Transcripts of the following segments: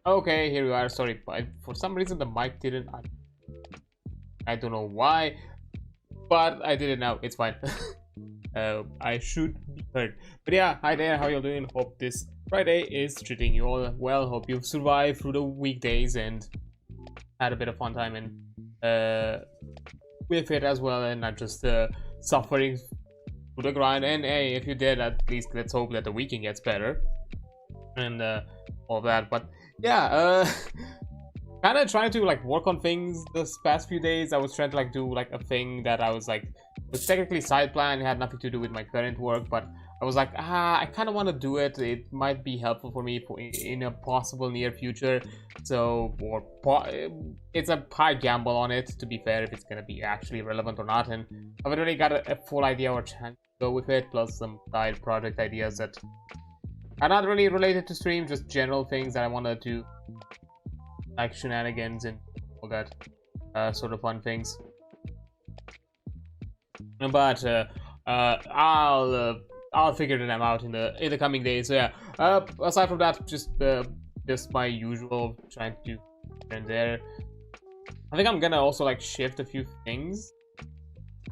Okay, here we are. Sorry, but for some reason the mic didn't. I don't know why, but I did it now. It's fine. I should be heard. But yeah, hi there. How you doing? Hope this Friday is treating you all well. Hope you've survived through the weekdays and had a bit of fun time and with it as well, and not just suffering through the grind. And hey, if you did, at least let's hope that the weekend gets better and all that. But yeah, kind of trying to like work on things this past few days. I was trying to like do like a thing that I was like, was technically side plan, it had nothing to do with my current work, but I was like, I kind of want to do it. It might be helpful for me in a possible near future. So, it's a high gamble on it, to be fair, if it's gonna be actually relevant or not. And I haven't really got a full idea or chance to go with it. Plus some side project ideas that are not really related to stream, just general things that I want to do, like shenanigans and all that sort of fun things. But I'll figure them out in the coming days. So yeah. Aside from that, just my usual trying to do here and there. I think I'm gonna also like shift a few things.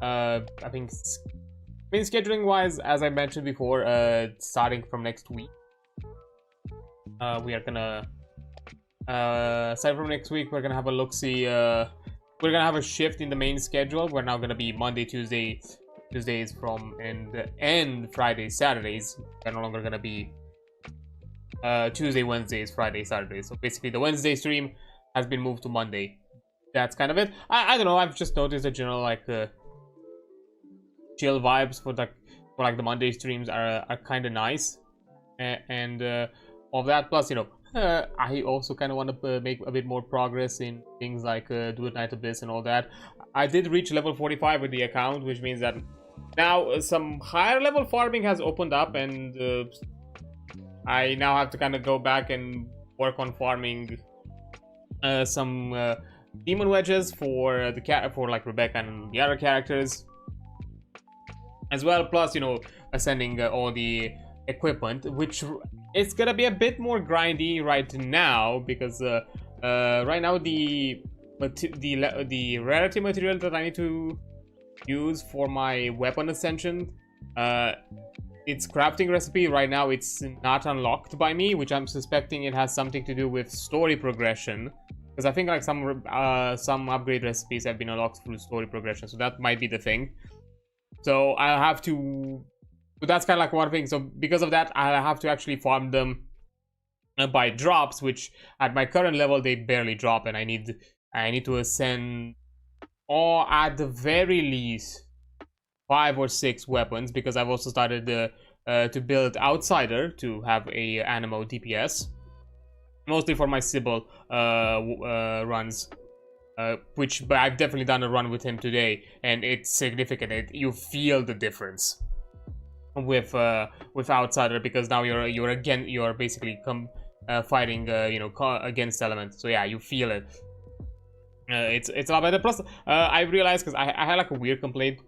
I think, scheduling wise, as I mentioned before, starting from next week, we are gonna aside from next week, we're gonna have a look-see. We're gonna have a shift in the main schedule. We're now gonna be Monday, Tuesdays from and Fridays, Saturdays. They're no longer gonna be Tuesday, Wednesdays, Friday, Saturdays. So basically, the Wednesday stream has been moved to Monday. That's kind of it. I don't know. I've just noticed a general like chill vibes for the Monday streams are kind of nice, and all that. Plus, you know, I also kind of want to make a bit more progress in things like Do It Night Abyss and all that. I did reach level 45 with the account, which means that now some higher level farming has opened up, and I now have to kind of go back and work on farming some demon wedges for like Rebecca and the other characters as well. Plus, you know, ascending all the equipment, which it's gonna be a bit more grindy right now, because right now the rarity material that I need to use for my weapon ascension, its crafting recipe right now, it's not unlocked by me, which I'm suspecting it has something to do with story progression, because I think like some upgrade recipes have been unlocked through story progression, so that might be the thing. So I'll have to. So that's kind of like one thing. So because of that, I have to actually farm them by drops, which at my current level they barely drop, and I need to ascend, or at the very least 5 or 6 weapons, because I've also started to build Outsider to have a Animo DPS, mostly for my Sybil runs. But I've definitely done a run with him today, and it's significant. You feel the difference with Outsider, because now you're basically fighting against elements. So yeah, you feel it. It's a lot better. Plus, I realized, because I had like a weird complaint,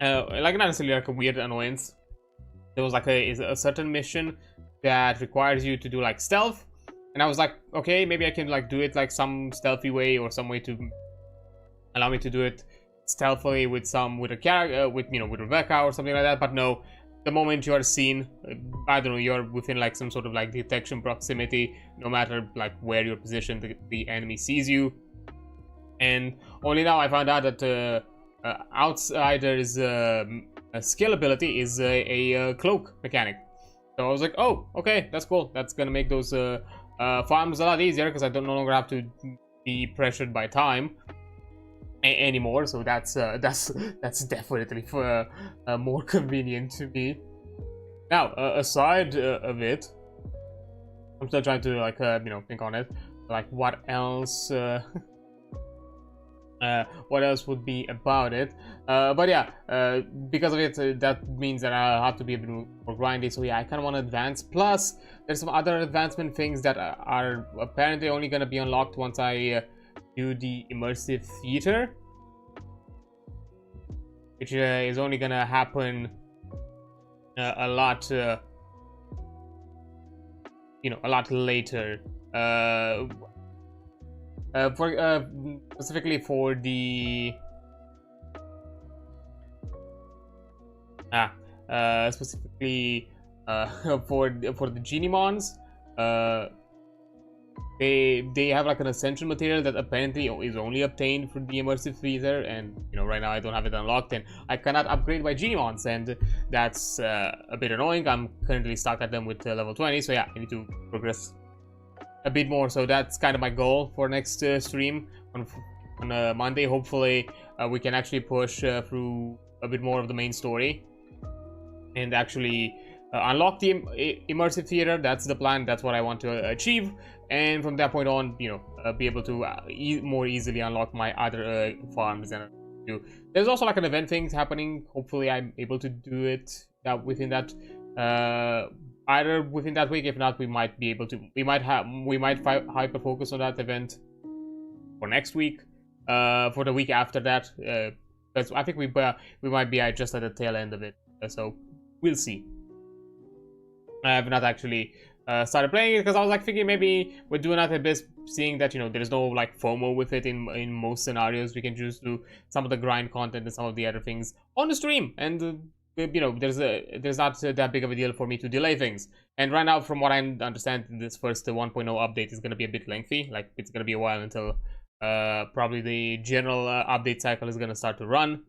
like not necessarily like a weird annoyance. There was like a certain mission that requires you to do like stealth, and I was like, okay, maybe I can like do it like some stealthy way, or some way to allow me to do it stealthily with a character, with Rebecca or something like that. But no, the moment you are seen, I don't know, you're within like some sort of like detection proximity, no matter like where you're positioned, the enemy sees you. And only now I found out that Outsider's skill ability is a cloak mechanic. So I was like, oh, okay, that's cool. That's gonna make those farms a lot easier, because I no longer have to be pressured by time anymore. So that's definitely more convenient to me. Now, aside of it, I'm still trying to like think on it, like what else would be about it. But yeah, because of it, that means that I'll have to be a bit more grindy. So yeah, I kind of want to advance. Plus, there's some other advancement things that are apparently only going to be unlocked once I do the immersive theater, which is only going to happen a lot you know, a lot later. For specifically for the specifically for the Genimons, they have like an essential material that apparently is only obtained from the immersive freezer, and you know, right now I don't have it unlocked and I cannot upgrade my Genimons, and that's a bit annoying. I'm currently stuck at them with level 20, so yeah, I need to progress a bit more. So that's kind of my goal for next stream on Monday. Hopefully we can actually push through a bit more of the main story and actually unlock the immersive theater. That's the plan. That's what I want to achieve, and from that point on, you know, be able to more easily unlock my other farms. And there's also like an event thing happening. Hopefully I'm able to do it within that either within that week. If not, we might be able to, we might hyper focus on that event for next week, for the week after that, because I think we might be just at the tail end of it, so we'll see. I have not actually started playing it because I was like thinking maybe we're doing that a bit, seeing that, you know, there's no like FOMO with it in most scenarios. We can just do some of the grind content and some of the other things on the stream, and you know, there's not that big of a deal for me to delay things. And right now, from what I understand, this first 1.0 update is going to be a bit lengthy. Like, it's going to be a while until probably the general update cycle is going to start to run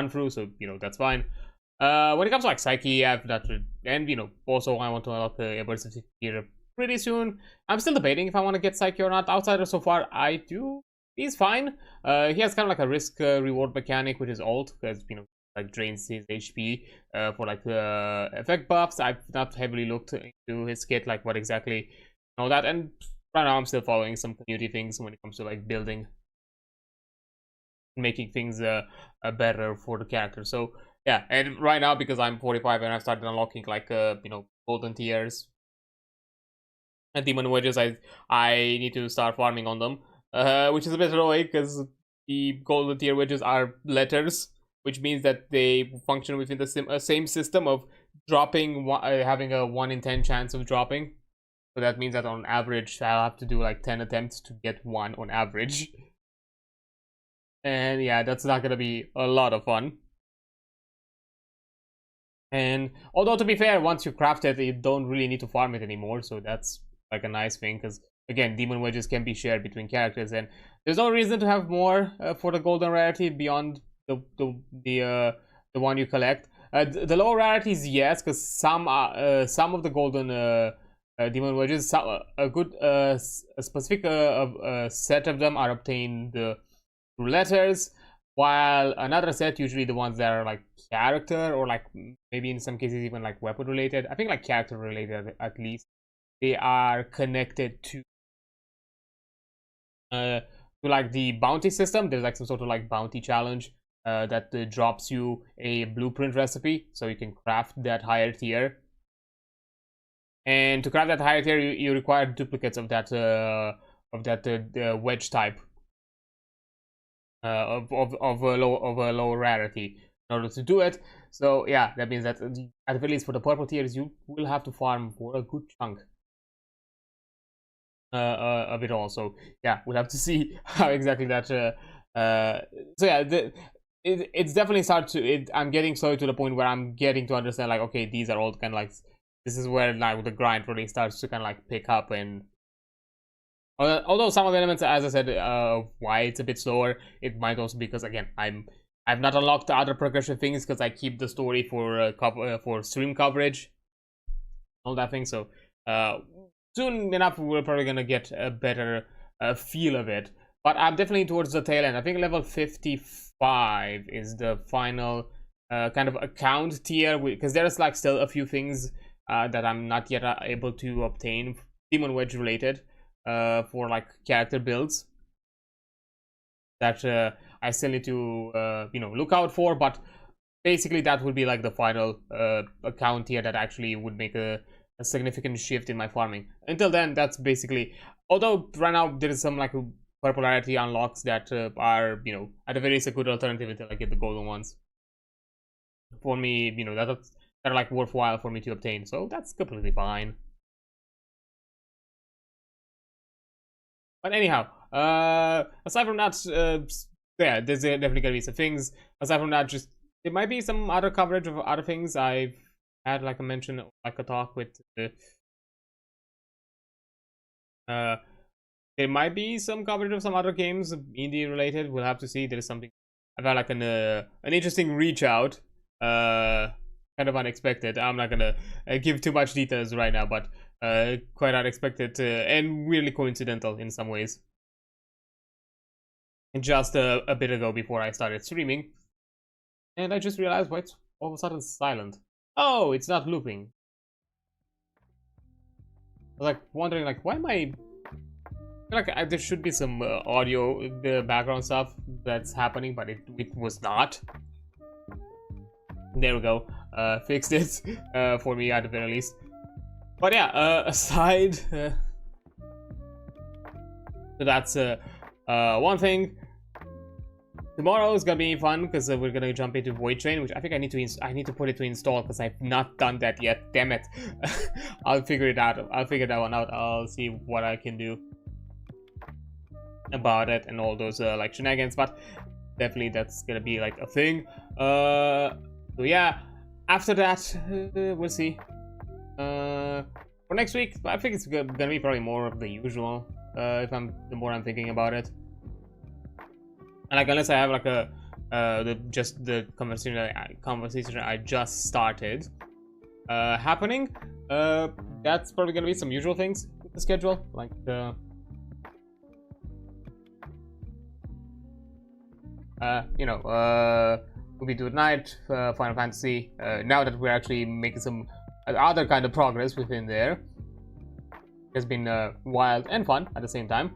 through, so you know, that's fine. When it comes to like Psyche, I've that, and you know, also I want to unlock the immersive theater pretty soon. I'm still debating if I want to get Psyche or not. Outsider so far, I do. He's fine. He has kind of like a risk reward mechanic, which is alt, because you know, like drains his HP for like the effect buffs. I've not heavily looked into his kit, like what exactly all that, and right now I'm still following some community things when it comes to like building, making things better for the character. So yeah, and right now, because I'm 45 and I've started unlocking like you know, golden tiers and demon wedges, I need to start farming on them, which is a bit annoying because the golden tier wedges are letters, which means that they function within the same system of dropping, having a 1 in 10 chance of dropping. So that means that on average I'll have to do like 10 attempts to get 1 on average. And yeah, that's not gonna be a lot of fun. And although, to be fair, once you craft it, you don't really need to farm it anymore, so that's like a nice thing, because again, demon wedges can be shared between characters, and there's no reason to have more for the golden rarity beyond the one you collect. The lower rarities, yes, because some of the golden demon wedges, a good a specific set of them are obtained through letters, while another set, usually the ones that are like character, or like maybe in some cases even like weapon related, I think like character related at least, they are connected to like the bounty system. There's like some sort of like bounty challenge that drops you a blueprint recipe, so you can craft that higher tier. And to craft that higher tier, you require duplicates of that wedge type, of a low rarity in order to do it. So yeah, that means that at the very least for the purple tiers, you will have to farm for a good chunk of it all. So yeah, we'll have to see how exactly that. So yeah, it's definitely I'm getting slowly to the point where I'm getting to understand, like, okay, these are all kind of like, this is where like the grind really starts to kind of like pick up. And although some of the elements, as I said, why it's a bit slower, it might also be because, again, I've not unlocked the other progression things, because I keep the story for stream coverage, all that thing. So soon enough, we're probably gonna get a better feel of it. But I'm definitely towards the tail end. I think level 55 is the final kind of account tier, because there's like still a few things that I'm not yet able to obtain, demon wedge related, for like character builds, that I still need to you know, look out for. But basically that would be like the final account here that actually would make a significant shift in my farming. Until then, that's basically, although right now there is some like purple rarity unlocks that are, you know, at the very least a good alternative until I get the golden ones for me, you know, that are like worthwhile for me to obtain, so that's completely fine. But anyhow, aside from that, yeah, there's definitely gonna be some things. Aside from that, just there might be some other coverage of other things. I've had like a mention, like a talk with. There might be some coverage of some other games, indie related. We'll have to see. There is something. I've had like an interesting reach out. Kind of unexpected. I'm not gonna give too much details right now, but quite unexpected and weirdly coincidental in some ways. And just a bit ago before I started streaming, and I just realized why it's all of a sudden silent. Oh, it's not looping. I was like wondering, like, why am I? Like there should be some audio, the background stuff that's happening, but it was not. There we go. Fixed it for me at the very least. But yeah, aside, so that's one thing. Tomorrow is gonna be fun because we're gonna jump into Void Train, which I think I need to put it to install because I've not done that yet. Damn it! I'll figure it out. I'll figure that one out. I'll see what I can do about it and all those like shenanigans. But definitely that's gonna be like a thing. So yeah, after that we'll see. For next week, I think it's gonna be probably more of the usual. The more I'm thinking about it. And like unless I have like a the conversation I just started happening, that's probably gonna be some usual things with the schedule, like you know, movie to night, Final Fantasy. Now that we're actually making some other kind of progress within there, it's been wild and fun at the same time.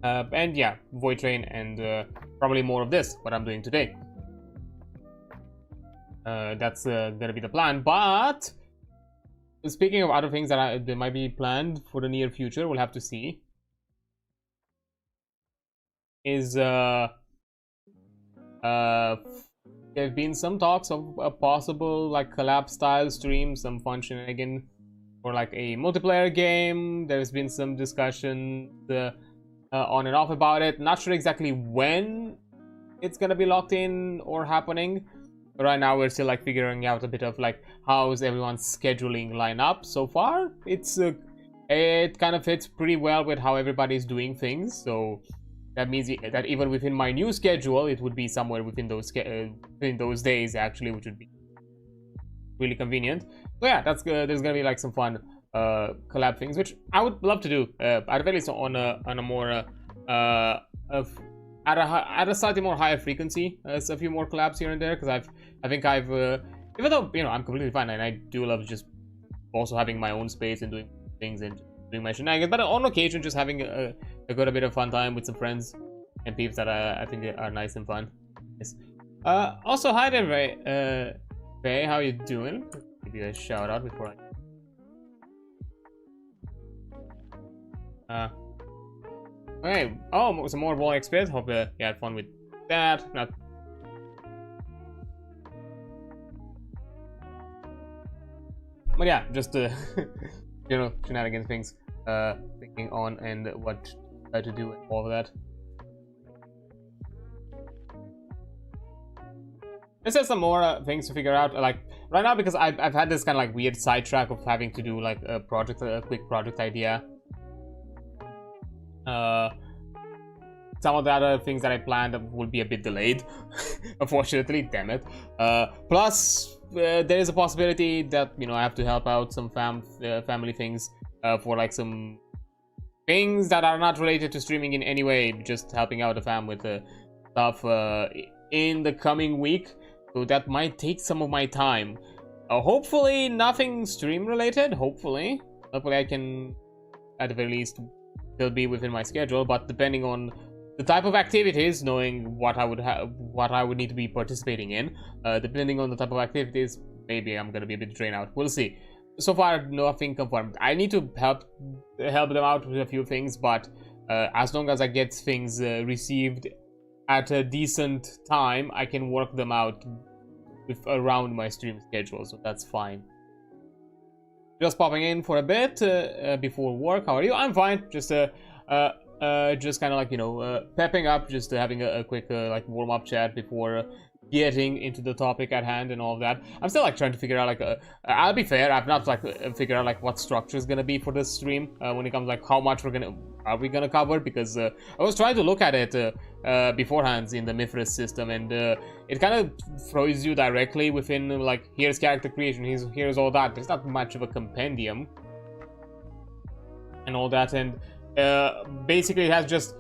And yeah, Void Train and probably more of this, what I'm doing today. That's gonna be the plan. But speaking of other things that might be planned for the near future, we'll have to see. Is there have been some talks of a possible like collab style stream, some fun shenanigan, or like a multiplayer game. There's been some discussion on and off about it. Not sure exactly when it's gonna be locked in or happening. But right now we're still like figuring out a bit of like how's everyone's scheduling line up. So far, it kind of fits pretty well with how everybody's doing things. So that means that even within my new schedule, it would be somewhere within those days actually, which would be really convenient. So yeah, that's good. There's gonna be like some fun collab things, which I would love to do. At the very least on a more at a slightly more higher frequency. A few more collabs here and there, because I think I've even though you know I'm completely fine and I do love just also having my own space and doing things and doing my shenanigans, but on occasion just having a bit of fun time with some friends and peeps that I think are nice and fun. Yes. Also, hi there, Ray. Ray, how you doing? Give you a shout out before I. Okay. Oh, some more wall XP. Hope you had fun with that. Not. But yeah, just you know, shenanigans things. Thinking on and what to do and all of that. There's just some more things to figure out. Like right now, because I've had this kind of like weird sidetrack of having to do like a quick project idea. Some of the other things that I planned will be a bit delayed, unfortunately. Damn it. Plus, there is a possibility that you know I have to help out some family things. For like some things that are not related to streaming in any way, just helping out the fam with stuff in the coming week. So that might take some of my time. Hopefully nothing stream related. Hopefully I can at the very least still be within my schedule. But depending on the type of activities, knowing what I would need to be participating in, depending on the type of activities, maybe I'm gonna be a bit drained out. We'll see. So far, nothing confirmed. I need to help them out with a few things, but as long as I get things received at a decent time, I can work them out around my stream schedule, so that's fine. Just popping in for a bit before work. How are you? I'm fine. Just kind of like, you know, pepping up, just having a quick like warm-up chat before getting into the topic at hand and all of that. I'm still like trying to figure out like I'll be fair, I've not like figured out like what structure is gonna be for this stream when it comes like how much are we gonna cover, because I was trying to look at it beforehand in the Mithras system, and it kind of throws you directly within like, here's character creation, here's all that. There's not much of a compendium and all that, and basically it has just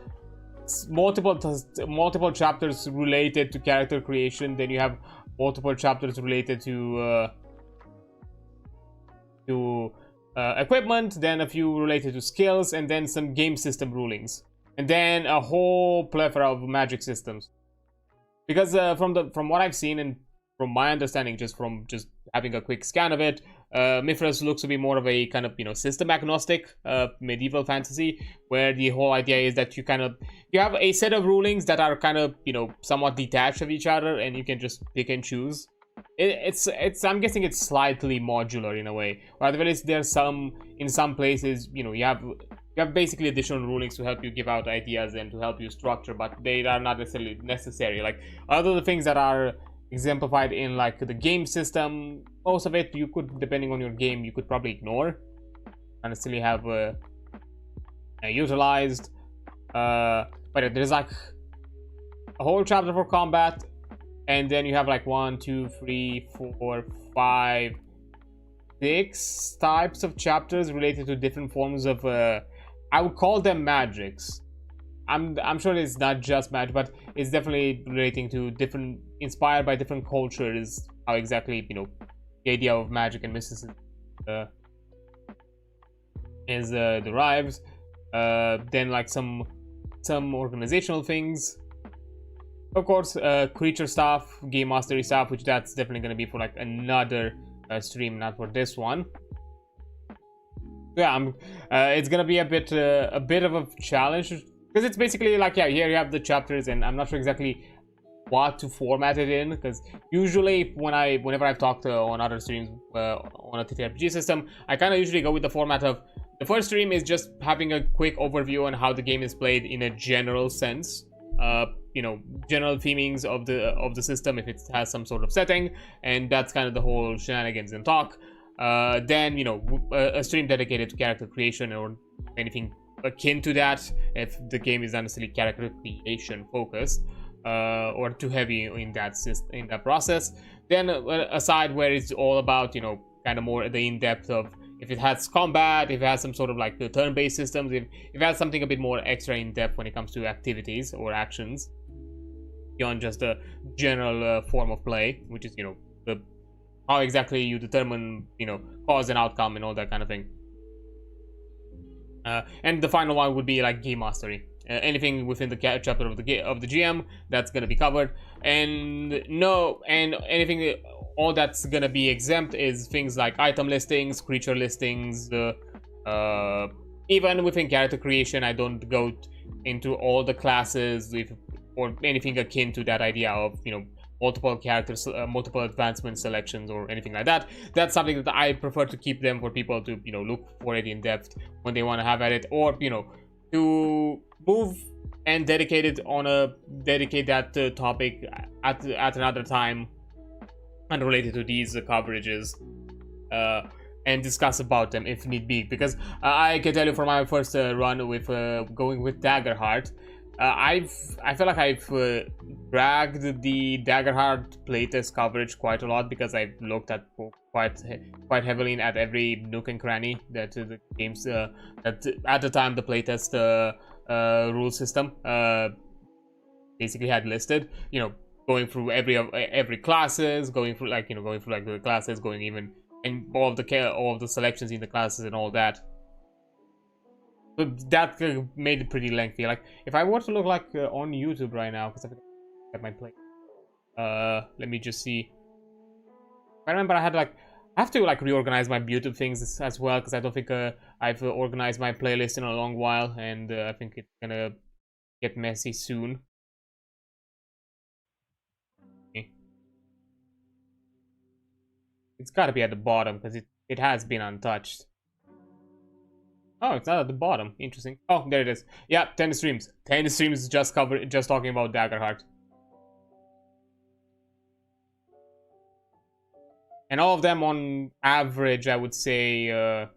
multiple chapters related to character creation. Then you have multiple chapters related to equipment, then a few related to skills, and then some game system rulings, and then a whole plethora of magic systems. Because from what I've seen and from my understanding, just having a quick scan of it, Mithras looks to be more of a kind of, you know, system agnostic medieval fantasy, where the whole idea is that you have a set of rulings that are kind of, you know, somewhat detached of each other, and you can just pick and choose. I'm guessing it's slightly modular in a way, or at the very least there's in some places, you know, you have basically additional rulings to help you give out ideas and to help you structure, but they are not necessarily necessary. Like other the things that are exemplified in like the game system, most of it you could, depending on your game, you could probably ignore and still have utilized, but there's like a whole chapter for combat, and then you have like 1, 2, 3, 4, 5, 6 types of chapters related to different forms of I would call them magics. I'm sure it's not just magic, but it's definitely relating to different, inspired by different cultures, how exactly, you know, the idea of magic and mysticism is derives. Then like some organizational things, of course, creature stuff, game mastery stuff, which that's definitely going to be for like another stream, not for this one. Yeah, it's gonna be a bit of a challenge, because it's basically like, yeah, here you have the chapters, and I'm not sure exactly what to format it in, because usually whenever I've talked on other streams on a ttrpg system, I kind of usually go with the format of the first stream is just having a quick overview on how the game is played in a general sense, you know, general themings of the system, if it has some sort of setting, and that's kind of the whole shenanigans and talk. Then, you know, a stream dedicated to character creation or anything akin to that, if the game is not necessarily character creation focused or too heavy in that process. Then a side where it's all about, you know, kind of more the in-depth of if it has combat, if it has some sort of like the turn-based systems, if it has something a bit more extra in-depth when it comes to activities or actions beyond just the general form of play, which is, you know, how exactly you determine, you know, cause and outcome and all that kind of thing. And the final one would be like game mastery. Anything within the chapter of the GM that's gonna be covered, and anything, all that's gonna be exempt is things like item listings, creature listings. Even within character creation, I don't go into all the classes or anything akin to that idea of, you know, multiple characters, multiple advancement selections or anything like that. That's something that I prefer to keep them for people to, you know, look for it in depth when they want to have at it, or, you know, to move and dedicate that topic at another time unrelated to these coverages, and discuss about them if need be. Because I can tell you from my first run with going with Daggerheart, I feel like I've dragged the Daggerheart playtest coverage quite a lot, because I've looked at quite heavily at every nook and cranny that the games that at the time the playtest rule system basically had listed. You know, going through every classes, going through the classes, going even and all of the selections in the classes and all that. But that made it pretty lengthy. Like, if I were to look like on YouTube right now, because I have my play. Let me just see. I remember I have to like reorganize my YouTube things as well, because I don't think I've organized my playlist in a long while, and I think it's gonna get messy soon. Okay. It's gotta be at the bottom, because it has been untouched. Oh, it's not at the bottom. Interesting. Oh, there it is. Yeah, 10 streams. 10 streams just talking about Daggerheart. And all of them on average, I would say,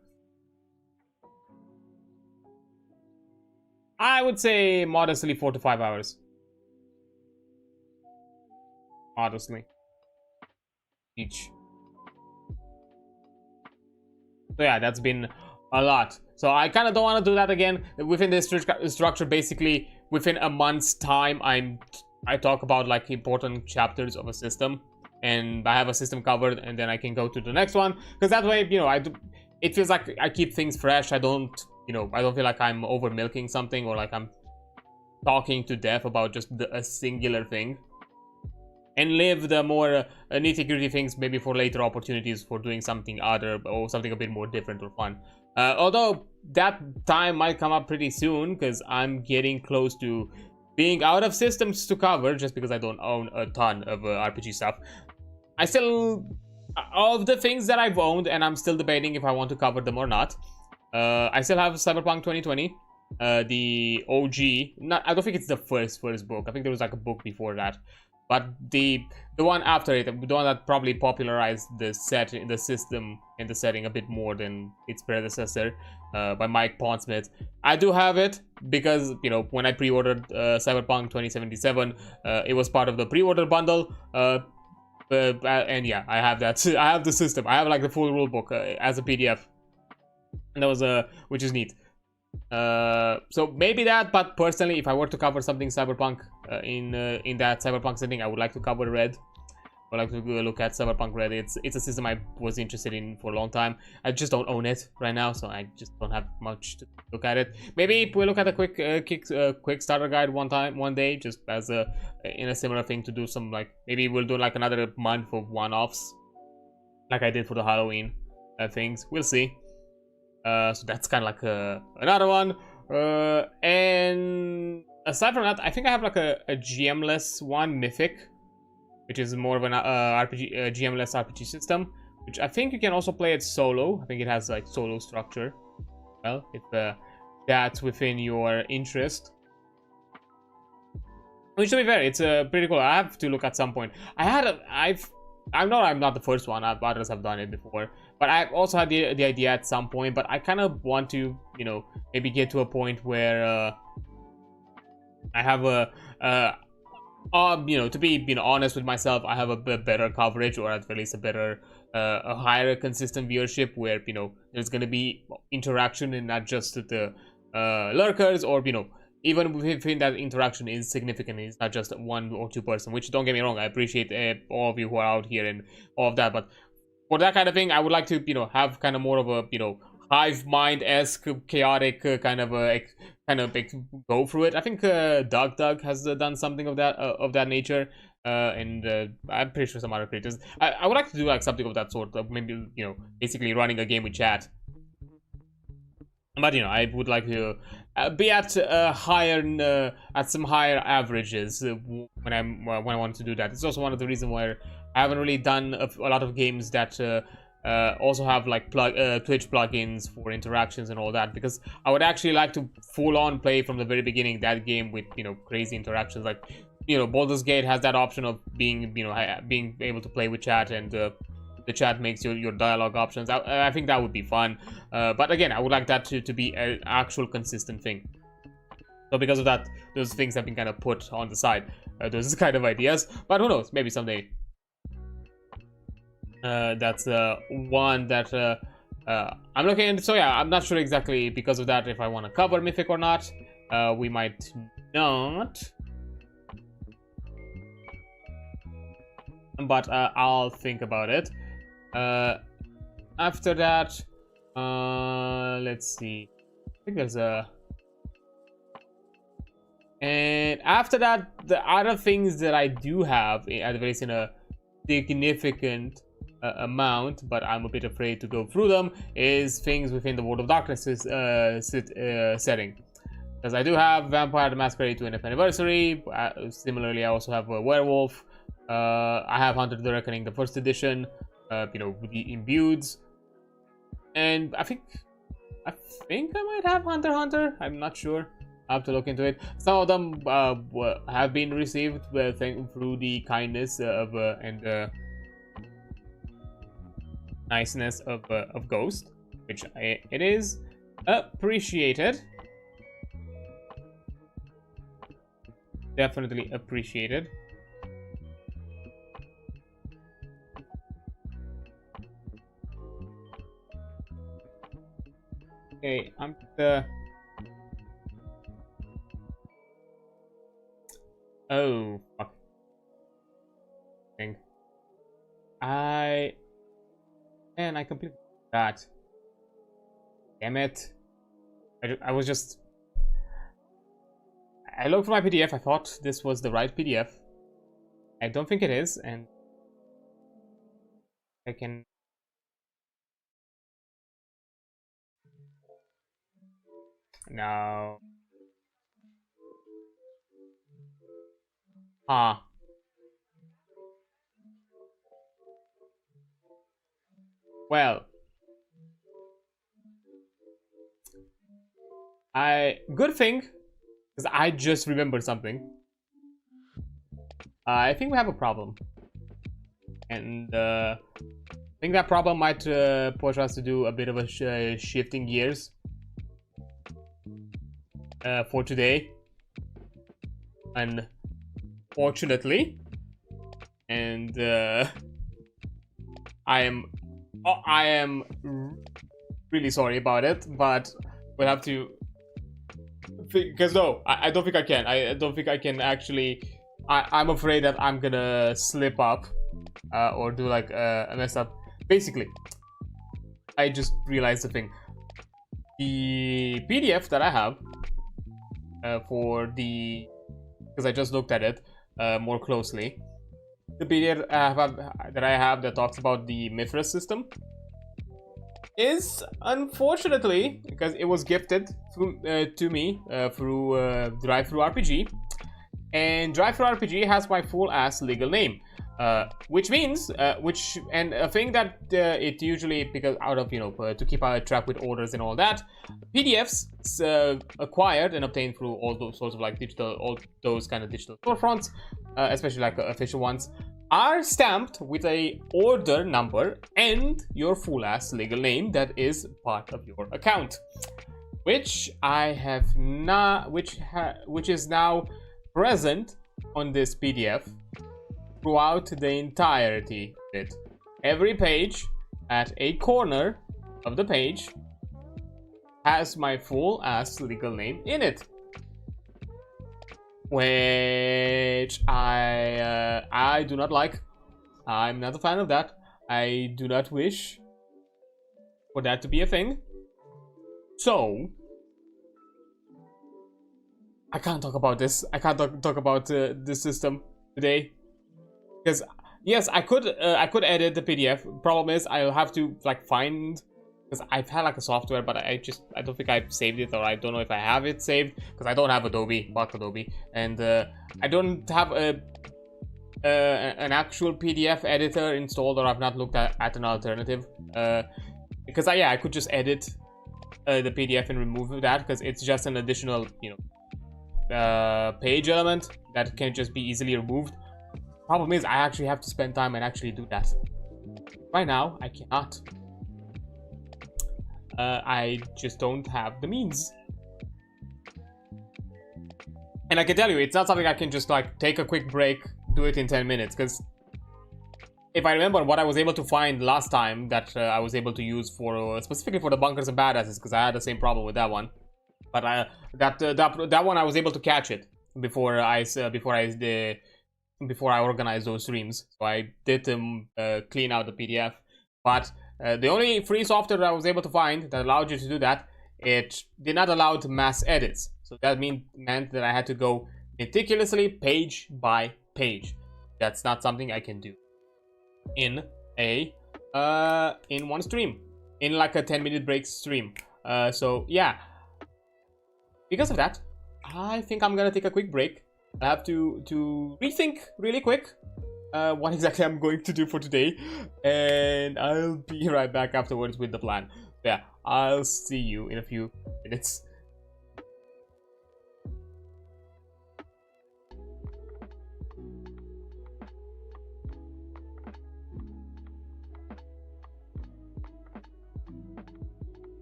modestly 4 to 5 hours. Modestly. Each. So yeah, that's been a lot. So I kind of don't want to do that again. Within this structure, basically, within a month's time, I talk about like important chapters of a system. And I have a system covered, and then I can go to the next one. Because that way, you know, it feels like I keep things fresh. I don't feel like I'm over milking something, or like I'm talking to death about just a singular thing. And leave the more nitty-gritty things maybe for later opportunities for doing something other, or something a bit more different or fun. Although that time might come up pretty soon, because I'm getting close to being out of systems to cover, just because I don't own a ton of RPG stuff. I still, of the things that I've owned, and I'm still debating if I want to cover them or not. I still have Cyberpunk 2020, the OG. I don't think it's the first book. I think there was like a book before that, but the one after it, the one that probably popularized the system and the setting a bit more than its predecessor, by Mike Pondsmith. I do have it because, you know, when I pre-ordered Cyberpunk 2077, it was part of the pre-order bundle. And yeah, I have that. I have the system. I have like the full rulebook as a PDF, and that was which is neat. So maybe that, but personally, if I were to cover something Cyberpunk in that Cyberpunk setting, I would like to cover Red. I would like to look at Cyberpunk Red. It's a system I was interested in for a long time. I just don't own it right now, so I just don't have much to look at it. Maybe we'll look at a quick starter guide one day, just as in a similar thing to do some, like, maybe we'll do like another month of one-offs, like I did for the Halloween things. We'll see. So that's kind of like another one. And aside from that, I think I have like a GM-less one, Mythic, which is more of an GM-less RPG system, which I think you can also play it solo. I think it has like solo structure. Well, if that's within your interest. Which, to be fair, it's pretty cool. I have to look at some point. I'm not the first one. Others have done it before, but I've also had the idea at some point. But I kind of want to, you know, maybe get to a point where I have you know, to be honest with myself, I have a better coverage, or at least a higher consistent viewership, where, you know, there's gonna be interaction and not just the lurkers, or, you know, even within that interaction is significant. It's not just one or two person, which, don't get me wrong, I appreciate all of you who are out here and all of that, but for that kind of thing, I would like to, you know, have kind of more of a, you know, hive mind-esque, chaotic kind of go through it. I think Doug has done something of that nature, and I'm pretty sure some other creators. I would like to do like something of that sort, maybe, you know, basically running a game with chat. But, you know, I would like to be at some higher averages when I want to do that. It's also one of the reasons why I haven't really done a lot of games that also have like Twitch plugins for interactions and all that, because I would actually like to full on play from the very beginning that game with, you know, crazy interactions. Like, you know, Baldur's Gate has that option of being able to play with chat, and the chat makes your dialogue options. I think that would be fun, but again, I would like that to be an actual consistent thing. So because of that, those things have been kind of put on the side, those kind of ideas, but who knows, maybe someday. That's one that I'm looking into. So yeah, I'm not sure exactly because of that if I want to cover Mythic or not. We might not, but I'll think about it. After that, let's see. I think there's a... And after that, the other things that I do have, at least in a significant amount, but I'm a bit afraid to go through them, is things within the World of Darkness setting. Because I do have Vampire the Masquerade 20th Anniversary. Similarly, I also have a Werewolf. I have Hunter the Reckoning, the first edition. You know, the imbueds. And I think I might have Hunter x Hunter. I'm not sure. I have to look into it. Some of them have been received through the kindness of and niceness of Ghost, which it is appreciated. Definitely appreciated. Okay, I'm the. Oh fuck! Thing. Man, I completed that. Damn it! I was just. I looked for my PDF. I thought this was the right PDF. I don't think it is, and I can. No. Ah. Well. Good thing, because I just remembered something. I think we have a problem. And I think that problem might push us to do a bit of a shifting gears for today. Unfortunately. And I am really sorry about it, but we'll have to, because no, I don't think I can. I don't think I can actually. I'm afraid that I'm gonna slip up or do like a mess up. Basically, I just realized the thing. The PDF that I have for the, because I just looked at it more closely. The PDF that I have that talks about the Mithras system is, unfortunately, because it was gifted to me through DriveThruRPG, and DriveThruRPG has my full-ass legal name, which means, and a thing that it usually, because out of, to keep track with orders and all that, PDFs acquired and obtained through all those sorts of like all those kind of digital storefronts, especially like official ones, are stamped with a order number and your full-ass legal name that is part of your account, which I have not, which is now present on this PDF throughout the entirety of it. Every page at a corner of the page has my full-ass legal name in it, which I do not like. I'm not a fan of that. I do not wish for that to be a thing. So I can't talk about this. I can't talk about this system today, because yes, I could edit the PDF. Problem is, I'll have to like find, because I've had like a software, but I don't think I've saved it, or I don't know if I have it saved, because I don't have Adobe, bought Adobe, and I don't have an actual PDF editor installed, or I've not looked at an alternative. Because I could just edit the PDF and remove that, because it's just an additional page element that can just be easily removed. Problem is, I actually have to spend time and actually do that. Right now, I cannot. I just don't have the means. And I can tell you, it's not something I can just like take a quick break, do it in 10 minutes, because if I remember what I was able to find last time that I was able to use for specifically for the bunkers and badasses, because I had the same problem with that one. But that one I was able to catch it before I organized those streams. So I did clean out the PDF. But the only free software that I was able to find that allowed you to do that, it did not allow mass edits. So that meant that I had to go meticulously page by page. That's not something I can do in one stream, in like a 10-minute break stream. So yeah, because of that, I think I'm gonna take a quick break. I have to rethink really quick what exactly I'm going to do for today, and I'll be right back afterwards with the plan. Yeah, I'll see you in a few minutes.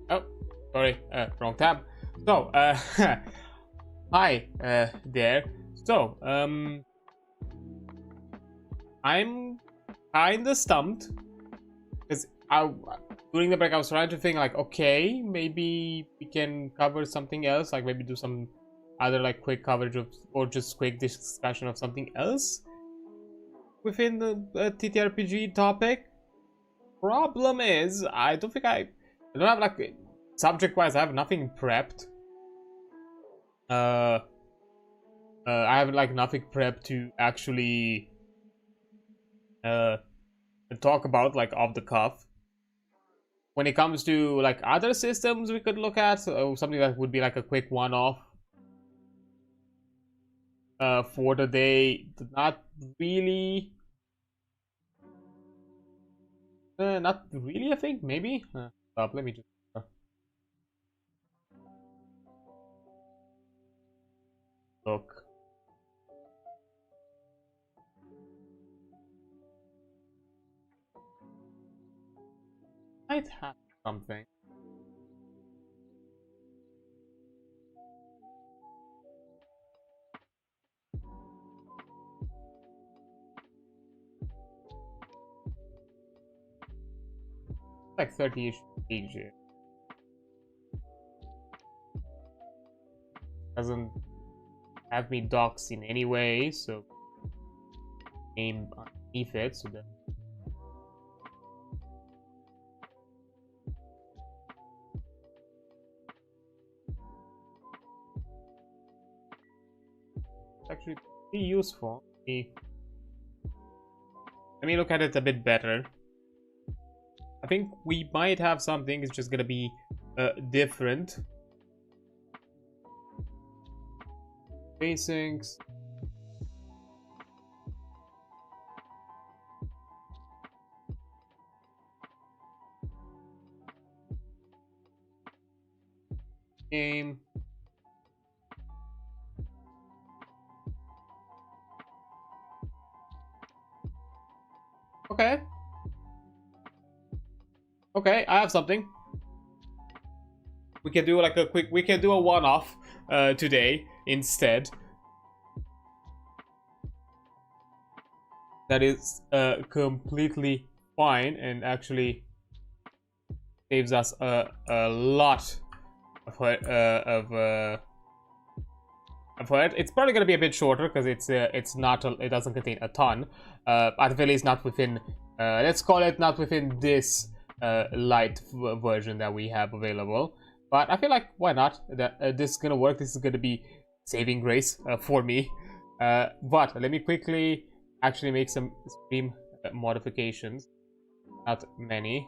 Oh, sorry, wrong tab. So, hi, there. So, I'm kinda stumped because during the break I was trying to think like, okay, maybe we can cover something else, like maybe do some other like quick coverage of, or just quick discussion of something else within the ttrpg topic. Problem is, I don't have like subject wise. I have nothing prepped. I have like nothing prepped to actually talk about like off the cuff. When it comes to like other systems we could look at, something that would be like a quick one-off for the day. Not really. Not really, I think. Maybe. Let me just. Look. Might have something. Like 30-ish pages. Doesn't have me docs in any way, so name underneath it, so that it's actually pretty useful. Let me look at it a bit better. I think we might have something. It's just gonna be different. Basics. Game. Okay. Okay, I have something. We can do like a quick. We can do a one-off today instead. That is completely fine and actually saves us a lot of it. It's probably gonna be a bit shorter because it's not it doesn't contain a ton. At the very least, not within. Let's call it not within this light version that we have available. But I feel like why not? That this is gonna work. This is gonna be saving grace for me. But let me quickly actually make some stream modifications. Not many.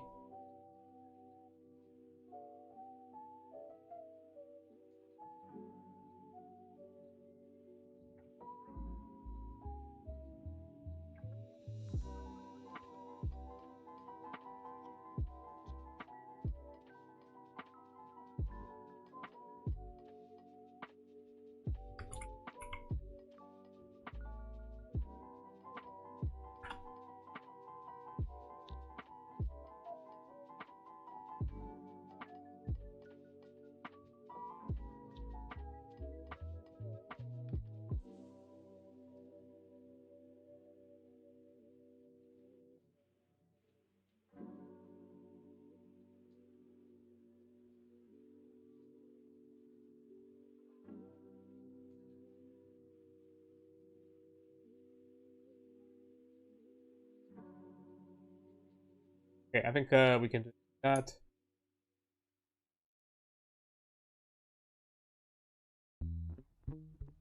Okay, I think we can do that.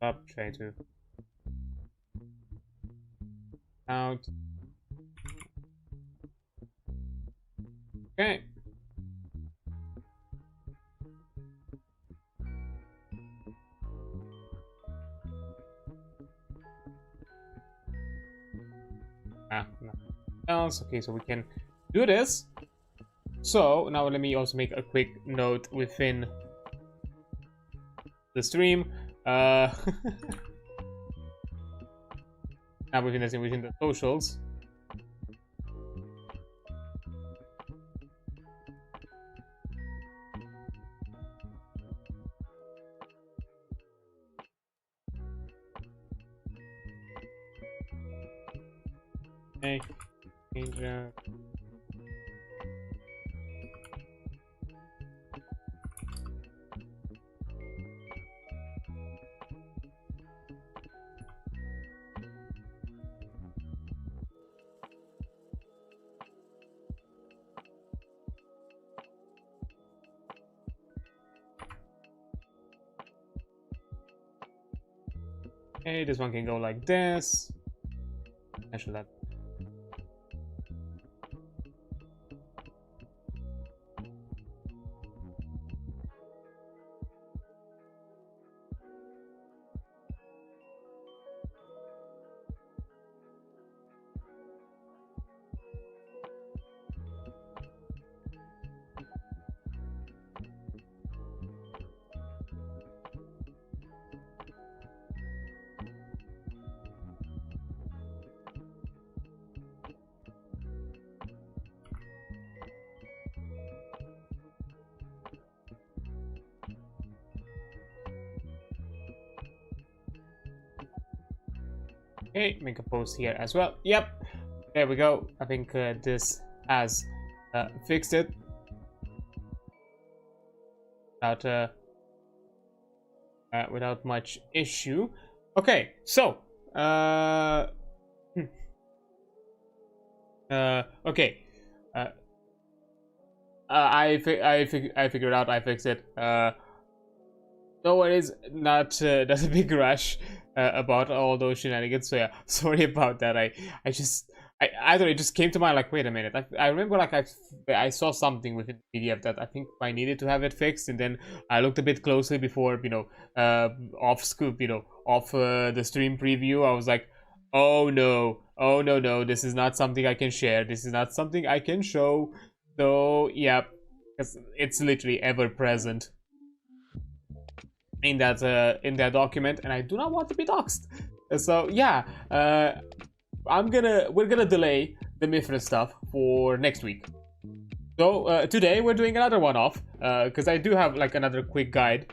Up, try to out. Okay. Nothing else. Okay, so we can do this. So now let me also make a quick note within the stream. Not within the stream, within the socials. Okay, change that. Okay, this one can go like this. Actually, that. Okay, make a post here as well. Yep, there we go. I think this has fixed it without much issue. Okay, so okay, I figured out. I fixed it. No worries, not that's a big rush about all those shenanigans. So yeah, sorry about that. I don't know, it just came to mind like, wait a minute. I remember like I saw something within the PDF that I think I needed to have it fixed, and then I looked a bit closely before, you know, off scoop, you know, off the stream preview. I was like, oh no, no, this is not something I can share. This is not something I can show. So yeah, because it's literally ever present in that document, and I do not want to be doxxed. So yeah, we're gonna delay the Mithras stuff for next week. So today we're doing another one-off because I do have like another quick guide,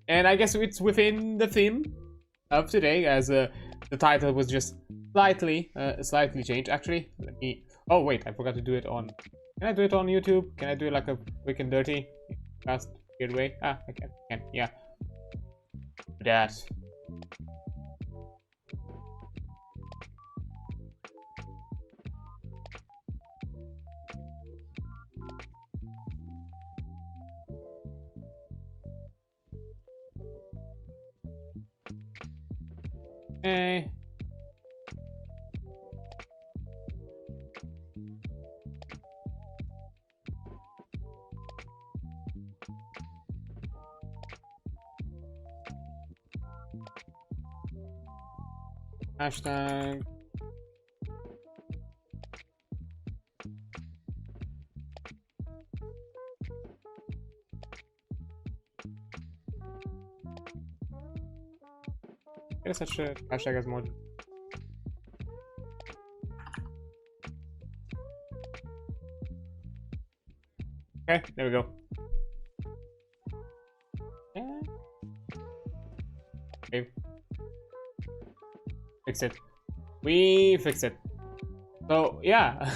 and I guess it's within the theme of today, as the title was just slightly changed. Actually, let me. Oh wait, I forgot to do it on. Can I do it on YouTube? Can I do it like a quick and dirty, fast, weird way? Ah, I can. Yeah. That. Okay. Hashtag. There's such a hashtag as mod. Okay, there we go. Yeah. Okay. Fix it. We fixed it. So yeah.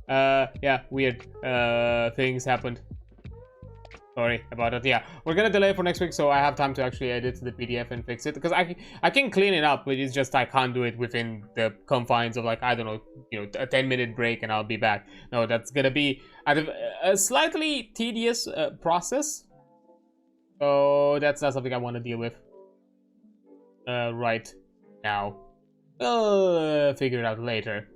Yeah, weird things happened. Sorry about it. Yeah, we're gonna delay for next week, so I have time to actually edit the PDF and fix it, because I can clean it up, but it's just I can't do it within the confines of, like, I don't know, you know, a 10-minute break and I'll be back. No, that's gonna be a slightly tedious process. So that's not something I want to deal with right now. I'll figure it out later.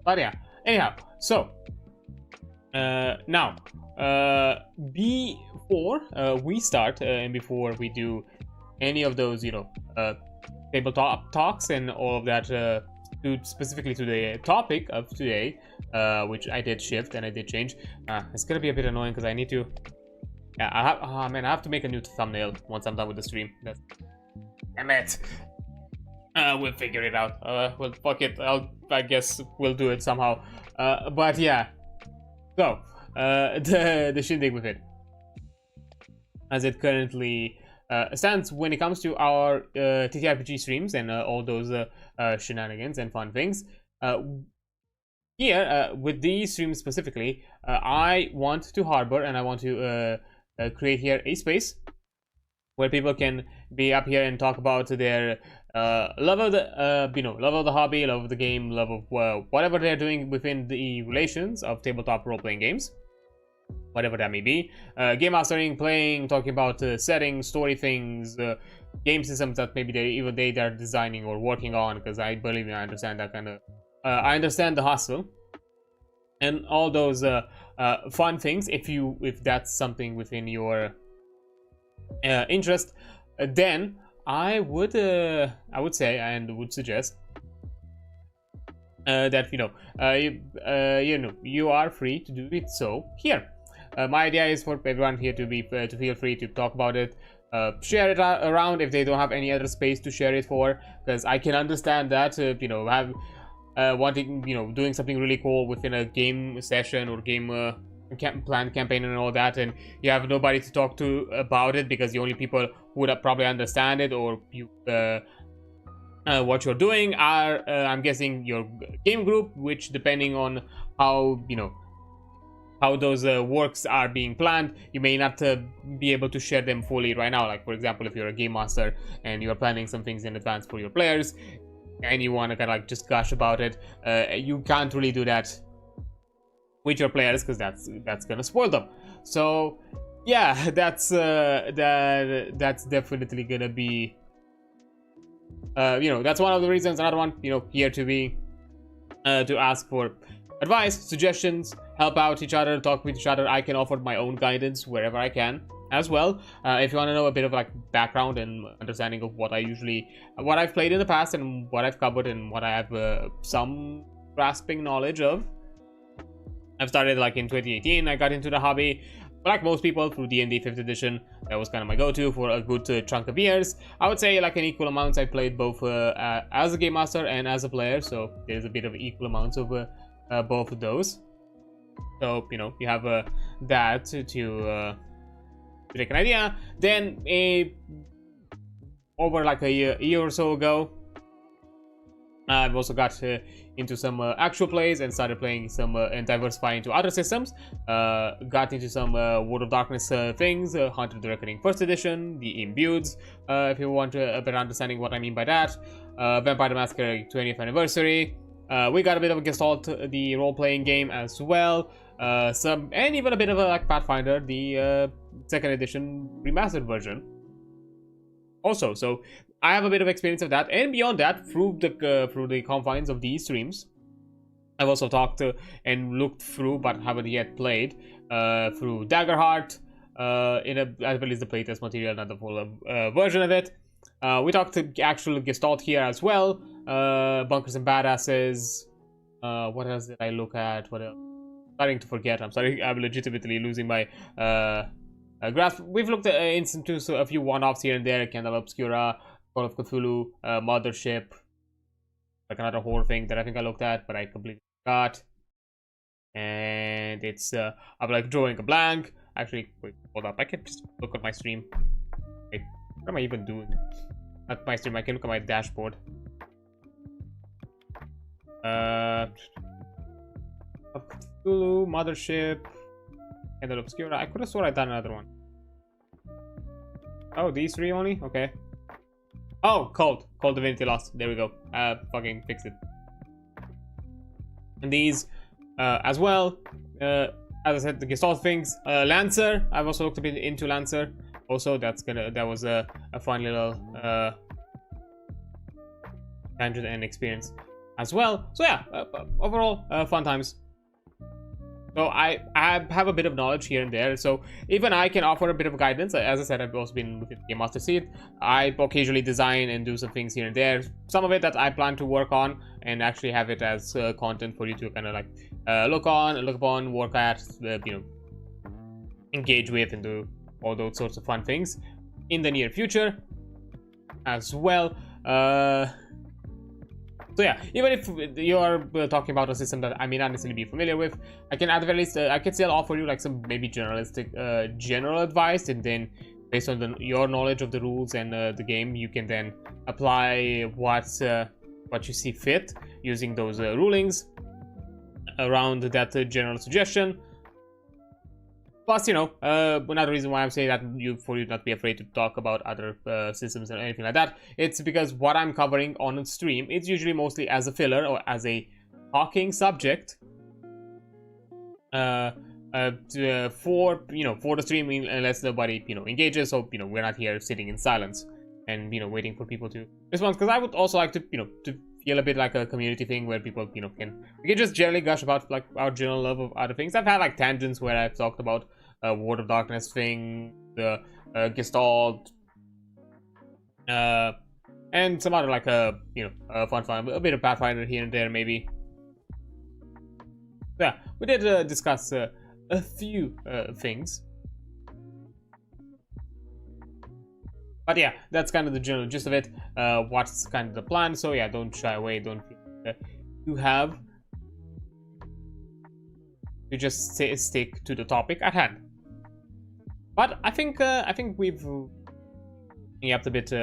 But yeah, anyhow, so now before we start and before we do any of those, you know, tabletop talks and all of that, specifically to the topic of today, which I did shift and I did change. It's gonna be a bit annoying because I need to. Yeah, I have to make a new thumbnail once I'm done with the stream. Damn it. We'll figure it out. Well, fuck it. I guess we'll do it somehow. But yeah. So, the shindig with it, as it currently stands when it comes to our ttrpg streams and all those shenanigans and fun things. Here, with these streams specifically, I want to harbor and I want to create here a space where people can be up here and talk about their love of the love of the hobby, love of the game, love of whatever they're doing within the relations of tabletop role-playing games, whatever that may be. Game mastering, playing, talking about settings, story things, game systems that maybe they're designing or working on, because I believe me, I understand that kind of I understand the hustle and all those fun things. If that's something within your interest, then I would say and would suggest that you are free to do it. So here, my idea is for everyone here to feel free to talk about it, share it around if they don't have any other space to share it for, because I can understand that wanting, doing something really cool within a game session or game planned campaign and all that, and you have nobody to talk to about it because the only people who would probably understand it or you what you're doing are I'm guessing your game group, which depending on how how those works are being planned, you may not be able to share them fully right now. Like for example, if you're a game master and you're planning some things in advance for your players and you want to kind of like just gush about it, you can't really do that with your players because that's gonna spoil them. So yeah, that's definitely gonna be that's one of the reasons. Another one, here to be to ask for advice, suggestions, help out each other, talk with each other. I can offer my own guidance wherever I can as well. If you want to know a bit of like background and understanding of what I've played in the past and what I've covered and what I have some grasping knowledge of. I've started like in 2018. I got into the hobby, like most people, through D&D 5th edition. That was kind of my go-to for a good chunk of years. I would say like an equal amounts. I played both as a game master and as a player, so there's a bit of equal amounts of both of those. So you have that to take an idea. Then over like a year or so ago, I've also got into some actual plays and started playing some and diversifying into other systems. Got into some World of Darkness things, Hunter the Reckoning 1st edition, the Imbueds, if you want a better understanding what I mean by that. Vampire the Masquerade 20th anniversary. We got a bit of a Gestalt, the role-playing game as well. And even a bit of a like Pathfinder, the 2nd edition remastered version. Also, so I have a bit of experience of that, and beyond that, through the confines of these streams, I've also talked and looked through, but haven't yet played through Daggerheart, as well as the playtest material, not the full version of it. We talked to actual Gestalt here as well, Bunkers and Badasses. What else did I look at? What else? I'm starting to forget. I'm sorry. I'm legitimately losing my grasp. We've looked into a few one-offs here and there. Candle Obscura, Call of Cthulhu, Mothership, like another horror thing that I think I looked at, but I completely forgot. And it's I'm like drawing a blank. Actually, wait, hold up. I can just look at my stream. Wait, what am I even doing? Not my stream. I can look at my dashboard. Cthulhu, Mothership, Candle Obscura. I could have sworn I'd done another one. Oh, these three only? Okay. Oh, Cold Divinity Lost. There we go. Fucking fixed it. And these as well. As I said, the Gestalt things. Lancer. I've also looked a bit into Lancer. Also, that was a fun little tangent and experience as well. So yeah, overall fun times. So I have a bit of knowledge here and there, so even I can offer a bit of guidance. As I said, I've also been with the Game Master seat. I occasionally design and do some things here and there. Some of it that I plan to work on and actually have it as content for you to kind of like look upon, work at, engage with, and do all those sorts of fun things in the near future as well. So yeah, even if you are talking about a system that I may not necessarily be familiar with, I can at the very least I can still offer you like some maybe general advice, and then based on your knowledge of the rules and the game, you can then apply what you see fit using those rulings around that general suggestion. Plus, another reason why I'm saying that for you not be afraid to talk about other systems or anything like that, it's because what I'm covering on stream, it's usually mostly as a filler or as a talking subject for the stream, unless nobody engages. So we're not here sitting in silence and waiting for people to respond. Because I would also like to to feel a bit like a community thing where people we can just generally gush about like our general love of other things. I've had like tangents where I've talked about World of Darkness thing, the Gestalt, and some other like fun, a bit of Pathfinder here and there maybe. Yeah, we did discuss a few things. But yeah, that's kind of the general gist of it. What's kind of the plan? So yeah, don't shy away. Don't feel you have to just stick to the topic at hand. But I think we've upped a bit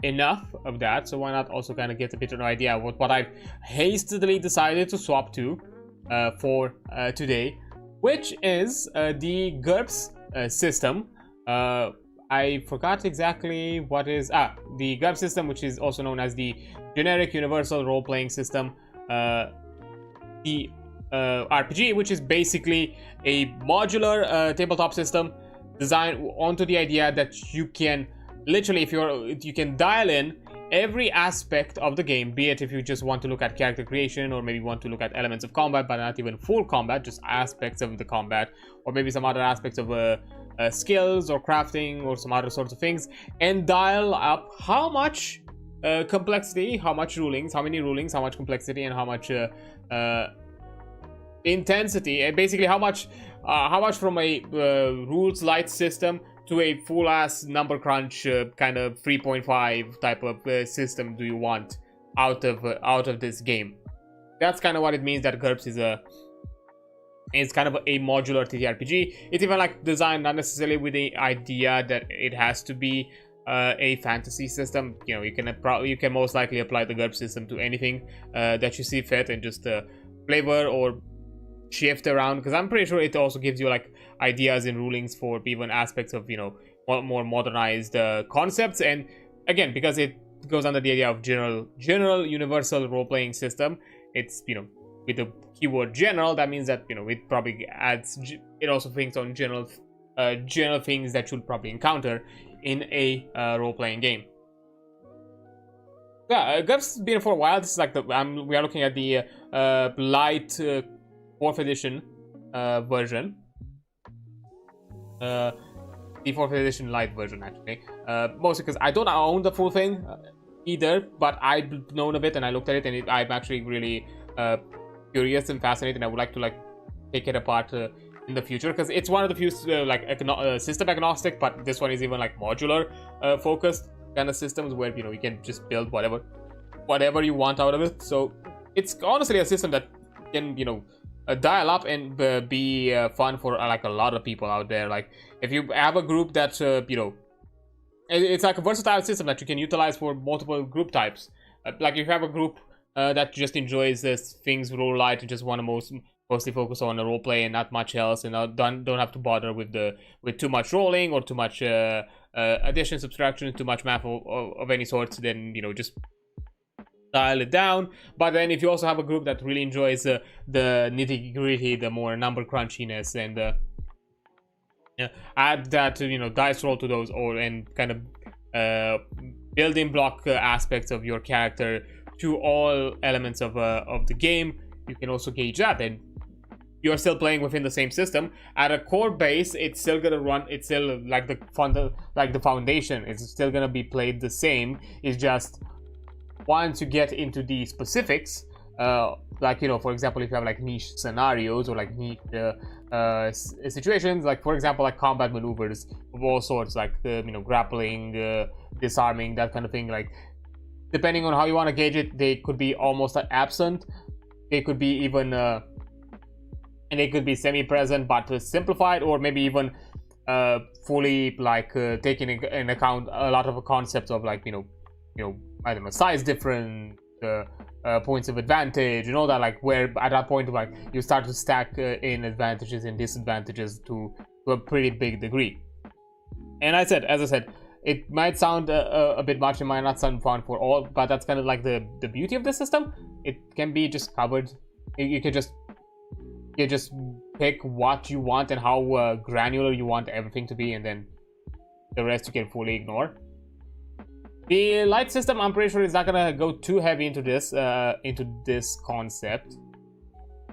enough of that. So why not also kind of get a bit of an idea of what I've hastily decided to swap to for today, which is the GURPS system. I forgot exactly what is the GURPS system, which is also known as the Generic Universal Role-Playing System, the RPG, which is basically a modular tabletop system designed onto the idea that you can literally, you can dial in every aspect of the game, be it if you just want to look at character creation, or maybe want to look at elements of combat but not even full combat, just aspects of the combat, or maybe some other aspects of skills or crafting or some other sorts of things, and dial up how much complexity, how much rulings, how many rulings, how much complexity, and how much intensity, and basically how much from a rules light system to a full ass number crunch kind of 3.5 type of system do you want out of this game. That's kind of what it means that GURPS is kind of a modular TTRPG. It's even like designed not necessarily with the idea that it has to be a fantasy system. You can most likely apply the GURPS system to anything that you see fit, and just flavor or shift around, because I'm pretty sure it also gives you like ideas and rulings for even aspects of more modernized concepts. And again, because it goes under the idea of general universal role-playing system, it's with the keyword general, that means that it probably it also thinks on general things that you'll probably encounter in a role-playing game. Yeah, GURPS has been for a while. This is like we are looking at the light 4th edition version, the 4th edition light version actually, mostly because I don't own the full thing either, but I've known of it and I looked at it, and I'm actually really curious and fascinated, and I would like to take it apart in the future, because it's one of the few system agnostic, but this one is even like modular focused kind of systems where you can just build whatever you want out of it. So it's honestly a system that can dial up and be fun for like a lot of people out there. Like if you have a group that it's like a versatile system that you can utilize for multiple group types. Like if you have a group that just enjoys things roll light and just want to mostly focus on the role play and not much else, and don't have to bother with too much rolling or too much addition, subtraction, too much math of any sort, then just dial it down. But then if you also have a group that really enjoys the nitty gritty, the more number crunchiness, and add that dice roll to those, and kind of building block aspects of your character to all elements of the game, you can also gauge that. And you're still playing within the same system. At a core base, it's still gonna run. It's still like the foundation. It's still gonna be played the same. It's just once you get into the specifics, like, you know, for example, if you have like niche scenarios or like niche situations, like for example, like combat maneuvers of all sorts, like you know, grappling, disarming, that kind of thing. Like, depending on how you want to gauge it, they could be almost absent. They could be even and they could be semi-present but simplified, or maybe even fully like taking in account a lot of concepts of, like, you know, I don't know, size difference, points of advantage, you know, that, like, where at that point, like, you start to stack in advantages and disadvantages to a pretty big degree. And as I said, it might sound a bit much, it might not sound fun for all, but that's kind of like the beauty of the system. It can be just covered. You can just pick what you want and how granular you want everything to be, and then the rest you can fully ignore. The light system, I'm pretty sure, is not gonna go too heavy into this concept.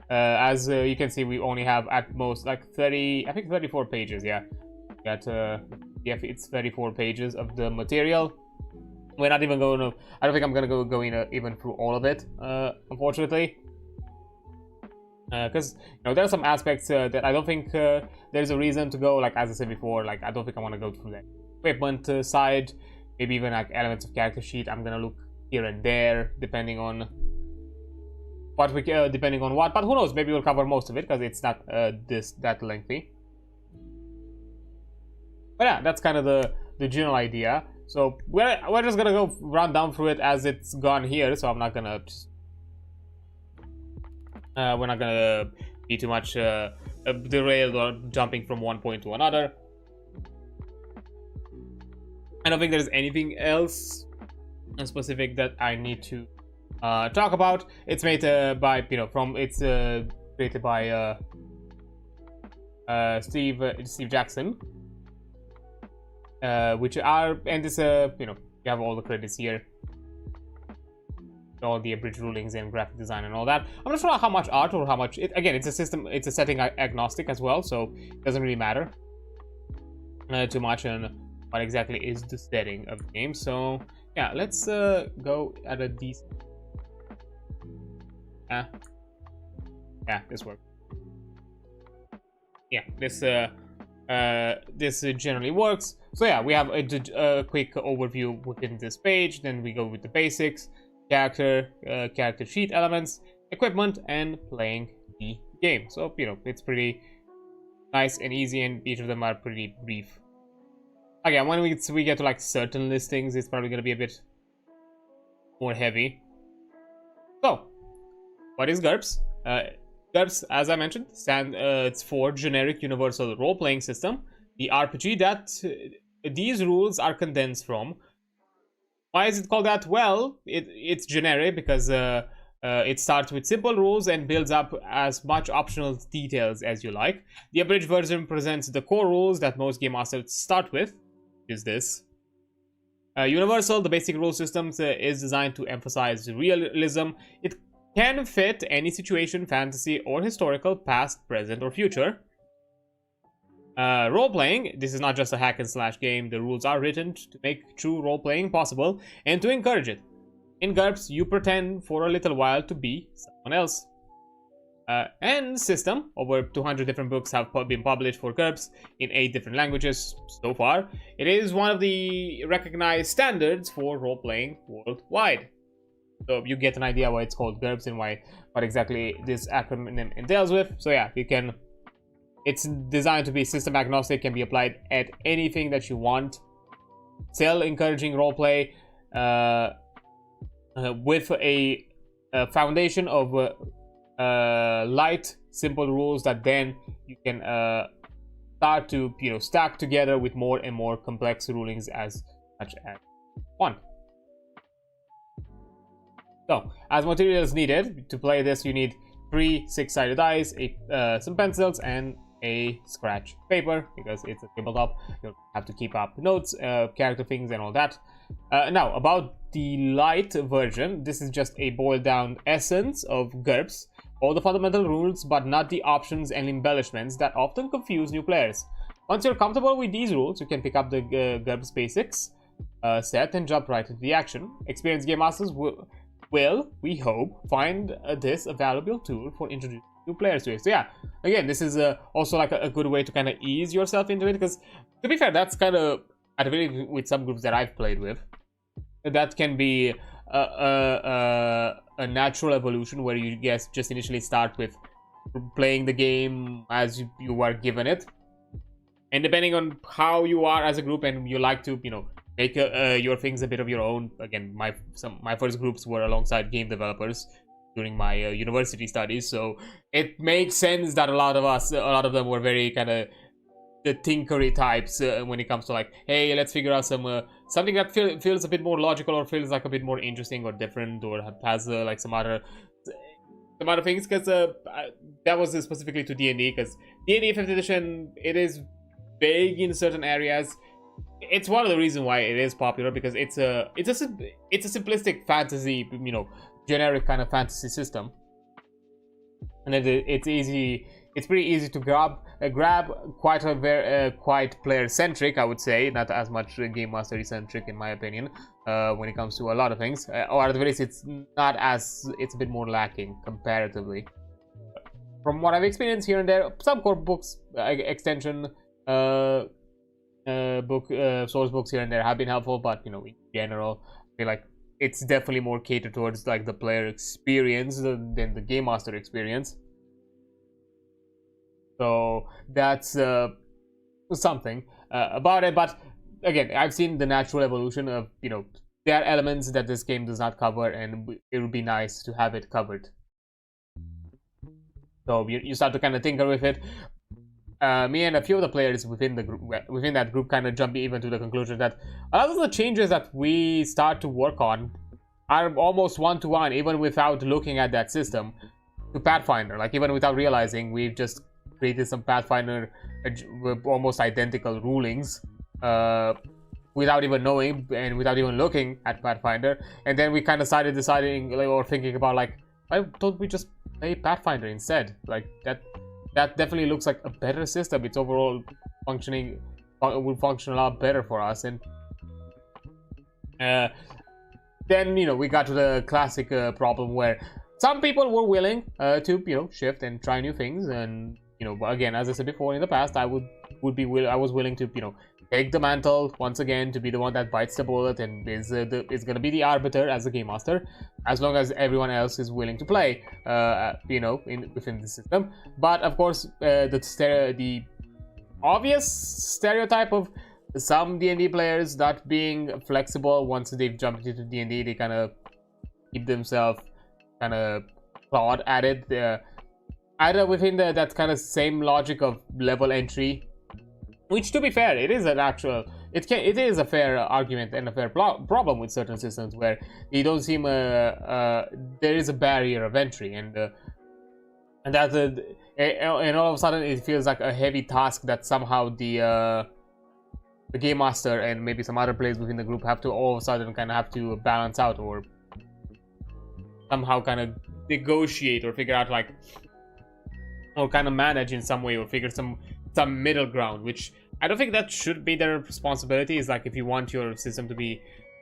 As you can see, we only have at most like 34 pages. Yeah, it's 34 pages of the material. We're not even going to. I don't think I'm gonna go in even through all of it, unfortunately. Because, you know, there are some aspects that I don't think there's a reason to go. Like, as I said before, like, I don't think I want to go through the equipment side. Maybe even like elements of character sheet. I'm gonna look here and there, depending on what we depending on what. But who knows? Maybe we'll cover most of it because it's not that lengthy. But yeah, that's kind of the general idea. So we're just gonna go run down through it as it's gone here. So I'm not gonna. We're not gonna be too much derailed or jumping from one point to another. I don't think there's anything else specific that I need to talk about. It's made by, you know, it's created by Steve Jackson, which are, and this you know, you have all the credits here, all the abridged rulings and graphic design and all that. I'm not sure how much art or how much again, it's a system, it's a setting agnostic as well, so it doesn't really matter too much on what exactly is the setting of the game. So yeah, let's go at a decent. Yeah, this works. Yeah, this generally works. So yeah, we have a quick overview within this page. Then we go with the basics, character sheet elements, equipment, and playing the game. So, you know, it's pretty nice and easy, and each of them are pretty brief. Again, when we get to like certain listings, it's probably going to be a bit more heavy. So, what is GURPS? GURPS, as I mentioned, it's for Generic Universal Role-Playing System, the RPG that these rules are condensed from. Why is it called that? Well, it's generic because it starts with simple rules and builds up as much optional details as you like. The abridged version presents the core rules that most game masters start with. Is this Universal? The basic rule system is designed to emphasize realism. It can fit any situation, fantasy or historical, past, present, or future. Role-playing, this is not just a hack and slash game. The rules are written to make true role-playing possible and to encourage it. In GURPS, you pretend for a little while to be someone else. And system, over 200 different books have been published for GURPS in 8 different languages so far. It is one of the recognized standards for role-playing worldwide. So you get an idea why it's called GURPS and what exactly this acronym entails with. So yeah, it's designed to be system agnostic, can be applied at anything that you want. Still encouraging roleplay with a foundation of light, simple rules that then you can start to, you know, stack together with more and more complex rulings as much as one. So, as materials needed to play this, you need 3 6-sided dice, some pencils, and a scratch paper, because it's a tabletop. You'll have to keep up notes, character things, and all that. Now, about the light version, this is just a boiled down essence of GURPS, all the fundamental rules, but not the options and embellishments that often confuse new players. Once you're comfortable with these rules, you can pick up the GURPS Basics set and jump right into the action. Experienced game masters will, we hope, find this a valuable tool for introducing new players to it. So yeah, again, this is also like a good way to kind of ease yourself into it, because to be fair, that's kind of, at least with some groups that I've played with, that can be a natural evolution where you guys just initially start with playing the game as you are given it, and depending on how you are as a group and you like to, you know, make your things a bit of your own. Again, my first groups were alongside game developers during my university studies, so it makes sense that a lot of them were very kind of the tinkery types when it comes to like, hey, let's figure out something that feels a bit more logical or feels like a bit more interesting or different, or has like some other things, because that was specifically to D&D, because D&D 5th edition, it is vague in certain areas. It's one of the reasons why it is popular, because it's a simplistic fantasy, you know, generic kind of fantasy system, and it's pretty easy to grab, quite player centric, I would say, not as much game mastery centric in my opinion, when it comes to a lot of things, or at the very least it's a bit more lacking comparatively. From what I've experienced here and there, some core books, extension source books here and there have been helpful, but you know, in general, I feel like it's definitely more catered towards like the player experience than the game master experience. So that's something about it. But again, I've seen the natural evolution of, you know, there are elements that this game does not cover, and it would be nice to have it covered. So you start to kind of tinker with it. Me and a few of the players within that group kind of jump even to the conclusion that a lot of the changes that we start to work on are almost one-to-one, even without looking at that system, to Pathfinder. Like, even without realizing, we've just created some Pathfinder with almost identical rulings without even knowing and without even looking at Pathfinder. And then we kind of started deciding, like, or thinking about, like, why don't we just play Pathfinder instead? Like, that definitely looks like a better system. It's overall functioning, will function a lot better for us. And then, you know, we got to the classic problem where some people were willing to, you know, shift and try new things. And, you know, again, as I said before, in the past, I was willing to, you know, take the mantle once again to be the one that bites the bullet and is going to be the arbiter as a game master, as long as everyone else is willing to play, you know, within the system. But of course, the obvious stereotype of some D&D players not being flexible once they've jumped into D&D, they kind of keep themselves kind of clawed at it, either within that kind of same logic of level entry, which, to be fair, it is a fair argument and a fair problem with certain systems where they don't seem there is a barrier of entry, and that and all of a sudden it feels like a heavy task that somehow the game master and maybe some other players within the group have to all of a sudden kind of have to balance out, or somehow kind of negotiate or figure out, like, or kind of manage in some way, or figure some middle ground, which I don't think that should be their responsibility. Is like, if you want your system to be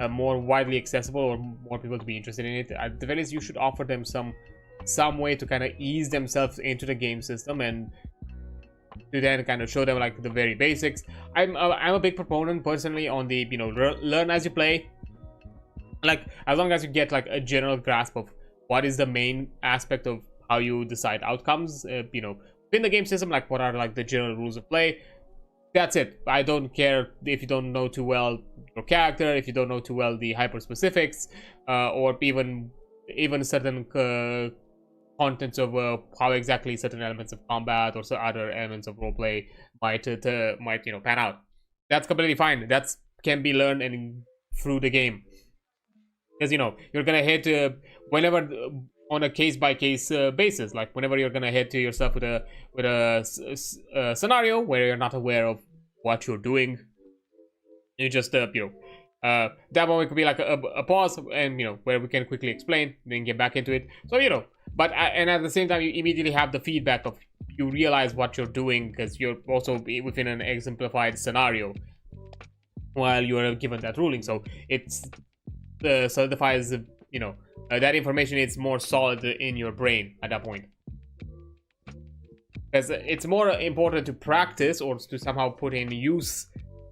more widely accessible or more people to be interested in it, at the very least you should offer them some way to kind of ease themselves into the game system, and to then kind of show them, like, the very basics. I'm a big proponent personally on the, you know, learn as you play. Like, as long as you get like a general grasp of what is the main aspect of how you decide outcomes, you know, in the game system, like what are like the general rules of play, that's it. I don't care if you don't know too well your character, if you don't know too well the hyper specifics, or even certain contents of how exactly certain elements of combat or other elements of roleplay might you know, pan out. That's completely fine. That can be learned and through the game, because, you know, you're gonna hit whenever on a case-by-case basis. Like, whenever you're gonna hit to yourself with a scenario where you're not aware of what you're doing, you just you know, that moment could be like a pause, and, you know, where we can quickly explain, then get back into it. So, you know, but and at the same time, you immediately have the feedback of, you realize what you're doing because you're also within an exemplified scenario while you are given that ruling. So it's solidifies, you know, that information is more solid in your brain at that point. Because it's more important to practice or to somehow put in use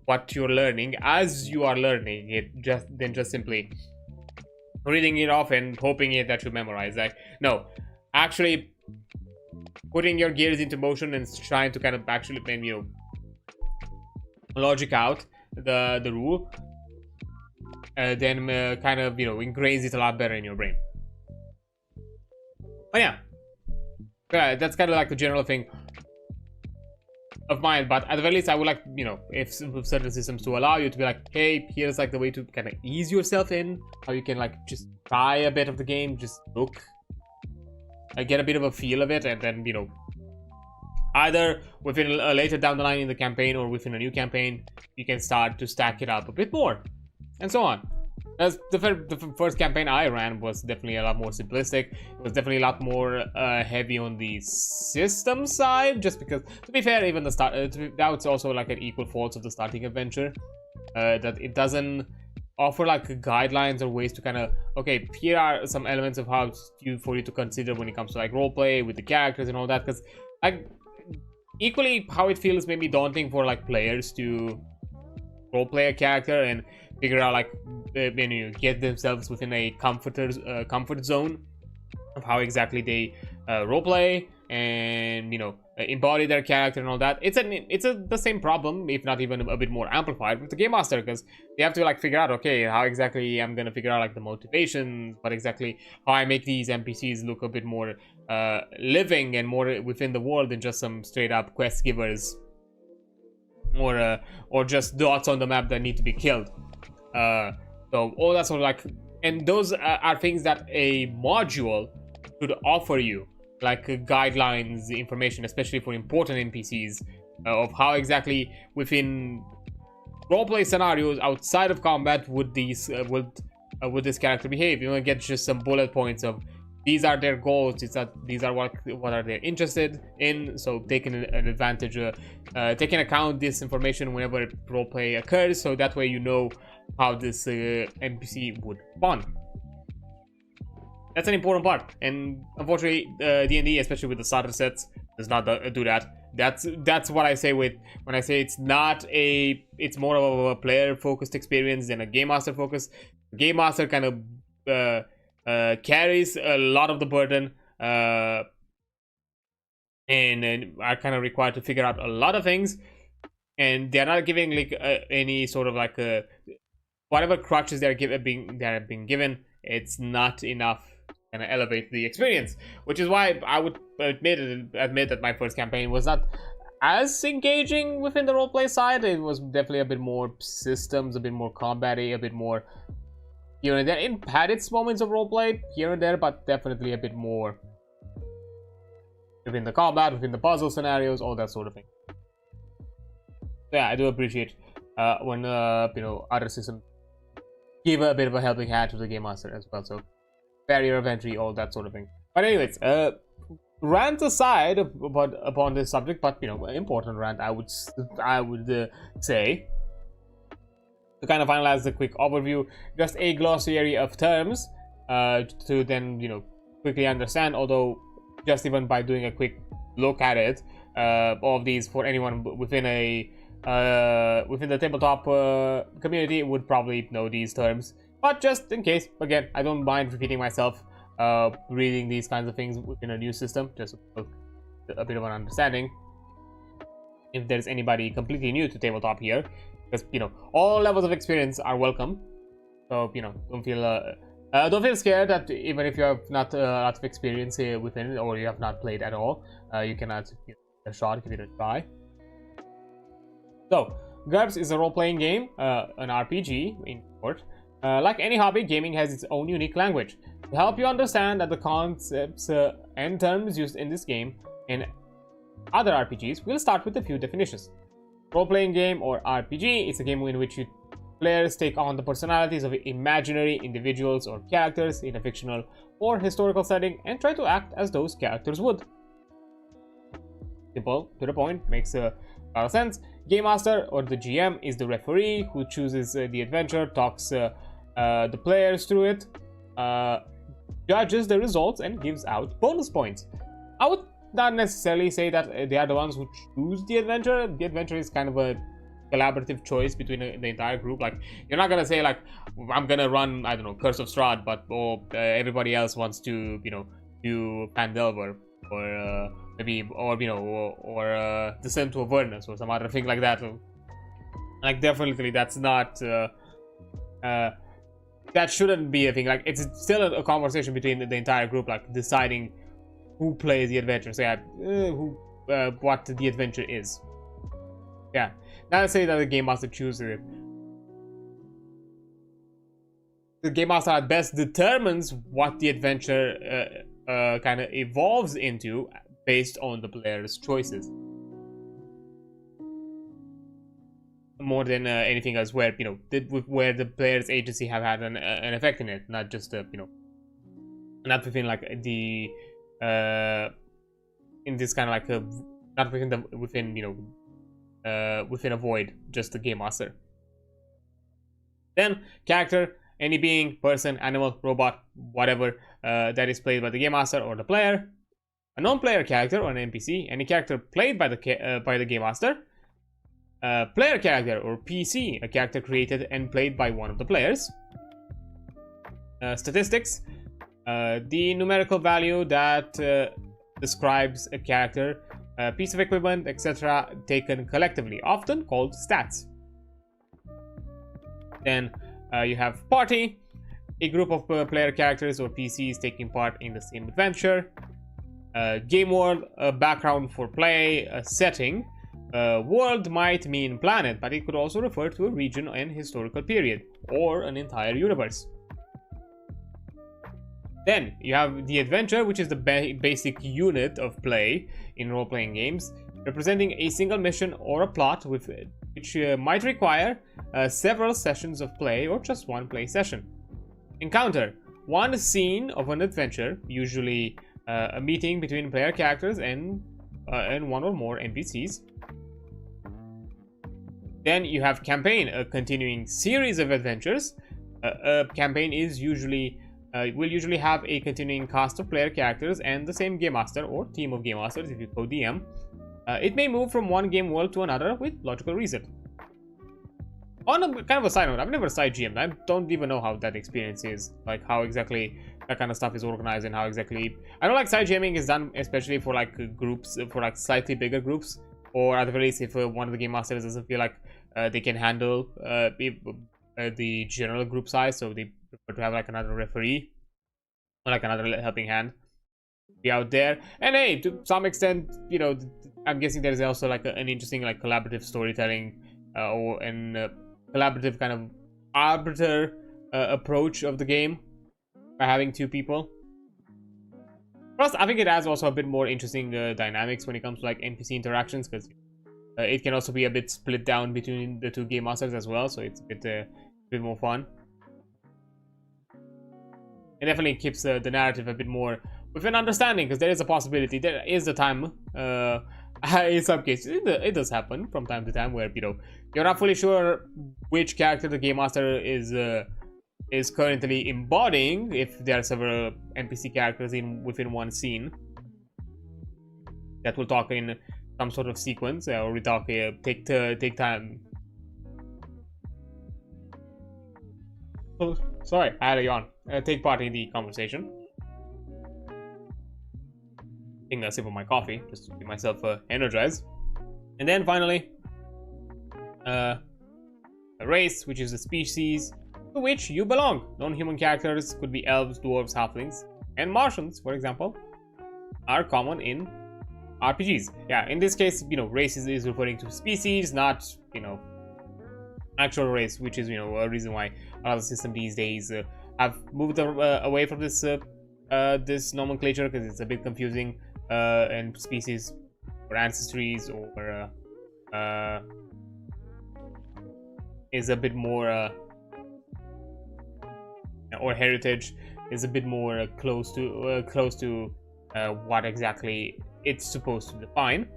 what you're learning as you are learning it, than just simply reading it off and hoping that you memorize. Like, no, actually putting your gears into motion and trying to kind of actually, you know, logic out the rule, then kind of, you know, ingrains it a lot better in your brain. But yeah, that's kind of like the general thing of mine. But at the very least, I would like, you know, if certain systems to allow you to be like, hey, here's like the way to kind of ease yourself in, how you can like just try a bit of the game, just look, get a bit of a feel of it, and then, you know, either within later down the line in the campaign or within a new campaign, you can start to stack it up a bit more, and so on. As the first campaign I ran was definitely a lot more simplistic. It was definitely a lot more heavy on the system side, just because, to be fair, even the start, that was also like an equal fault of the starting adventure, that it doesn't offer like guidelines or ways to kind of, okay, here are some elements of how for you to consider when it comes to like roleplay with the characters and all that, because like equally how it feels maybe daunting for like players to roleplay a character and figure out like when you get themselves within a comfort zone of how exactly they roleplay and, you know, embody their character and all that. It's the same problem, if not even a bit more amplified, with the game master, because you have to like figure out, okay, how exactly I'm gonna figure out like the motivations, what exactly how I make these NPCs look a bit more living and more within the world than just some straight up quest givers or just dots on the map that need to be killed. So all that sort of like, and those are things that a module should offer you, like guidelines, information, especially for important NPCs, of how exactly within roleplay scenarios outside of combat would these would this character behave. You want to get just some bullet points of these are their goals, these are what are they interested in. So taking an advantage, taking account this information whenever roleplay occurs, so that way you know how this NPC would respond. That's an important part, and unfortunately, D&D, especially with the starter sets, does not do that. That's what I say when I say it's more of a player-focused experience than a game master focus. Game master kind of carries a lot of the burden, and are kind of required to figure out a lot of things, and they're not giving like any sort of like whatever crutches they're being given. It's not enough and elevate the experience, which is why I would admit that my first campaign was not as engaging within the roleplay side. It was definitely a bit more systems, a bit more combat-y, a bit more here and there. It had its moments of roleplay here and there, but definitely a bit more within the combat, within the puzzle scenarios, all that sort of thing. So yeah, I do appreciate when you know, other systems give a bit of a helping hand to the game master as well. So barrier of entry, all that sort of thing. But anyways, rant aside upon this subject, but you know, important rant, I would say, to kind of finalize the quick overview, just a glossary of terms to then, you know, quickly understand. Although just even by doing a quick look at it, all of these, for anyone within the tabletop community would probably know these terms. But just in case, again, I don't mind repeating myself, reading these kinds of things within a new system, just a bit of an understanding, if there's anybody completely new to tabletop here, because, you know, all levels of experience are welcome. So, you know, don't feel scared that even if you have not a lot of experience here within it, or you have not played at all, you cannot give it a shot, give it a try. So, GURPS is a role-playing game, an RPG in short. Like any hobby, gaming has its own unique language. To help you understand that the concepts and terms used in this game and other RPGs, we'll start with a few definitions. Role-playing game, or RPG, is a game in which you Players take on the personalities of imaginary individuals or characters in a fictional or historical setting and try to act as those characters would. Simple, to the point, makes a lot of sense. Game Master, or the GM, is the referee who chooses the adventure, talks the players through it, judges the results, and gives out bonus points. I would not necessarily say that they are the ones who choose the adventure. The adventure is kind of a collaborative choice between the entire group. Like, you're not gonna say like, I'm gonna run, I don't know, Curse of Strahd, but everybody else wants to, you know, do Phandelver, or maybe, or you know, or Descent to Avernus, or some other thing like that. Like, definitely that's not that shouldn't be a thing. Like, it's still a conversation between the entire group, like deciding who plays the adventure. So yeah, what the adventure is. Yeah, not to say that the Game Master chooses it. The Game Master at best determines what the adventure kind of evolves into based on the player's choices. More than anything else, where, you know, where the player's agency have had an effect in it, not just you know, not within like the in this kind of like a, not within the, within, you know, within a void, just the Game Master. Then character, any being, person, animal, robot, whatever that is played by the Game Master or the player. A non-player character or an NPC, any character played by the Game Master. Player character or PC, a character created and played by one of the players. Statistics, the numerical value that describes a character, piece of equipment, etc., taken collectively, often called stats. Then you have party, a group of player characters or PCs taking part in the same adventure. Game world, a background for play, a setting. World might mean planet, but it could also refer to a region and historical period, or an entire universe. Then you have the adventure, which is the basic unit of play in role-playing games, representing a single mission or a plot which might require several sessions of play or just one play session. Encounter, one scene of an adventure, usually a meeting between player characters and one or more NPCs. Then you have campaign, a continuing series of adventures. A campaign is usually will usually have a continuing cast of player characters and the same Game Master or team of Game Masters if you co-DM. It may move from one game world to another with logical reason. On a kind of a side note, I've never side GM'd. I don't even know how that experience is, like how exactly that kind of stuff is organized and how exactly. I know like side GMing is done especially for like groups, for like slightly bigger groups, or at the very least if one of the Game Masters doesn't feel like they can handle the general group size, so they prefer to have like another referee or like another helping hand be out there. And hey, to some extent, you know, I'm guessing there's also like an interesting like collaborative storytelling or an collaborative kind of arbiter approach of the game by having two people. Plus, I think it adds also a bit more interesting dynamics when it comes to like NPC interactions, because it can also be a bit split down between the two Game Masters as well, so it's a bit more fun. It definitely keeps the narrative a bit more with an understanding, because there is a possibility, there is the time, in some cases, it does happen from time to time where, you know, you're not fully sure which character the Game Master is currently embodying, if there are several NPC characters within one scene that will talk in some sort of sequence, or we talk take time. Oh, sorry, I had a yawn. Take part in the conversation. Taking a sip of my coffee just to keep myself energized. And then finally, a race, which is a species to which you belong. Non-human characters could be elves, dwarves, halflings, and Martians, for example, are common in RPGs. Yeah, in this case, you know, race is referring to species, not, you know, actual race, which is, you know, a reason why a lot of systems these days have moved away from this this nomenclature, because it's a bit confusing, and species or ancestries or is a bit more or heritage is a bit more close to what exactly it's supposed to define.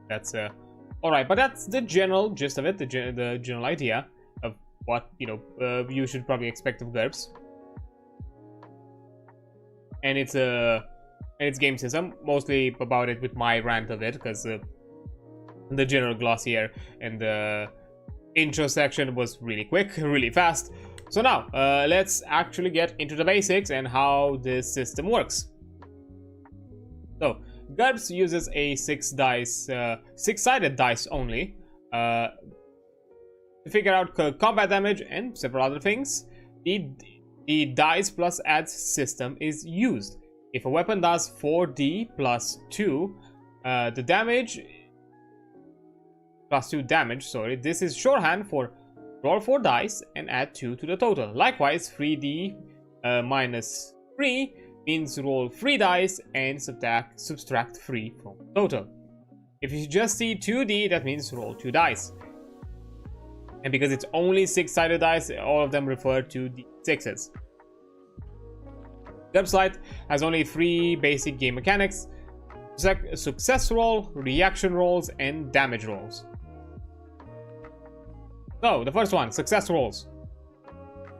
That's all right, but that's the general gist of it, the general idea of what you should probably expect of GURPS and its game system. Mostly about it with my rant of it, because the general glossier and the intro section was really quick, really fast. So now let's actually get into the basics and how this system works. So GURPS uses a six-sided dice only to figure out combat damage and several other things. The dice plus adds system is used. If a weapon does 4d plus 2, the damage plus 2 damage, sorry, this is shorthand for roll 4 dice and add 2 to the total. Likewise, 3d minus 3 means roll 3 dice and subtract 3 from the total. If you just see 2d, that means roll 2 dice. And because it's only 6-sided dice, all of them refer to d6s. GURPS Lite has only 3 basic game mechanics: success roll, reaction rolls, and damage rolls. So, the first one, success rolls.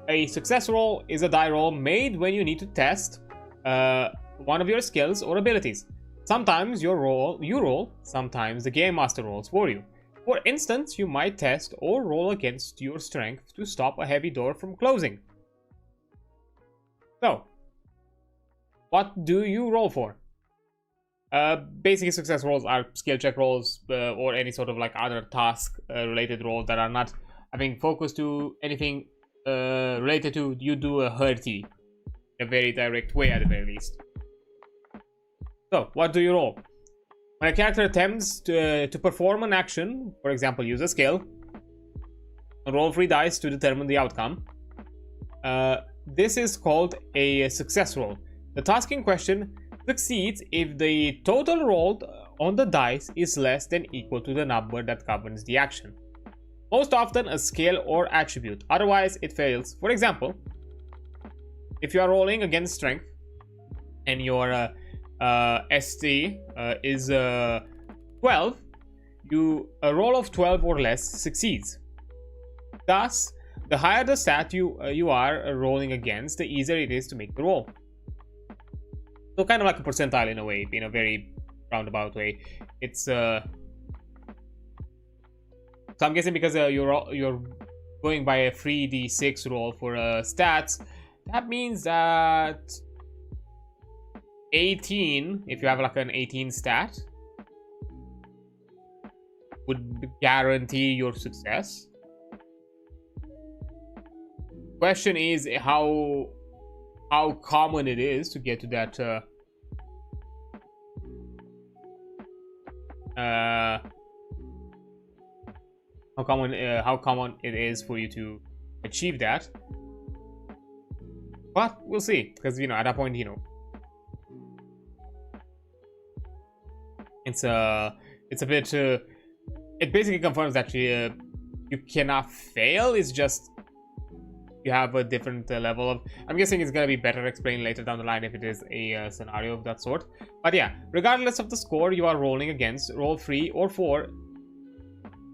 A success roll is a die roll made when you need to test one of your skills or abilities. Sometimes you roll, sometimes the Game Master rolls for you. For instance, you might test or roll against your strength to stop a heavy door from closing. So, what do you roll for? Basic success rolls are skill check rolls or any sort of like other task related rolls that are not having focus to anything related to you do a hurty in a very direct way, at the very least. So, what do you roll? When a character attempts to perform an action, for example, use a skill, roll 3 dice to determine the outcome. This is called a success roll. The task in question succeeds if the total rolled on the dice is less than equal to the number that governs the action. Most often a skill or attribute, otherwise it fails. For example, if you are rolling against strength and your ST is 12, a roll of 12 or less succeeds. Thus, the higher the stat you are rolling against, the easier it is to make the roll. So kind of like a percentile in a way, in a very roundabout way. It's so I'm guessing because you're going by a 3d6 roll for stats, that means that 18, if you have like an 18 stat, would guarantee your success. Question is how common it is to get to that how common it is for you to achieve that. But we'll see, because at that point, it's a bit it basically confirms that you cannot fail. It's just you have a different level of, I'm guessing it's gonna be better explained later down the line if it is a scenario of that sort. But yeah, regardless of the score you are rolling against, roll 3 or 4,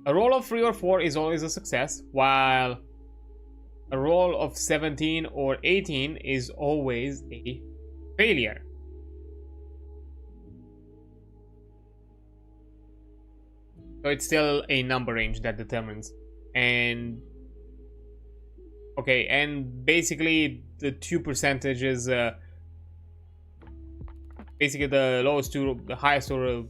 a roll of 3 or 4 is always a success, while a roll of 17 or 18 is always a failure. So it's still a number range that determines. And okay, and basically the 2 percentages, basically the lowest two, the highest or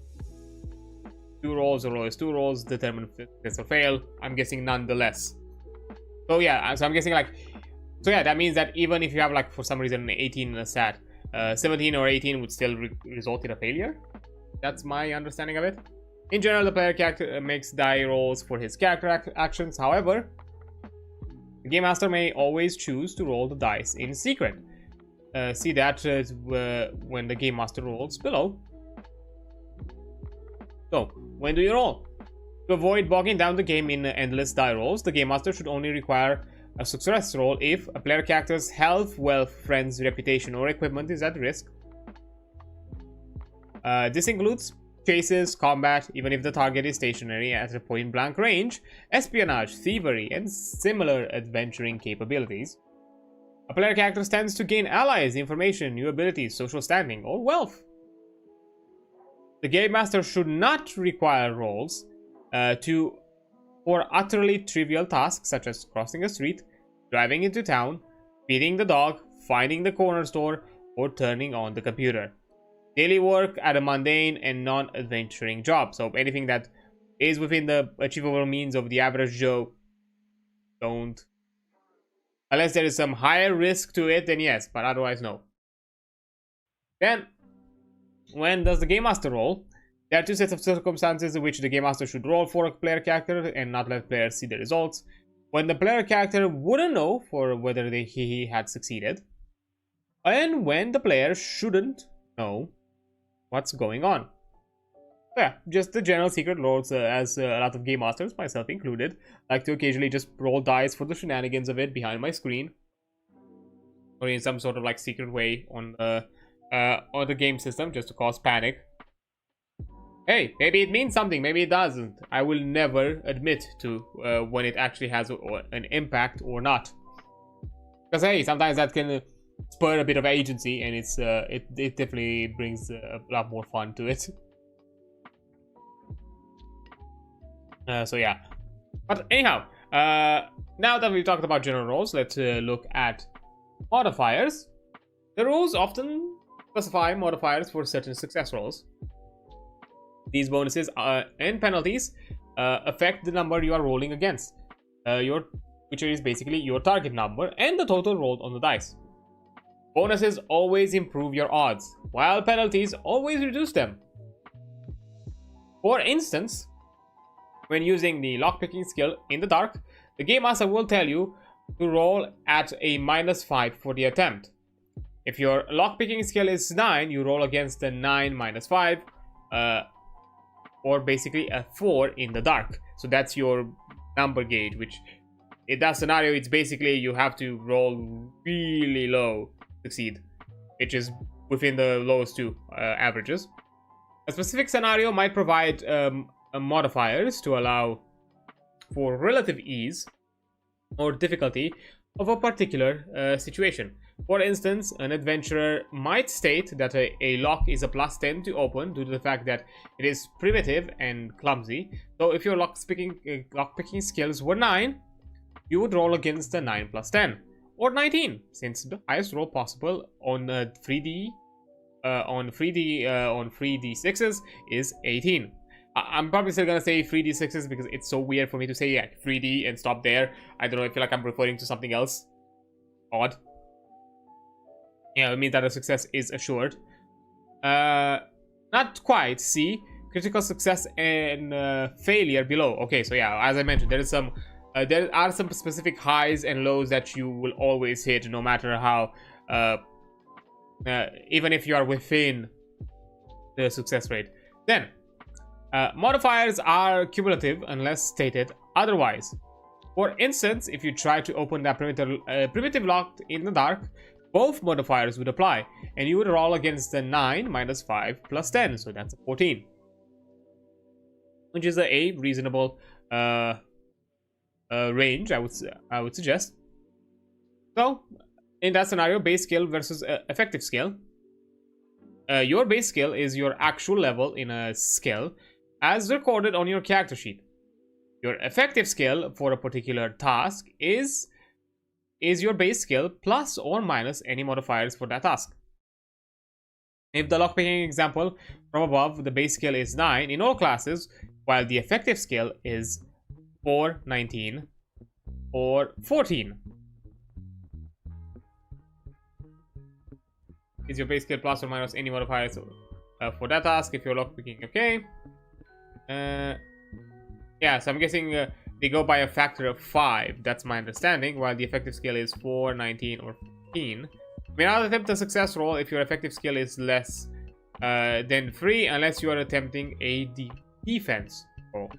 2 rolls or lowest 2 rolls determine if it's a fail. I'm guessing nonetheless. So yeah, so I'm guessing like, so yeah, that means that even if you have like for some reason an 18 in a stat, 17 or 18 would still result in a failure. That's my understanding of it. In general, the player character makes die rolls for his character actions. However, the Game Master may always choose to roll the dice in secret. See that when the Game Master rolls below. So, when do you roll? To avoid bogging down the game in endless die rolls, the Game Master should only require a success roll if a player character's health, wealth, friends, reputation, or equipment is at risk. This includes chases, combat, even if the target is stationary at a point-blank range, espionage, thievery, and similar adventuring capabilities. A player character stands to gain allies, information, new abilities, social standing, or wealth. The Game Master should not require rolls for utterly trivial tasks such as crossing a street, driving into town, feeding the dog, finding the corner store, or turning on the computer. Daily work at a mundane and non-adventuring job. So anything that is within the achievable means of the average Joe, don't. Unless there is some higher risk to it, then yes, but otherwise no. Then, when does the Game Master roll? There are two sets of circumstances in which the Game Master should roll for a player character and not let players see the results. When the player character wouldn't know for whether he had succeeded, and when the player shouldn't know what's going on. So yeah, just the general secret rolls, as a lot of Game Masters, myself included, like to occasionally just roll dice for the shenanigans of it behind my screen, or in some sort of like secret way on the game system, just to cause panic. Hey, maybe it means something, maybe it doesn't. I will never admit to when it actually has an impact or not. Because hey, sometimes that can spur a bit of agency, and it definitely brings a lot more fun to it. So yeah. But anyhow, now that we've talked about general rules, let's look at modifiers. The rules often specify modifiers for certain success rolls. These bonuses and penalties affect the number you are rolling against, which is basically your target number and the total rolled on the dice. Bonuses always improve your odds, while penalties always reduce them. For instance, when using the lockpicking skill in the dark, the Game Master will tell you to roll at a -5 for the attempt. If your lockpicking skill is 9, you roll against the 9 -5, or basically a 4 in the dark. So that's your number gauge, which in that scenario, it's basically you have to roll really low to succeed, which is within the lowest two averages. A specific scenario might provide modifiers to allow for relative ease or difficulty of a particular situation. For instance, an adventurer might state that a lock is a +10 to open due to the fact that it is primitive and clumsy. So if your lockpicking skills were 9, you would roll against the 9 + 10, or 19, since the highest roll possible on 3d6s is 18. I'm probably still gonna say 3d6s because it's so weird for me to say 3d and stop there. I don't know, I feel like I'm referring to something else. Odd. Yeah, it means that a success is assured. Not quite. See, critical success and failure below. Okay, so yeah, as I mentioned, there are some specific highs and lows that you will always hit, no matter how, even if you are within the success rate. Then, modifiers are cumulative unless stated otherwise. For instance, if you try to open that primitive lock in the dark, both modifiers would apply, and you would roll against the 9 -5 + 10, so that's a 14, which is a reasonable range, I would suggest. So, in that scenario, base skill versus effective skill. Your base skill is your actual level in a skill, as recorded on your character sheet. Your effective skill for a particular task is your base skill plus or minus any modifiers for that task. If the lockpicking example from above, the base skill is 9 in all classes, while the effective skill is 4, 19, or 14. Is your base skill plus or minus any modifiers for that task if you're lockpicking? Okay. Yeah, so I'm guessing they go by a factor of 5. That's my understanding, while the effective skill is 4, 19, or 15. You may not attempt a success roll if your effective skill is less than 3, unless you are attempting a defense roll.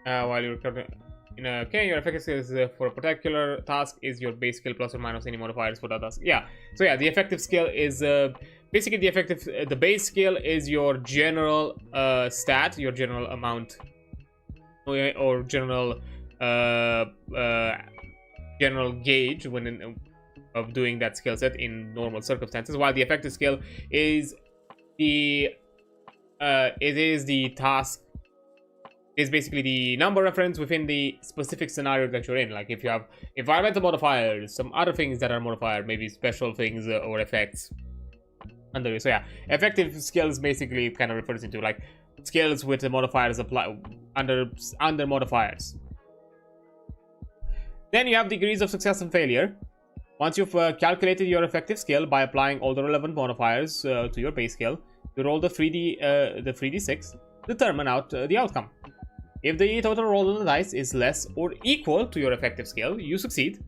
while you're okay, your effective skill is for a particular task is your base skill plus or minus any modifiers for that task. Yeah, so yeah, the effective skill is basically the base skill is your general stat, your general amount, or general general gauge of doing that skill set in normal circumstances, while the effective skill is the task is basically the number reference within the specific scenario that you're in. Like if you have environmental modifiers, some other things that are modified, maybe special things or effects under it. So yeah, effective skills basically kind of refers into like skills with the modifiers apply under modifiers. Then you have degrees of success and failure. Once you've calculated your effective skill by applying all the relevant modifiers to your base skill, you roll the 3d6, determine out the outcome. If the total roll on the dice is less or equal to your effective skill, you succeed,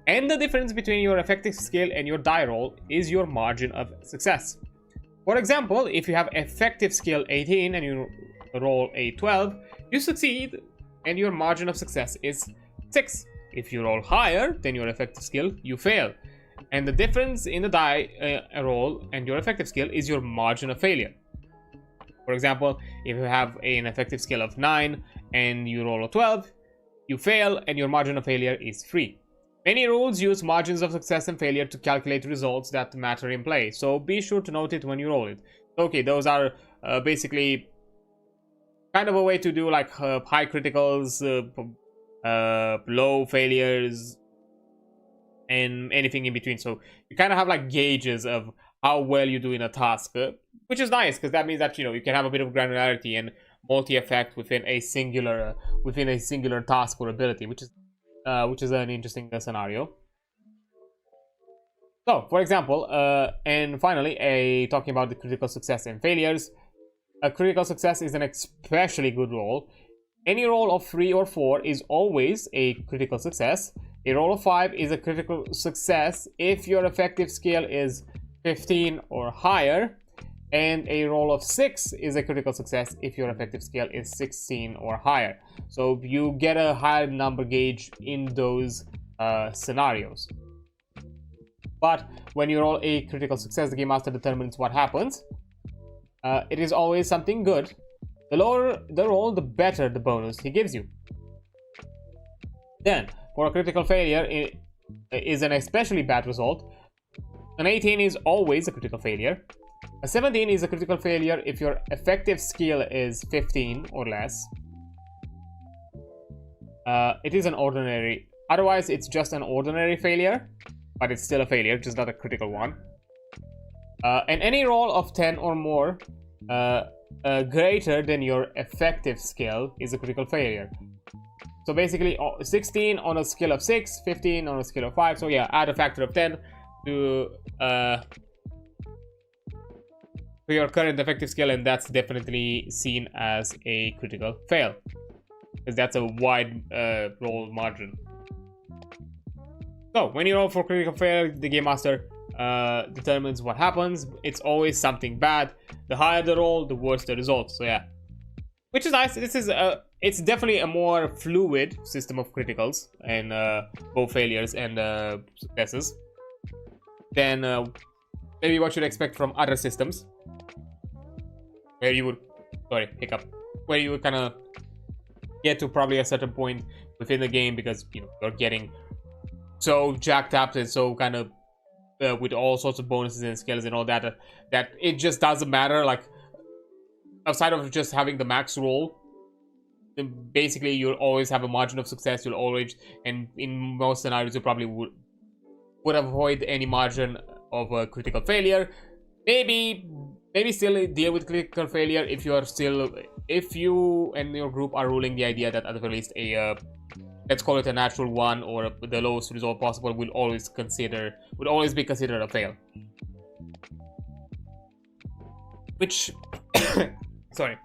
and the difference between your effective skill and your die roll is your margin of success. For example, if you have effective skill 18 and you roll a 12, you succeed, and your margin of success is 6. If you roll higher than your effective skill, you fail, and the difference in the die roll and your effective skill is your margin of failure. For example, if you have an effective skill of 9 and you roll a 12, you fail and your margin of failure is 3. Many rules use margins of success and failure to calculate results that matter in play, so be sure to note it when you roll it. Okay, those are basically kind of a way to do like high criticals, low failures, and anything in between. So you kind of have like gauges of how well you do in a task, which is nice because that means that you can have a bit of granularity and multi-effect within a singular task or ability, which is an interesting scenario. So, for example, and finally, talking about the critical success and failures, a critical success is an especially good roll. Any roll of 3 or 4 is always a critical success. A roll of 5 is a critical success if your effective skill is 15 or higher, and a roll of 6 is a critical success if your effective skill is 16 or higher. So you get a higher number gauge in those scenarios. But when you roll a critical success, the game master determines what happens. It is always something good. The lower the roll, the better the bonus he gives you. Then, for a critical failure, it is an especially bad result. An 18 is always a critical failure. A 17 is a critical failure if your effective skill is 15 or less. It is an ordinary. Otherwise, it's just an ordinary failure, but it's still a failure, just not a critical one. And any roll of 10 or more greater than your effective skill is a critical failure. So basically 16 on a scale of 6, 15 on a scale of 5. So yeah, add a factor of 10 to your current effective skill, and that's definitely seen as a critical fail, because that's a wide roll margin. So when you roll for critical fail, the game master determines what happens. It's always something bad. The higher the roll, the worse the result. So yeah, which is nice. This is it's definitely a more fluid system of criticals and both failures and successes than maybe what you'd expect from other systems, where you would where you would kind of get to probably a certain point within the game, because you're getting so jacked up and so kind of with all sorts of bonuses and skills and all that, that it just doesn't matter. Like, outside of just having the max roll, basically you'll always have a margin of success. You'll always, and in most scenarios, you probably would avoid any margin of a critical failure. Maybe still deal with critical failure if you and your group are ruling the idea that at the least a let's call it a natural one or the lowest result possible would always be considered a fail. Which sorry.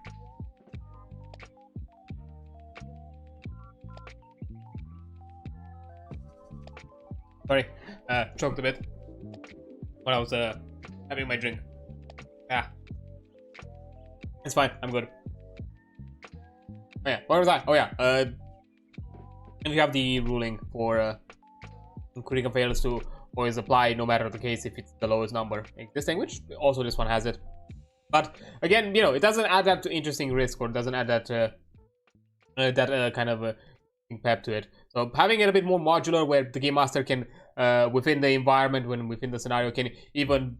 Sorry, choked a bit when I was having my drink. Yeah, it's fine. I'm good. yeah, what was that? Oh yeah, and we have the ruling for critical fails to always apply no matter the case if it's the lowest number existing, which also this one has it. But again, you know, it doesn't add that to interesting risk, or doesn't add that kind of pep to it. So having it a bit more modular, where the game master can within the environment, within the scenario, can even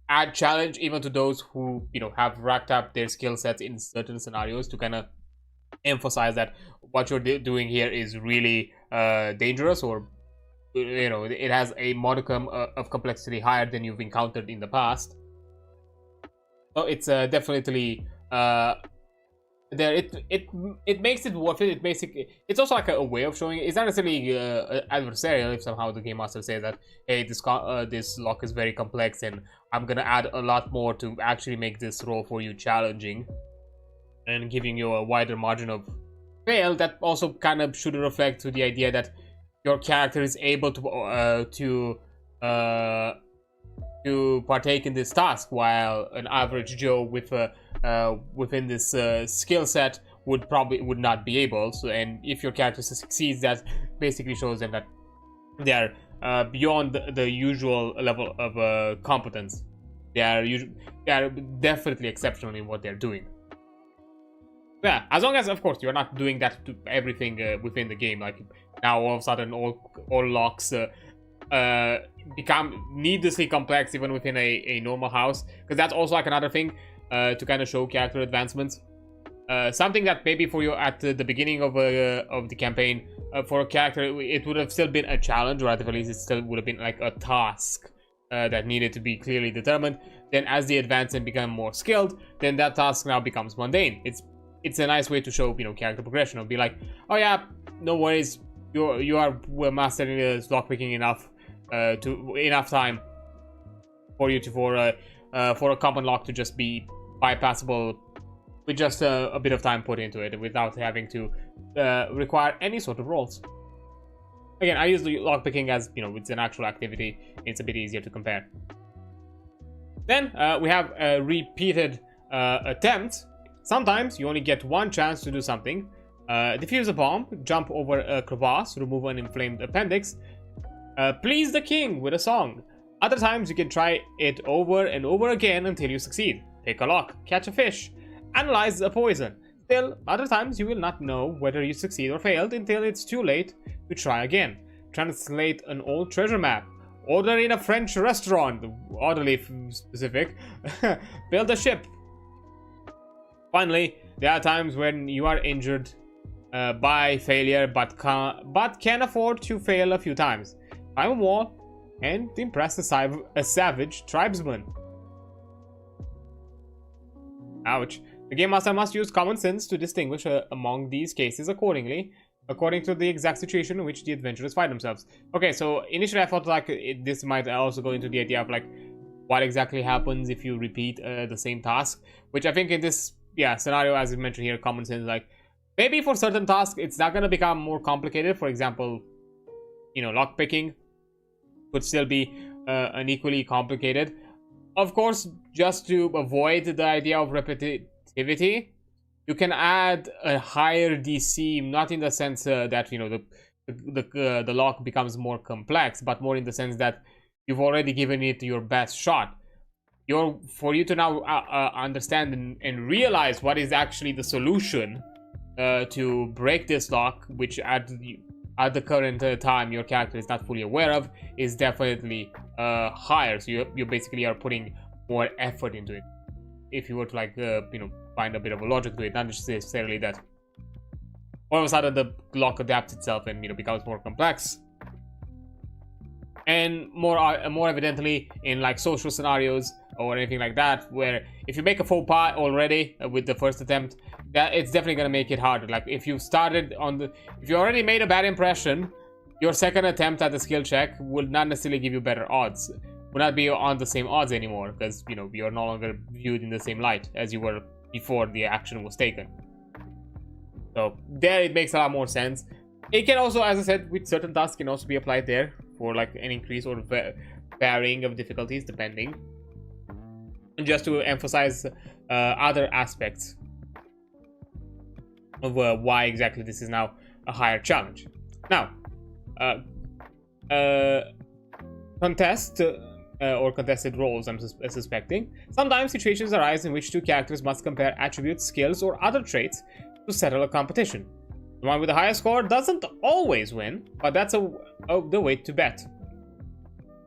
add challenge even to those who, you know, have racked up their skill sets in certain scenarios, to kind of emphasize that what you're doing here is really dangerous, or, you know, it has a modicum of complexity higher than you've encountered in the past. So it's definitely there. It makes it worth it. It's also like a way of showing it. It's not necessarily adversarial if somehow the game master says that, hey, this lock is very complex and I'm gonna add a lot more to actually make this roll for you challenging, and giving you a wider margin of fail. That also kind of should reflect to the idea that your character is able to partake in this task, while an average Joe with within this skill set would not be able. So, and if your character succeeds, that basically shows them that they are beyond the usual level of competence. They are definitely exceptional in what they're doing. Yeah, as long as, of course, you're not doing that to everything within the game. Like, now all of a sudden all locks become needlessly complex even within a normal house, because that's also like another thing to kind of show character advancements. Something that maybe for you at the beginning of the campaign, for a character, it would have still been a challenge, or at the very least it still would have been like a task that needed to be clearly determined. Then as they advance and become more skilled, then that task now becomes mundane. It's a nice way to show, you know, character progression. It'll be like, oh yeah, no worries, you are mastering this lockpicking enough enough time for you to for a common lock to just be bypassable with just a bit of time put into it, without having to require any sort of rolls. Again, I use the lockpicking as, you know, it's an actual activity. It's a bit easier to compare. Then we have repeated attempts. Sometimes you only get one chance to do something. Defuse a bomb, jump over a crevasse, remove an inflamed appendix, please the king with a song. Other times you can try it over and over again until you succeed. Pick a lock, catch a fish, analyze a poison. Still, other times you will not know whether you succeed or failed until it's too late to try again. Translate an old treasure map. Order in a French restaurant, oddly specific. Build a ship. Finally, there are times when you are injured by failure, but can afford to fail a few times. Climb a wall and impress a savage tribesman. Ouch. The game master must use common sense to distinguish among these cases according to the exact situation in which the adventurers find themselves. Okay, so initially I thought like this might also go into the idea of like what exactly happens if you repeat the same task, which I think in this scenario, as you mentioned here, common sense, like maybe for certain tasks it's not going to become more complicated. For example, you know, lockpicking could still be an equally complicated. Of course, just to avoid the idea of repetitivity, you can add a higher DC, not in the sense that, you know, the lock becomes more complex, but more in the sense that you've already given it your best shot. For you to now understand and realize what is actually the solution to break this lock, which at the current time your character is not fully aware of, is definitely higher. So you basically are putting more effort into it. If you were to like you know, find a bit of a logic to it, not necessarily that all of a sudden the lock adapts itself and, you know, becomes more complex. And more evidently in like social scenarios or anything like that, where if you make a faux pas already with the first attempt, that it's definitely going to make it harder. Like if you already made a bad impression, your second attempt at the skill check will not necessarily give you better odds. Will not be on the same odds anymore, because, you know, you're no longer viewed in the same light as you were before the action was taken. So there it makes a lot more sense. It can also, as I said, with certain tasks can also be applied there for like an increase or varying of difficulties depending, and just to emphasize other aspects. of why exactly this is now a higher challenge. Now, contest or contested roles, I'm suspecting. Sometimes situations arise in which two characters must compare attributes, skills, or other traits to settle a competition. The one with the highest score doesn't always win, but that's the way to bet.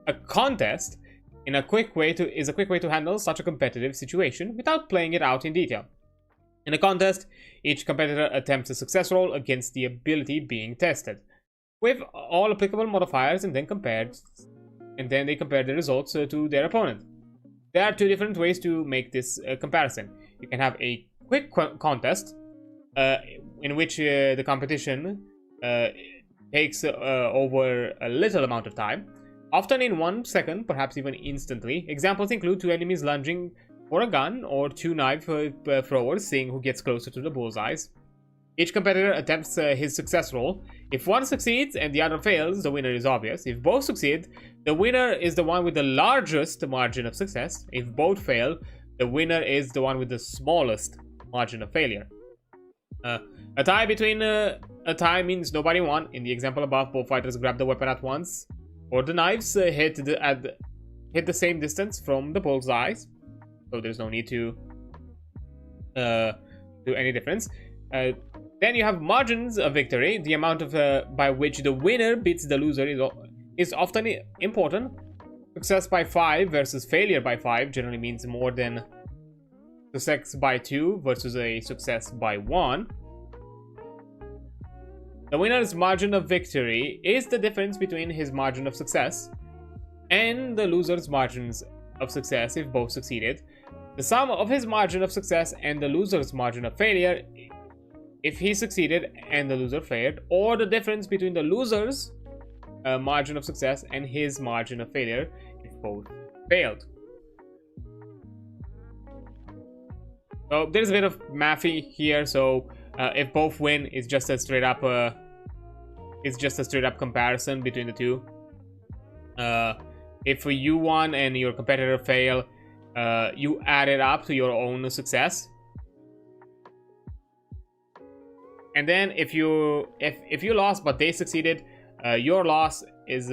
A contest is a quick way to handle such a competitive situation without playing it out in detail. In a contest, each competitor attempts a success roll against the ability being tested, with all applicable modifiers, and then they compare the results to their opponent. There are two different ways to make this comparison. You can have a quick contest, in which the competition takes over a little amount of time, often in 1 second, perhaps even instantly. Examples include two enemies lunging for a gun, or two knife throwers seeing who gets closer to the bullseyes. Each competitor attempts his success roll. If one succeeds and the other fails, the winner is obvious. If both succeed, the winner is the one with the largest margin of success. If both fail, the winner is the one with the smallest margin of failure. A tie means nobody won. In the example above, both fighters grab the weapon at once, or the knives hit the same distance from the bullseyes, so there's no need to do any difference. Then you have margins of victory. The amount of by which the winner beats the loser is often important. Success by 5 versus failure by 5 generally means more than success by 2 versus a success by 1. The winner's margin of victory is the difference between his margin of success and the loser's margins of success if both succeeded. The sum of his margin of success and the loser's margin of failure if he succeeded and the loser failed, or the difference between the loser's margin of success and his margin of failure if both failed. So there's a bit of mathy here. So if both win, it's just a straight up comparison between the two. If you won and your competitor failed, you add it up to your own success. And then if you lost but they succeeded, your loss is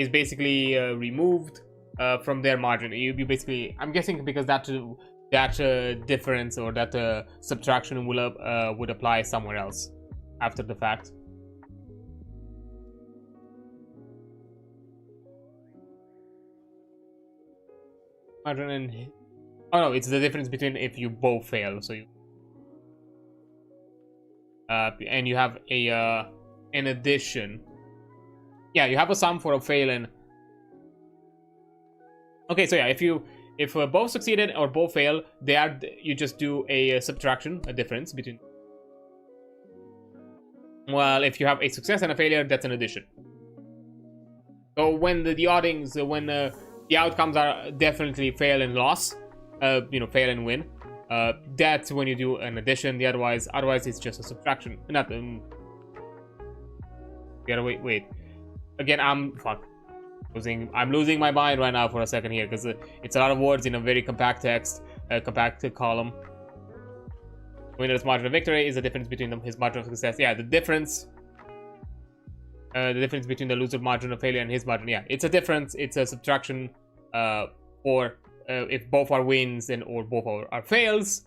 basically removed from their margin. You basically, I'm guessing, because that difference or that subtraction would apply somewhere else after the fact. Margin and oh no, it's the difference between if you both fail. So you and you have a an addition. Yeah, you have a sum for a fail and. Okay, so yeah, if both succeeded or both fail, you just do a subtraction, a difference between. Well, if you have a success and a failure, that's an addition. So when the outcomes are definitely fail and loss, fail and win, that's when you do an addition. Otherwise it's just a subtraction. Not wait. Again, I'm losing my mind right now for a second here, because it's a lot of words in a very compact text, compact column. Winner's margin of victory is the difference between his margin of success. Yeah, the difference between the loser's margin of failure and his margin. Yeah, it's a difference. It's a subtraction. Or if both are wins or both are fails,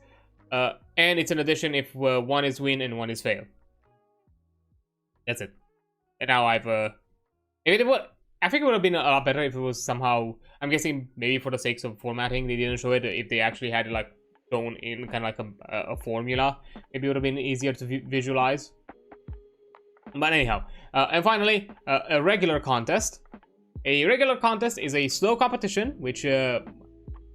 and it's an addition if one is win and one is fail. That's it. And now I think it would have been a lot better if it was somehow. I'm guessing maybe for the sakes of formatting, they didn't show it. If they actually had it like shown in kind of like a formula, maybe it would have been easier to visualize. But anyhow, and finally, a regular contest. A regular contest is a slow competition which,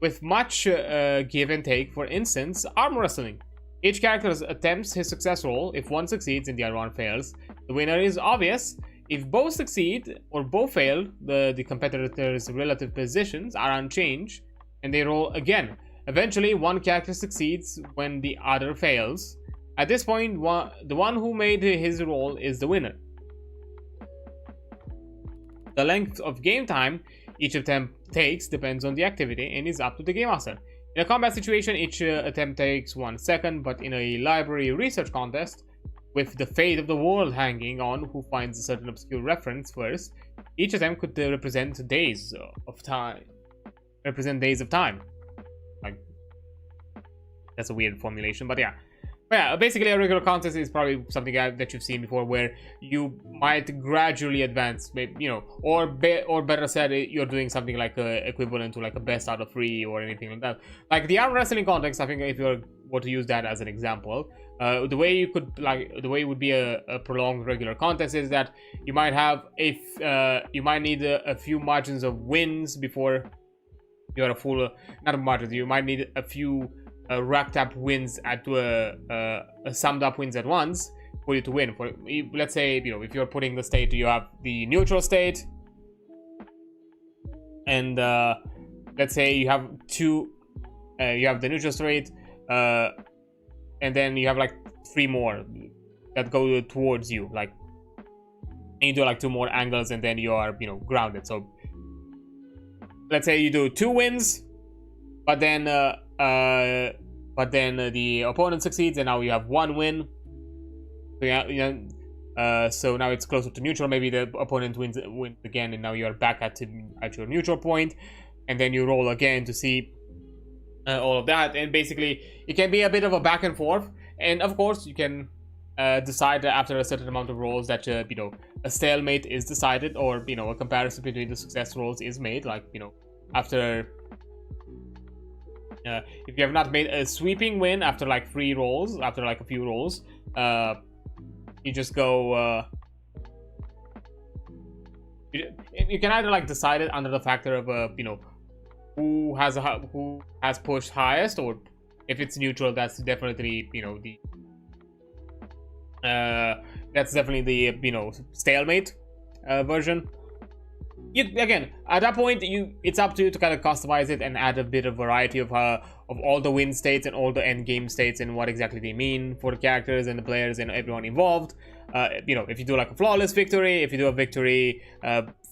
with much give and take. For instance, arm wrestling. Each character attempts his success roll. If one succeeds and the other one fails, the winner is obvious. If both succeed or both fail, the competitors' relative positions are unchanged, and they roll again. Eventually, one character succeeds when the other fails. At this point, the one who made his roll is the winner. The length of game time each attempt takes depends on the activity and is up to the game master. In a combat situation, each attempt takes 1 second, but in a library research contest, with the fate of the world hanging on who finds a certain obscure reference first, each attempt could represent days of time. Like, that's a weird formulation, but yeah. But yeah, basically a regular contest is probably something that you've seen before, where you might gradually advance, you know, or better said, you're doing something like equivalent to like a best out of 3 or anything like that. Like the arm wrestling context, I think if you were to use that as an example, the way it would be a prolonged regular contest is that you might have you might need a few margins of wins before you're a full not a margin. You might need a few racked up wins at summed up wins at once for you to win. For let's say, you know, if you're putting the state, you have the neutral state, and let's say you have you have the neutral state, and then you have like 3 more that go towards you, like, and you do like 2 more angles, and then you are, you know, grounded. So let's say you do 2 wins, but then the opponent succeeds, and now you have 1 win. So yeah, so now it's closer to neutral. Maybe the opponent wins again, and now you are back at your neutral point, and then you roll again to see all of that. And basically, it can be a bit of a back and forth. And of course, you can decide after a certain amount of rolls that you know, a stalemate is decided, or, you know, a comparison between the success rolls is made. Like, you know, after if you have not made a sweeping win after like 3 rolls, after like a few rolls, you just go. You can either like decide it under the factor of you know, who has pushed highest, or if it's neutral, that's definitely, you know, that's definitely the, you know, stalemate version. Again, at that point, it's up to you to kind of customize it and add a bit of variety of all the win states and all the end game states and what exactly they mean for the characters and the players and everyone involved. You know, if you do like a flawless victory, if you do a victory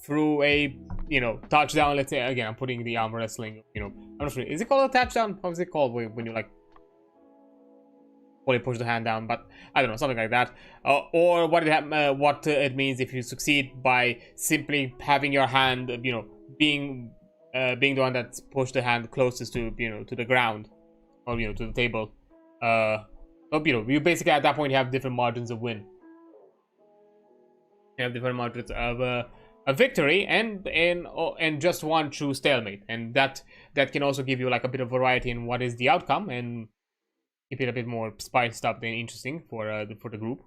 through a, you know, touchdown, let's say, again, I'm putting the arm wrestling, you know, I'm not sure, is it called a touchdown? How is it called when you like fully push the hand down? But I don't know, something like that. Or what it means if you succeed by simply having your hand, you know, being the one that's pushed the hand closest to, you know, to the ground, or, you know, to the table. So, you know, you basically at that point you have different margins of win. You have different margins of a victory and just one true stalemate, and that can also give you like a bit of variety in what is the outcome, and keep it a bit more spiced up and interesting for the group.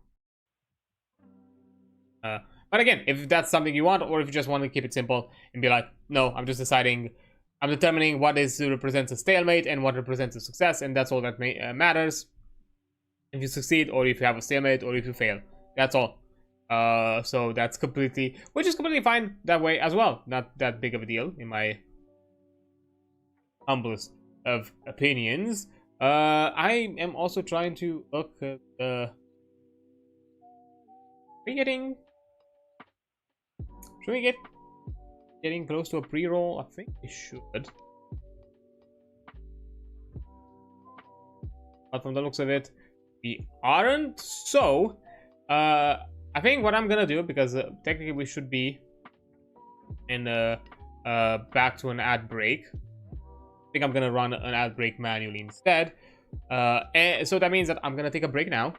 But again, if that's something you want, or if you just want to keep it simple and be like, no, I'm determining what represents a stalemate and what represents a success, and that's all that matters. If you succeed, or if you have a stalemate, or if you fail, that's all. So that's completely fine that way as well. Not that big of a deal, in my humblest of opinions. I am also trying to look at should we get getting close to a pre-roll? I think we should. But from the looks of it, we aren't. So, I think what I'm gonna do, because technically we should be in back to an ad break. I think I'm gonna run an ad break manually instead. And so that means that I'm gonna take a break now,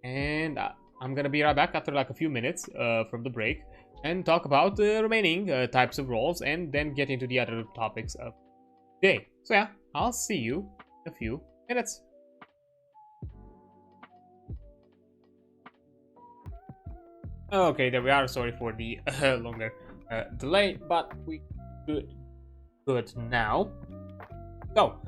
and I'm gonna be right back after like a few minutes from the break, and talk about the remaining types of roles, and then get into the other topics of the day. So yeah, I'll see you in a few minutes. Okay, there we are. Sorry for the longer delay, but we good now. So,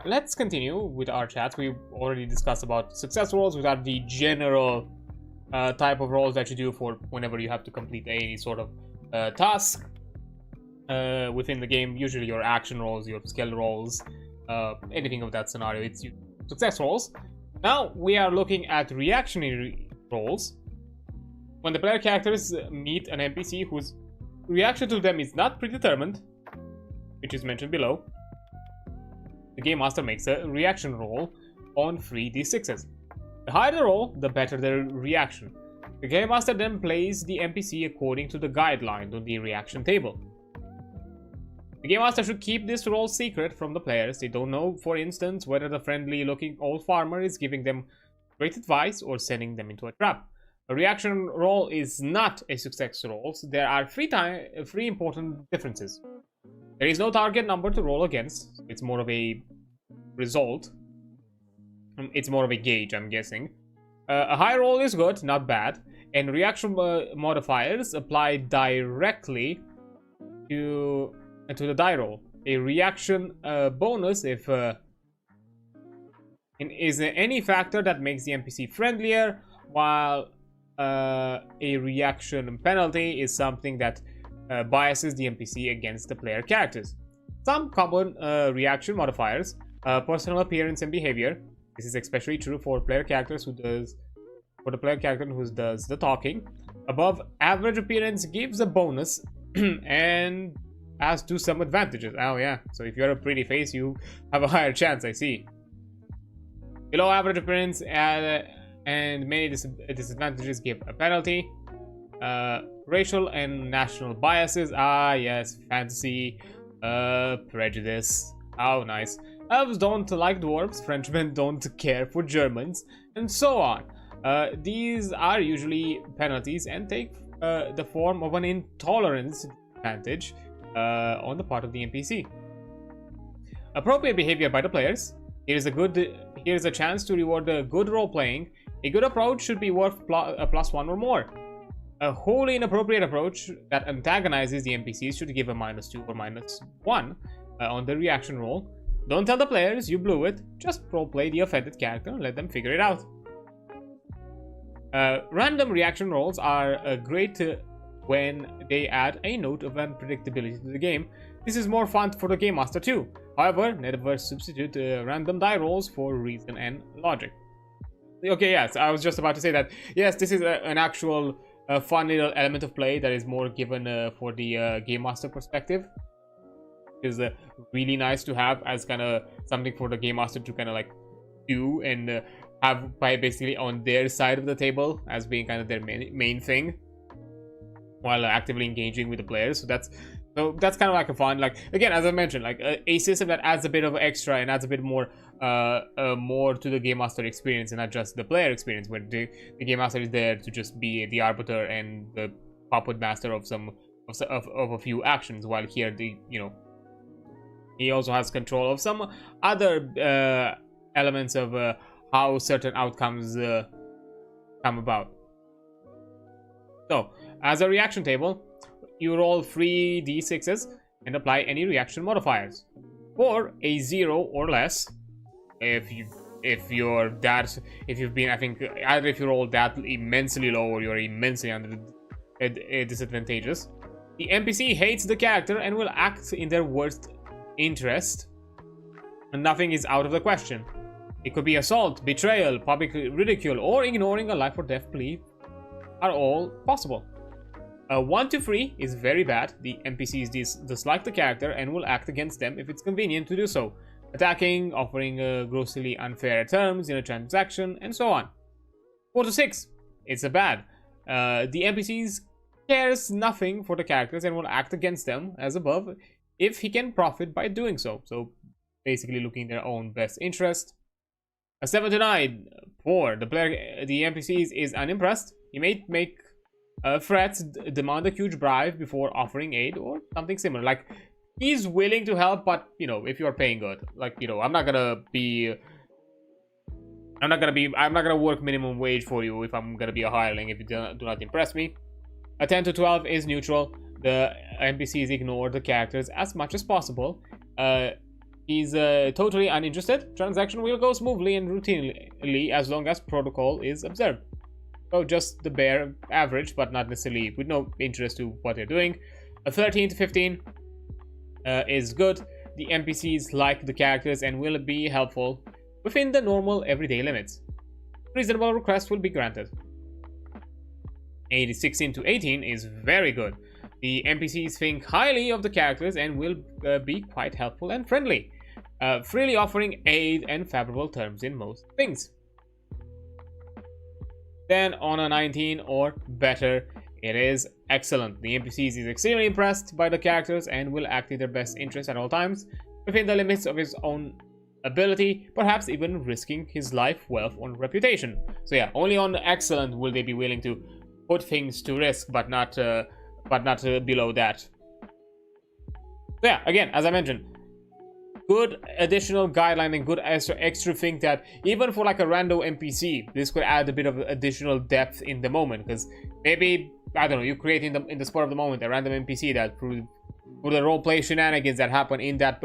let's continue with our chat. We already discussed about success rolls, which are the general type of roles that you do for whenever you have to complete any sort of task within the game. Usually your action rolls, your skill rolls, anything of that scenario, it's success rolls. Now we are looking at reactionary roles. When the player characters meet an NPC who reaction to them is not predetermined, which is mentioned below, the Game Master makes a reaction roll on 3d6s. The higher the roll, the better the reaction. The Game Master then plays the NPC according to the guideline on the reaction table. The Game Master should keep this roll secret from the players. They don't know, for instance, whether the friendly-looking old farmer is giving them great advice or sending them into a trap. A reaction roll is not a success roll, so there are three important differences. There is no target number to roll against. It's more of a result. It's more of a gauge, I'm guessing. A high roll is good, not bad. And reaction modifiers apply directly to the die roll. A reaction bonus if is any factor that makes the NPC friendlier, while a reaction penalty is something that biases the NPC against the player characters. Some common reaction modifiers: personal appearance and behavior. This is especially true for player characters who does the talking. Above average appearance gives a bonus and as to some advantages. Oh yeah, so if you're a pretty face, you have a higher chance, I see. Below average appearance and many disadvantages give a penalty. Racial and national biases. Ah yes, fantasy, prejudice. Oh nice. Elves don't like dwarves, Frenchmen don't care for Germans, and so on. These are usually penalties and take the form of an intolerance advantage on the part of the NPC. Appropriate behavior by the players. Here's a chance to reward the good role playing. A good approach should be worth a +1 or more. A wholly inappropriate approach that antagonizes the NPCs should give a -2 or -1 on the reaction roll. Don't tell the players you blew it, just roleplay the offended character and let them figure it out. Random reaction rolls are great when they add a note of unpredictability to the game. This is more fun for the Game Master too. However, never substitute random die rolls for reason and logic. Okay, yes, I was just about to say that. Yes, this is an actual fun little element of play that is more given for the Game Master perspective. Is really nice to have as kind of something for the Game Master to kind of like do and have by basically on their side of the table as being kind of their main thing while actively engaging with the players. So that's kind of like a fun, like again, as I mentioned, like a system that adds a bit of extra and adds a bit more more to the Game Master experience and not just the player experience, where the Game Master is there to just be the arbiter and the puppet master of a few actions, while here he also has control of some other elements of how certain outcomes come about. So, as a reaction table, you roll 3d6s and apply any reaction modifiers. For a 0 or less, if you've been, I think, either if you roll that immensely low or you're immensely disadvantageous, the NPC hates the character and will act in their worst interest, and nothing is out of the question. It could be assault, betrayal, public ridicule, or ignoring a life or death plea are all possible. 1 to 3 is very bad. The NPCs dislike the character and will act against them if it's convenient to do so, attacking, offering grossly unfair terms in a transaction, and so on. 4 to 6, it's a bad. The NPCs cares nothing for the characters and will act against them as above if he can profit by doing so. So basically looking their own best interest. A 7 to 9, poor. The NPCs is unimpressed. He may make threats, demand a huge bribe before offering aid or something similar. Like, he's willing to help, but if you're paying good, like, I'm not gonna work minimum wage for you if I'm gonna be a hireling if you do not impress me. A 10 to 12 is neutral. The NPCs ignore the characters as much as possible. He's totally uninterested. Transaction will go smoothly and routinely as long as protocol is observed. So just the bare average, but not necessarily with no interest to what they're doing. A 13 to 15 is good. The NPCs like the characters and will be helpful within the normal everyday limits. Reasonable requests will be granted. A 16 to 18 is very good. The NPCs think highly of the characters and will be quite helpful and friendly, freely offering aid and favorable terms in most things. Then on a 19 or better, it is excellent. The NPCs is extremely impressed by the characters and will act in their best interest at all times, within the limits of his own ability, perhaps even risking his life, wealth, or reputation. So yeah, only on excellent will they be willing to put things to risk, but not below that. So yeah, again, as I mentioned, good additional guideline and good extra thing that even for like a random NPC, this could add a bit of additional depth in the moment, because maybe, I don't know, you create in the spur of the moment a random NPC that through the roleplay shenanigans that happen in that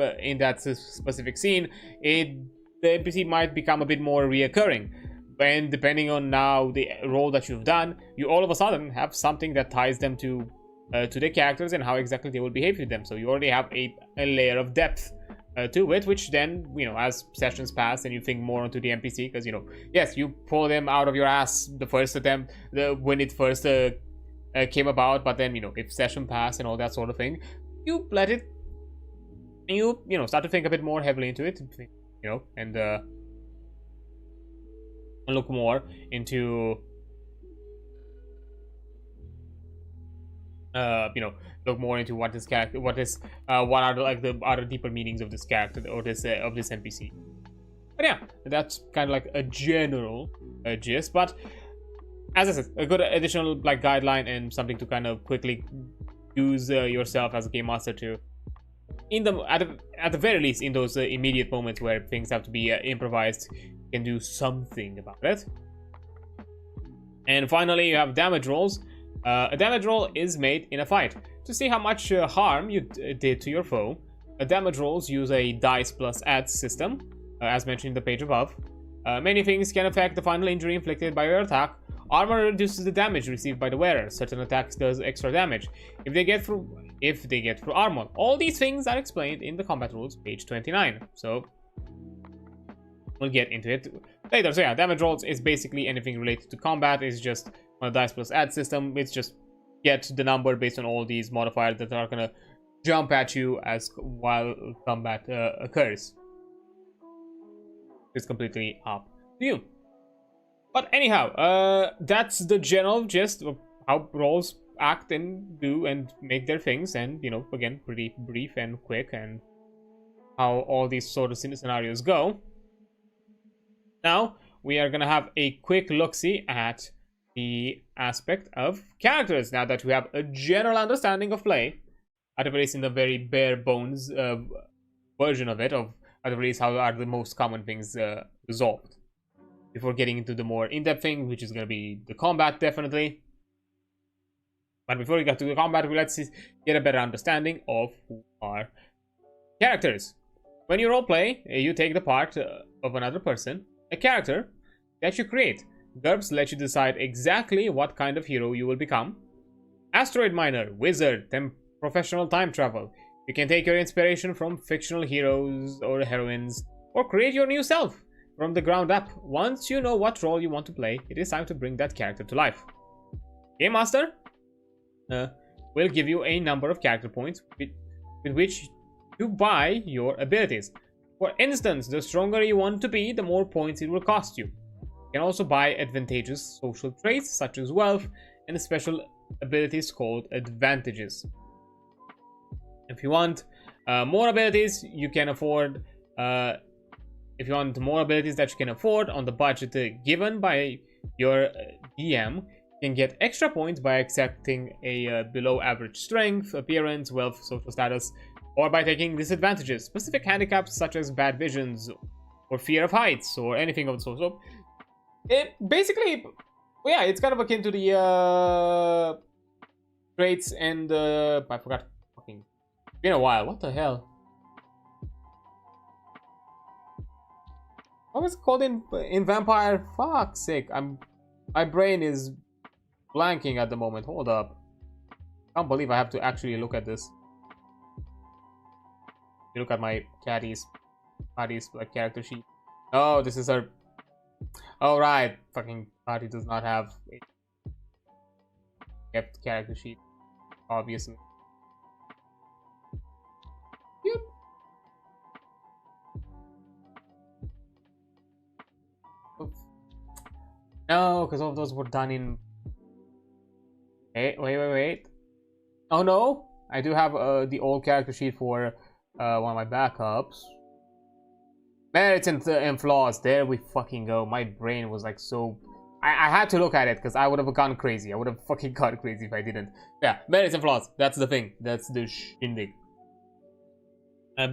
specific scene, the NPC might become a bit more reoccurring. And depending on now the role that you've done, you all of a sudden have something that ties them to the characters and how exactly they will behave with them. So you already have a layer of depth to it, which then, you know, as sessions pass and you think more onto the NPC, because, you know, yes, you pull them out of your ass the first attempt, when it first came about, but then, you know, if session pass and all that sort of thing, you let it, and you know, start to think a bit more heavily into it, you know, and look more into you know, look more into what this character, what are the other deeper meanings of this character or this of this NPC. But yeah, that's kind of like a general gist. But as I said, a good additional like guideline and something to kind of quickly use yourself as a game master to, at the very least, in those immediate moments where things have to be improvised, you can do something about it. And finally, you have damage rolls. A damage roll is made in a fight to see how much harm you did to your foe. Damage rolls use a dice plus adds system, as mentioned in the page above. Many things can affect the final injury inflicted by your attack. Armor reduces the damage received by the wearer. Certain attacks does extra damage if they get through armor. All these things are explained in the combat rules, page 29. So we'll get into it later. So yeah, damage rolls is basically anything related to combat. It's just on a dice plus add system. It's just get the number based on all these modifiers that are gonna jump at you as while combat occurs. It's completely up to you. But anyhow, that's the general gist of how roles act and do and make their things, and, you know, again, pretty brief and quick, and how all these sort of scenarios go. Now we are gonna have a quick look-see at the aspect of characters. Now that we have a general understanding of play, at the very least in the very bare bones version of it, of at the very least how are the most common things resolved, before getting into the more in-depth thing, which is going to be the combat, definitely. But before we get to the combat, let's get a better understanding of who are characters. When you roleplay, you take the part of another person, a character that you create. GURPS lets you decide exactly what kind of hero you will become. Asteroid miner, wizard, professional time travel. You can take your inspiration from fictional heroes or heroines, or create your new self from the ground up. Once you know what role you want to play, it is time to bring that character to life. Game Master will give you a number of character points with which to buy your abilities. For instance, the stronger you want to be, the more points it will cost you. You can also buy advantageous social traits such as wealth and special abilities called advantages. If you want more abilities you can afford, if you want more abilities that you can afford on the budget given by your DM, you can get extra points by accepting a below average strength, appearance, wealth, social status, or by taking disadvantages, specific handicaps such as bad visions or fear of heights or anything of the sort. So it basically, yeah, it's kind of akin to the traits and I forgot. Fucking been a while. What the hell? What was it called in Vampire? Fuck's sake! My brain is blanking at the moment. Hold up. Can't believe I have to actually look at this. You look at my Patty's like character sheet. Oh, this is her. Oh right, fucking Patty does not have a kept character sheet, obviously. No, because all of those were done in... Wait. Oh no! I do have the old character sheet for one of my backups. Merits and flaws. There we fucking go. My brain was like so... I had to look at it because I would have gone crazy. I would have fucking gone crazy if I didn't. Yeah, merits and flaws. That's the thing. That's the shindig. It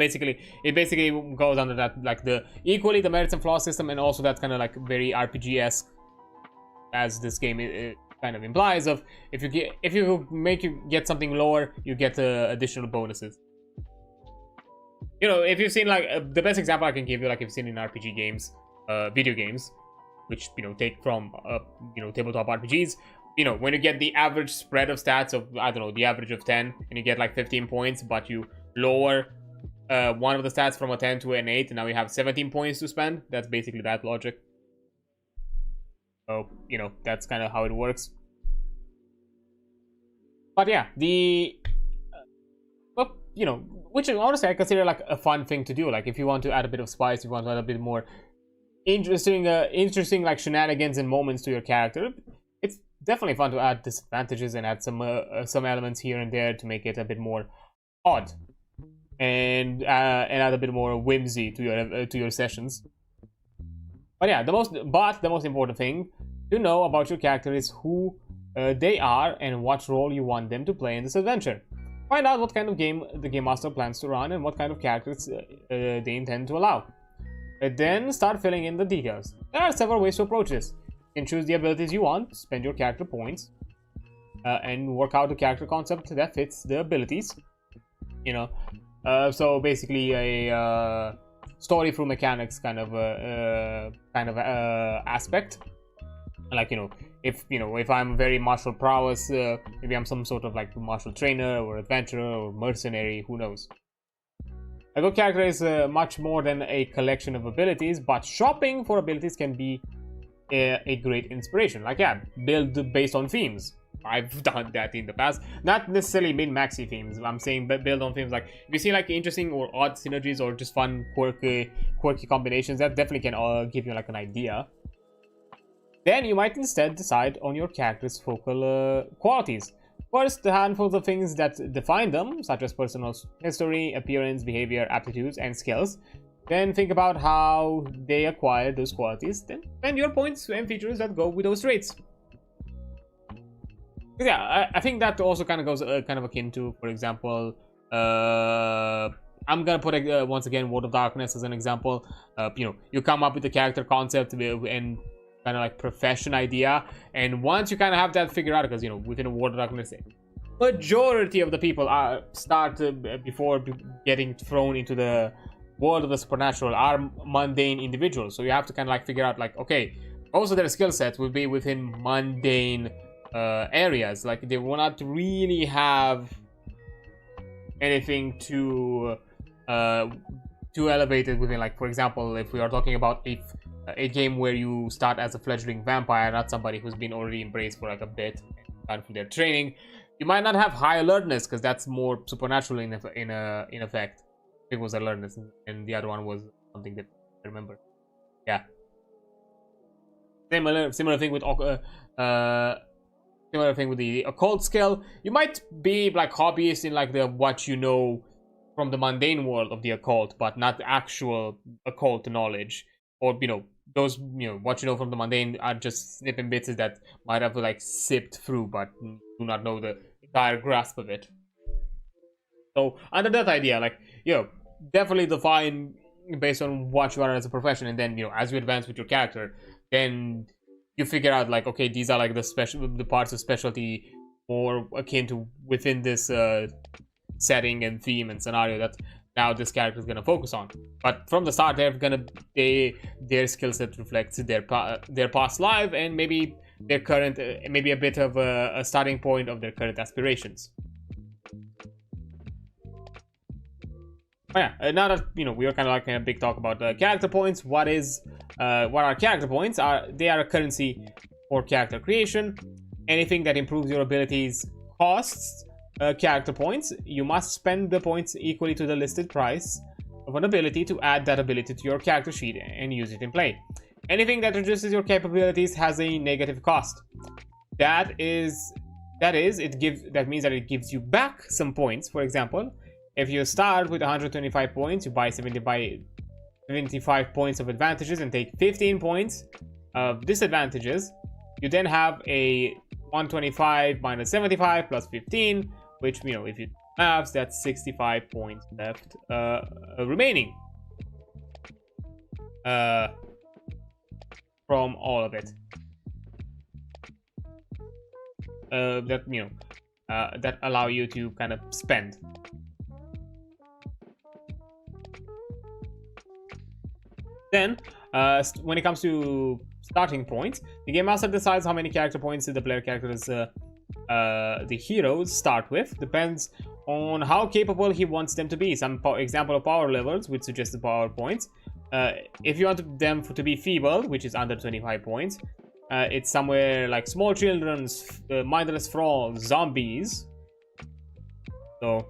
basically goes under that, like the equally the merits and flaws system, and also that's kind of like very RPG-esque, as this game it kind of implies. Of if you get something lower, you get additional bonuses. You know, if you've seen like the best example I can give you, like if you've seen in RPG games, video games, which take from tabletop RPGs. When you get the average spread of stats of, I don't know, the average of 10, and you get like 15 points, but you lower one of the stats from a 10 to an 8, and now you have 17 points to spend. That's basically that logic. So, that's kind of how it works. But yeah, which honestly I consider like a fun thing to do. Like if you want to add a bit of spice, if you want to add a bit more interesting like shenanigans and moments to your character, it's definitely fun to add disadvantages and add some elements here and there to make it a bit more odd, and add a bit more whimsy to your sessions. But yeah, the most important thing to know about your character is who they are and what role you want them to play in this adventure. Find out what kind of game the game master plans to run and what kind of characters they intend to allow. Then start filling in the details. There are several ways to approach this. You can choose the abilities you want, spend your character points, and work out a character concept that fits the abilities. So basically a story through mechanics kind of aspect. Like if I'm very martial prowess, maybe I'm some sort of like martial trainer or adventurer or mercenary. Who knows? A good character is much more than a collection of abilities, but shopping for abilities can be a great inspiration. Like, yeah, build based on themes. I've done that in the past. Not necessarily min-maxi themes. I'm saying build on themes. Like, if you see like interesting or odd synergies or just fun, quirky combinations, that definitely can give you like an idea. Then you might instead decide on your character's focal qualities. First, the handfuls of things that define them, such as personal history, appearance, behavior, aptitudes, and skills. Then think about how they acquire those qualities. Then spend your points and features that go with those traits. Yeah, I think that also kind of goes kind of akin to, for example, I'm gonna put once again World of Darkness as an example. You come up with the character concept and kind of like profession idea, and once you kind of have that figured out, because within a World of Darkness, majority of the people start before getting thrown into the world of the supernatural are mundane individuals. So you have to kind of like figure out like, okay, also their skill set will be within mundane areas. Like they will not really have anything too elevated within, like, for example, if we are talking about a game where you start as a fledgling vampire, not somebody who's been already embraced for like a bit and from their training, you might not have high alertness because that's more supernatural in effect. It was alertness, and the other one was something that I remember. Yeah. Similar thing with the occult skill. You might be like hobbyist in like the what you know from the mundane world of the occult, but not the actual occult knowledge. Or those what you know from the mundane are just snipping bits that might have like sipped through, but do not know the entire grasp of it. So under that idea, like definitely define based on what you are as a profession, and then as you advance with your character, then you figure out like, okay, these are like the parts of specialty more akin to within this setting and theme and scenario that now this character is gonna focus on. But from the start, their skill set reflects their past life and maybe their current, maybe a bit of a starting point of their current aspirations. Oh yeah, now that we are kind of like a big talk about character points. What are character points? They are a currency for character creation. Anything that improves your abilities costs character points. You must spend the points equally to the listed price of an ability to add that ability to your character sheet and use it in play. anything that reduces your capabilities has a negative cost. That means that it gives you back some points. For example, if you start with 125 points, you buy 75 points of advantages and take 15 points of disadvantages. You then have a 125 minus 75 plus 15, which, you know, if you have, that's 65 points left remaining from all of it. That, you know, that allow you to kind of spend. Then, when it comes to starting points, the game master decides how many character points the player characters, the heroes, start with. Depends on how capable he wants them to be. Some example of power levels would suggest the power points. If you want them to be feeble, which is under 25 points, it's somewhere like small children, mindless thralls, zombies. So,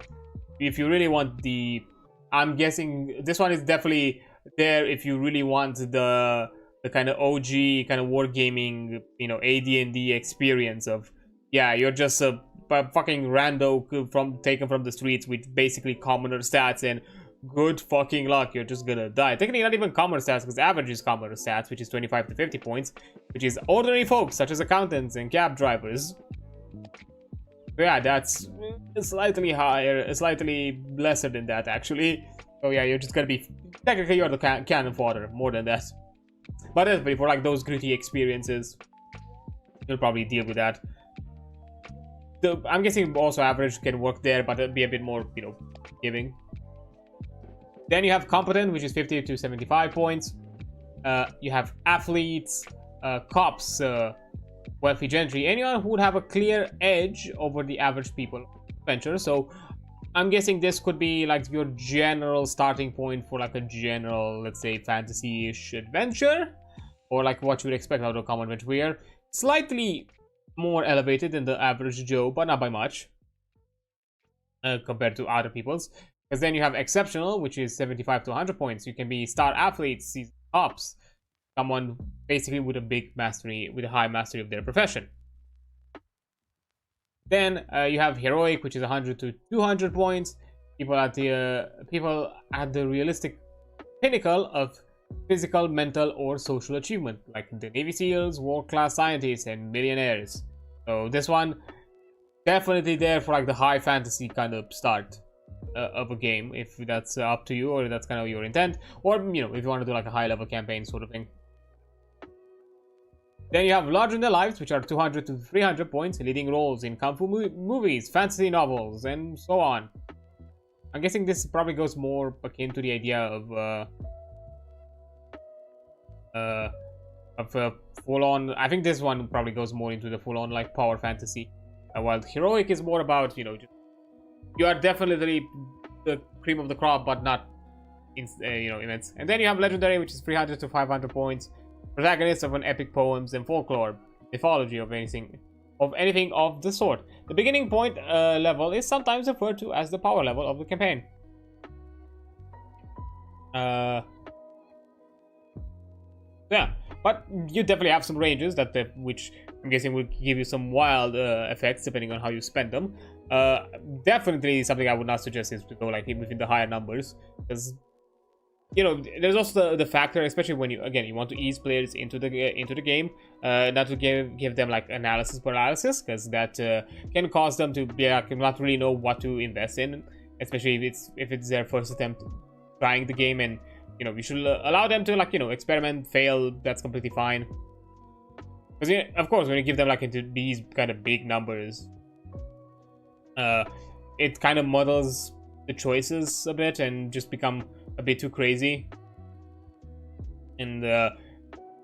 if you really want the... I'm guessing this one is definitely there if you really want the kind of OG kind of wargaming, you know, AD&D experience of, yeah, you're just a fucking rando taken from the streets with basically commoner stats, and good fucking luck, you're just gonna die. Technically not even commoner stats, because average is commoner stats, which is 25 to 50 points, which is ordinary folks such as accountants and cab drivers. But yeah, that's slightly higher, slightly lesser than that actually. So yeah, you're just gonna be, technically you're the cannon fodder, more than that. But definitely for like those gritty experiences, you'll probably deal with that. I'm guessing also average can work there, but it'll be a bit more, you know, giving. Then you have competent, which is 50 to 75 points. You have athletes, cops, wealthy gentry, anyone who would have a clear edge over the average people adventure. So I'm guessing this could be like your general starting point for like a general, let's say, fantasy-ish adventure, or like what you would expect out of a common adventure. We are slightly more elevated than the average Joe, but not by much compared to other people's. Because then you have exceptional, which is 75 to 100 points. You can be star athletes, cops, someone basically with a big mastery, with a high mastery of their profession. Then you have heroic, which is 100 to 200 points. People at the realistic pinnacle of physical, mental, or social achievement, like the Navy SEALs, world-class scientists, and millionaires. So this one definitely there for like the high fantasy kind of start of a game, if that's up to you, or that's kind of your intent, or, you know, if you want to do like a high-level campaign sort of thing. Then you have larger than lives, which are 200 to 300 points, leading roles in kung fu movies, fantasy novels, and so on. I'm guessing this probably goes more akin to the idea of full-on. I think this one probably goes more into the full-on like power fantasy, while heroic is more about, you know, you are definitely the cream of the crop, but not you know, immense. And then you have legendary, which is 300 to 500 points. Protagonist of an epic poems and folklore, mythology, of anything of the sort. The beginning point level is sometimes referred to as the power level of the campaign. Yeah, but you definitely have some ranges which I'm guessing will give you some wild effects depending on how you spend them. Definitely something I would not suggest is to go like within the higher numbers, because, you know, there's also the factor, especially when you want to ease players into the game, not to give them like analysis paralysis, because that can cause them to be like, not really know what to invest in, especially if it's their first attempt trying the game. And, you know, we should allow them to, like, you know, experiment, fail. That's completely fine. Because, you know, of course, when you give them like into these kind of big numbers, it kind of muddles the choices a bit and just become a bit too crazy. And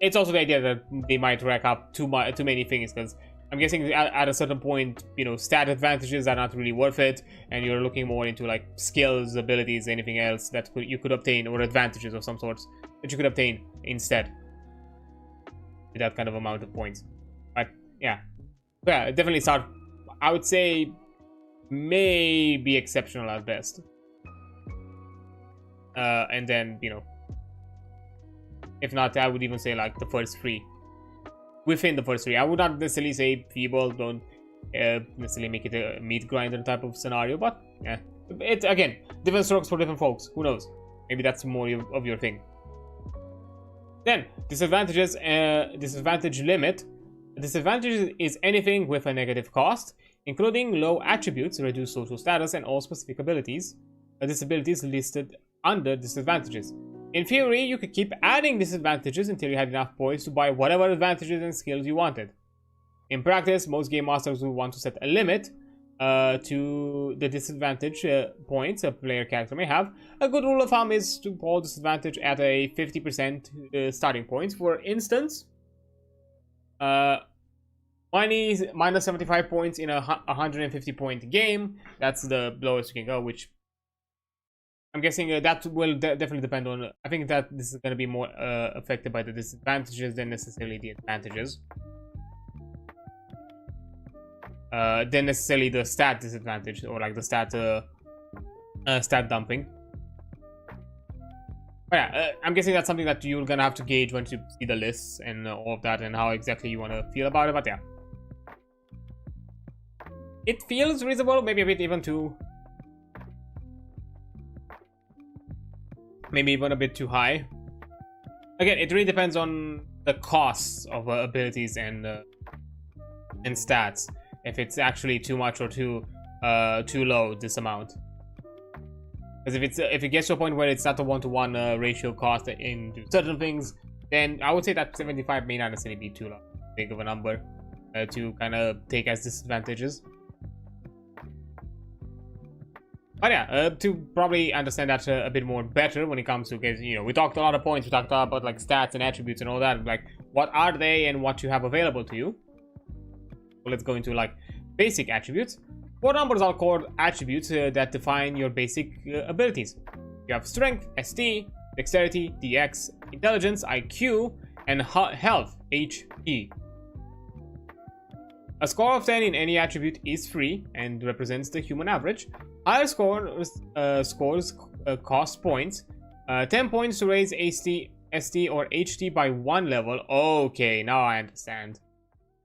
it's also the idea that they might rack up too many things, because I'm guessing at a certain point, you know, stat advantages are not really worth it, and you're looking more into like skills, abilities, anything else that you could obtain, or advantages of some sorts that you could obtain instead with that kind of amount of points. But yeah, definitely start, I would say, maybe exceptional at best. And then, you know, If not, I would even say like the first 3. Within the first 3. I would not necessarily say feeble, don't necessarily make it a meat grinder type of scenario, but yeah. It, again, different strokes for different folks. Who knows? Maybe that's more of your thing. Then, disadvantages, disadvantage limit. Disadvantage is anything with a negative cost, including low attributes, reduced social status, and all specific abilities. Disabilities listed under disadvantages. In theory, you could keep adding disadvantages until you had enough points to buy whatever advantages and skills you wanted. In practice, most game masters will want to set a limit to the disadvantage points a player character may have. A good rule of thumb is to pull disadvantage at a 50% starting point. For instance, minus 75 points in a 150 point game. That's the lowest you can go, which I'm guessing that will definitely depend on. I think that this is going to be more affected by the disadvantages than necessarily the advantages. Than necessarily the stat disadvantage or like the stat dumping. But yeah, I'm guessing that's something that you're gonna have to gauge once you see the lists and all of that and how exactly you want to feel about it. But yeah, it feels reasonable, maybe a bit even too, maybe even a bit too high. Again, it really depends on the costs of abilities and stats. If it's actually too much or too low, this amount. Because if it gets to a point where it's not a 1-to-1 ratio cost into certain things, then I would say that 75 may not necessarily be too big of a number to kind of take as disadvantages. But yeah, to probably understand that a bit more better when it comes to, because you know, we talked a lot of points, we talked about like stats and attributes and all that, like what are they and what you have available to you. Well, let's go into like basic attributes. 4 numbers are called attributes that define your basic abilities. You have strength, ST, dexterity, DX, intelligence, IQ, and health, HP. A score of 10 in any attribute is free and represents the human average. Higher scores cost points. 10 points to raise ST or HT by 1 level. Okay, now I understand.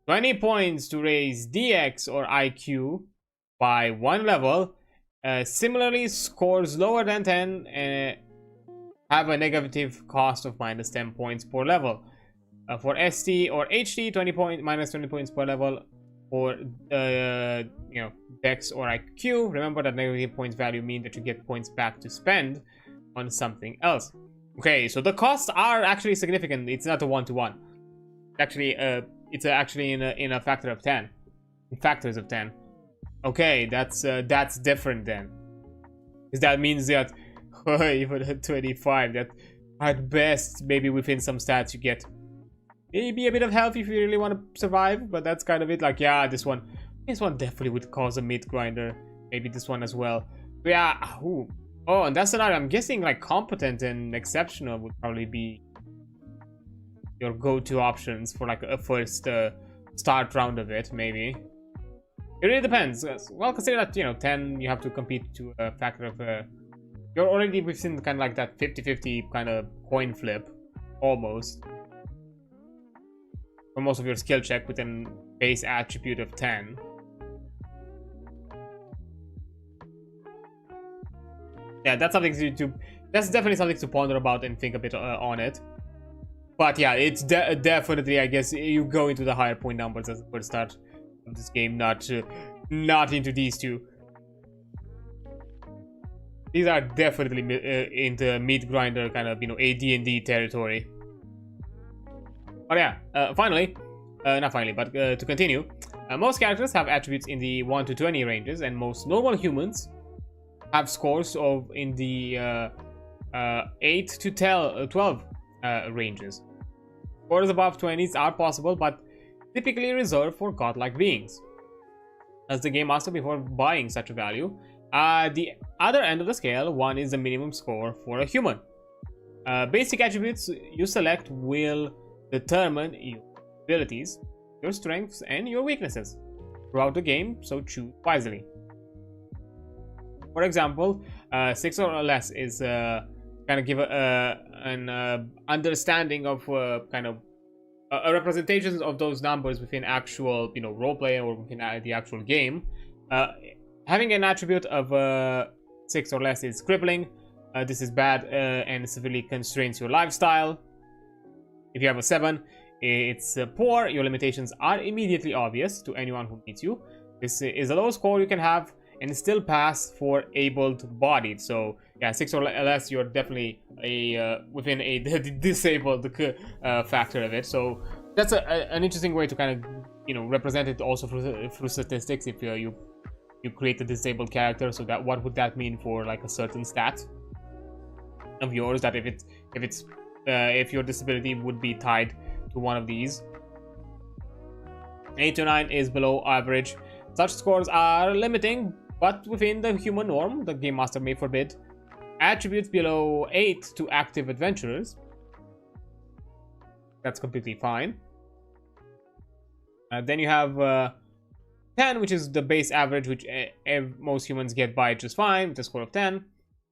20 points to raise DX or IQ by 1 level. Similarly, scores lower than 10 have a negative cost of minus 10 points per level. For ST or HT, minus 20 points per level. For you know, Dex or IQ, remember that negative points value mean that you get points back to spend on something else. Okay, so the costs are actually significant. It's not a 1-to-1. Actually, it's actually in a factor of 10. In factors of 10. Okay, that's different then. Because that means that even at 25, that at best, maybe within some stats you get maybe a bit of health if you really want to survive, but that's kind of it. Like, yeah, this one definitely would cause a meat grinder. Maybe this one as well. But yeah, ooh. Oh, and that's another. I'm guessing like competent and exceptional would probably be your go-to options for like a first start round of it. Maybe it really depends. Well, consider that, you know, 10 you have to compete to a factor of you're already within kind of like that 50-50 kind of coin flip almost. For most of your skill check with a base attribute of 10. Yeah, that's something that's definitely something to ponder about and think a bit on it. But yeah, it's definitely, I guess, you go into the higher point numbers as the first start of this game, not into these two. These are definitely into meat grinder kind of, you know, AD&D territory. But yeah, not finally, but to continue, most characters have attributes in the 1 to 20 ranges, and most normal humans have scores of in the 8 to 12 ranges. Scores above 20s are possible, but typically reserved for godlike beings. As the game master before buying such a value, the other end of the scale, 1 is the minimum score for a human. Basic attributes you select will determine your abilities, your strengths, and your weaknesses throughout the game, so choose wisely. For example, 6 or less is kind of give an understanding of kind of representations of those numbers within actual, role play or within the actual game. Having an attribute of 6 or less is crippling. This is bad and severely constrains your lifestyle. If you have a 7, it's poor. Your limitations are immediately obvious to anyone who meets you. This is the lowest score you can have and still pass for able-bodied. So yeah, 6 or less, you're definitely within a disabled factor of it. So that's an interesting way to kind of represent it also through statistics. If you create a disabled character, so that what would that mean for like a certain stat of yours, that if your disability would be tied to one of these. 8 to 9 is below average. Such scores are limiting, but within the human norm. The game master may forbid. Attributes below 8 to active adventurers. That's completely fine. Then you have 10, which is the base average, which most humans get by just fine, with a score of 10.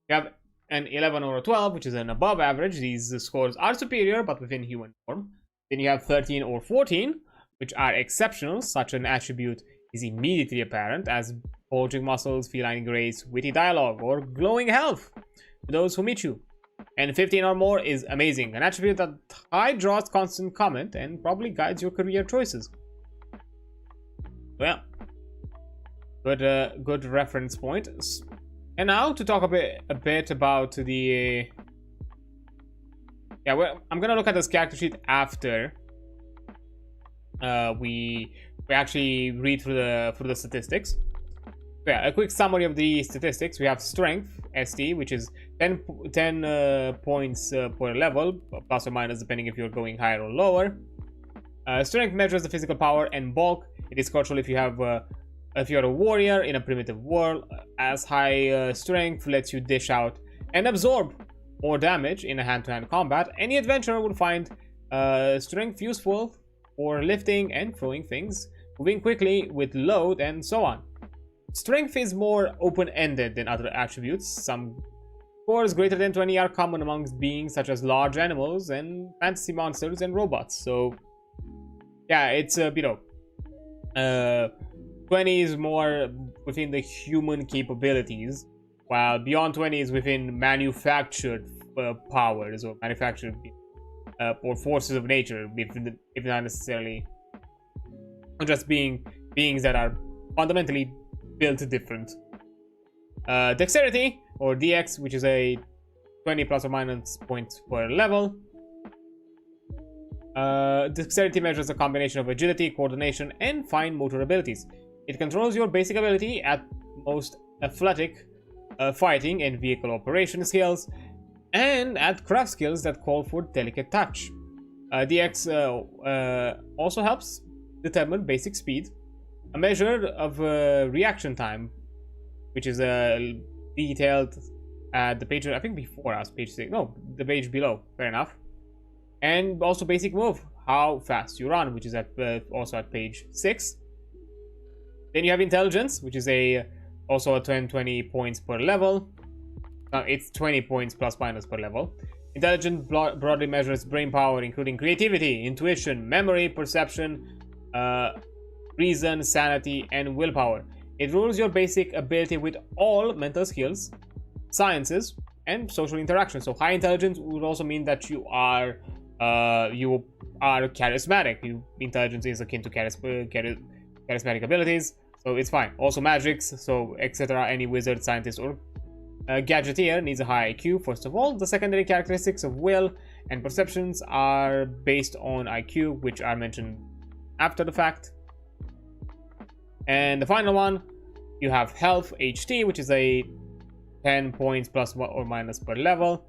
You have an 11 or a 12, which is an above average. These scores are superior, but within human norm. Then you have 13 or 14, which are exceptional. Such an attribute is immediately apparent, as bulging muscles, feline grace, witty dialogue, or glowing health to those who meet you. And 15 or more is amazing, an attribute that high draws constant comment and probably guides your career choices. Well, good reference point. And now to talk a bit about the I'm gonna look at this character sheet after we actually read through the statistics. Yeah, a quick summary of the statistics. We have strength, ST, which is 10 points per level, plus or minus depending if you're going higher or lower. Strength measures the physical power and bulk. It is crucial if you're a warrior in a primitive world, as high strength lets you dish out and absorb more damage in a hand-to-hand combat. Any adventurer would find strength useful for lifting and throwing things, moving quickly with load, and so on. Strength is more open-ended than other attributes. Some scores greater than 20 are common amongst beings such as large animals and fantasy monsters and robots. So yeah, it's 20 is more within the human capabilities, while beyond 20 is within manufactured powers or manufactured or forces of nature, if not necessarily just beings that are fundamentally built different. Dexterity, or DX, which is a 20 plus or minus points per level. Dexterity measures a combination of agility, coordination, and fine motor abilities. It controls your basic ability, at most athletic, fighting and vehicle operation skills, and at craft skills that call for delicate touch. DX also helps determine basic speed, a measure of reaction time, which is detailed at the page, I think before us, page 6, no, the page below, fair enough. And also basic move, how fast you run, which is also at page 6. Then you have intelligence, which is also a 20 points per level. It's 20 points plus minus per level. Intelligence broadly measures brain power, including creativity, intuition, memory, perception, reason, sanity, and willpower. It rules your basic ability with all mental skills, sciences, and social interaction. So high intelligence would also mean that you are charismatic. Intelligence is akin to charismatic abilities, so it's fine. Also magics, so etc. Any wizard, scientist, or gadgeteer needs a high IQ. First of all, the secondary characteristics of will and perceptions are based on IQ, which are mentioned after the fact. And the final one, you have health, HT, which is a 10 points plus or minus per level.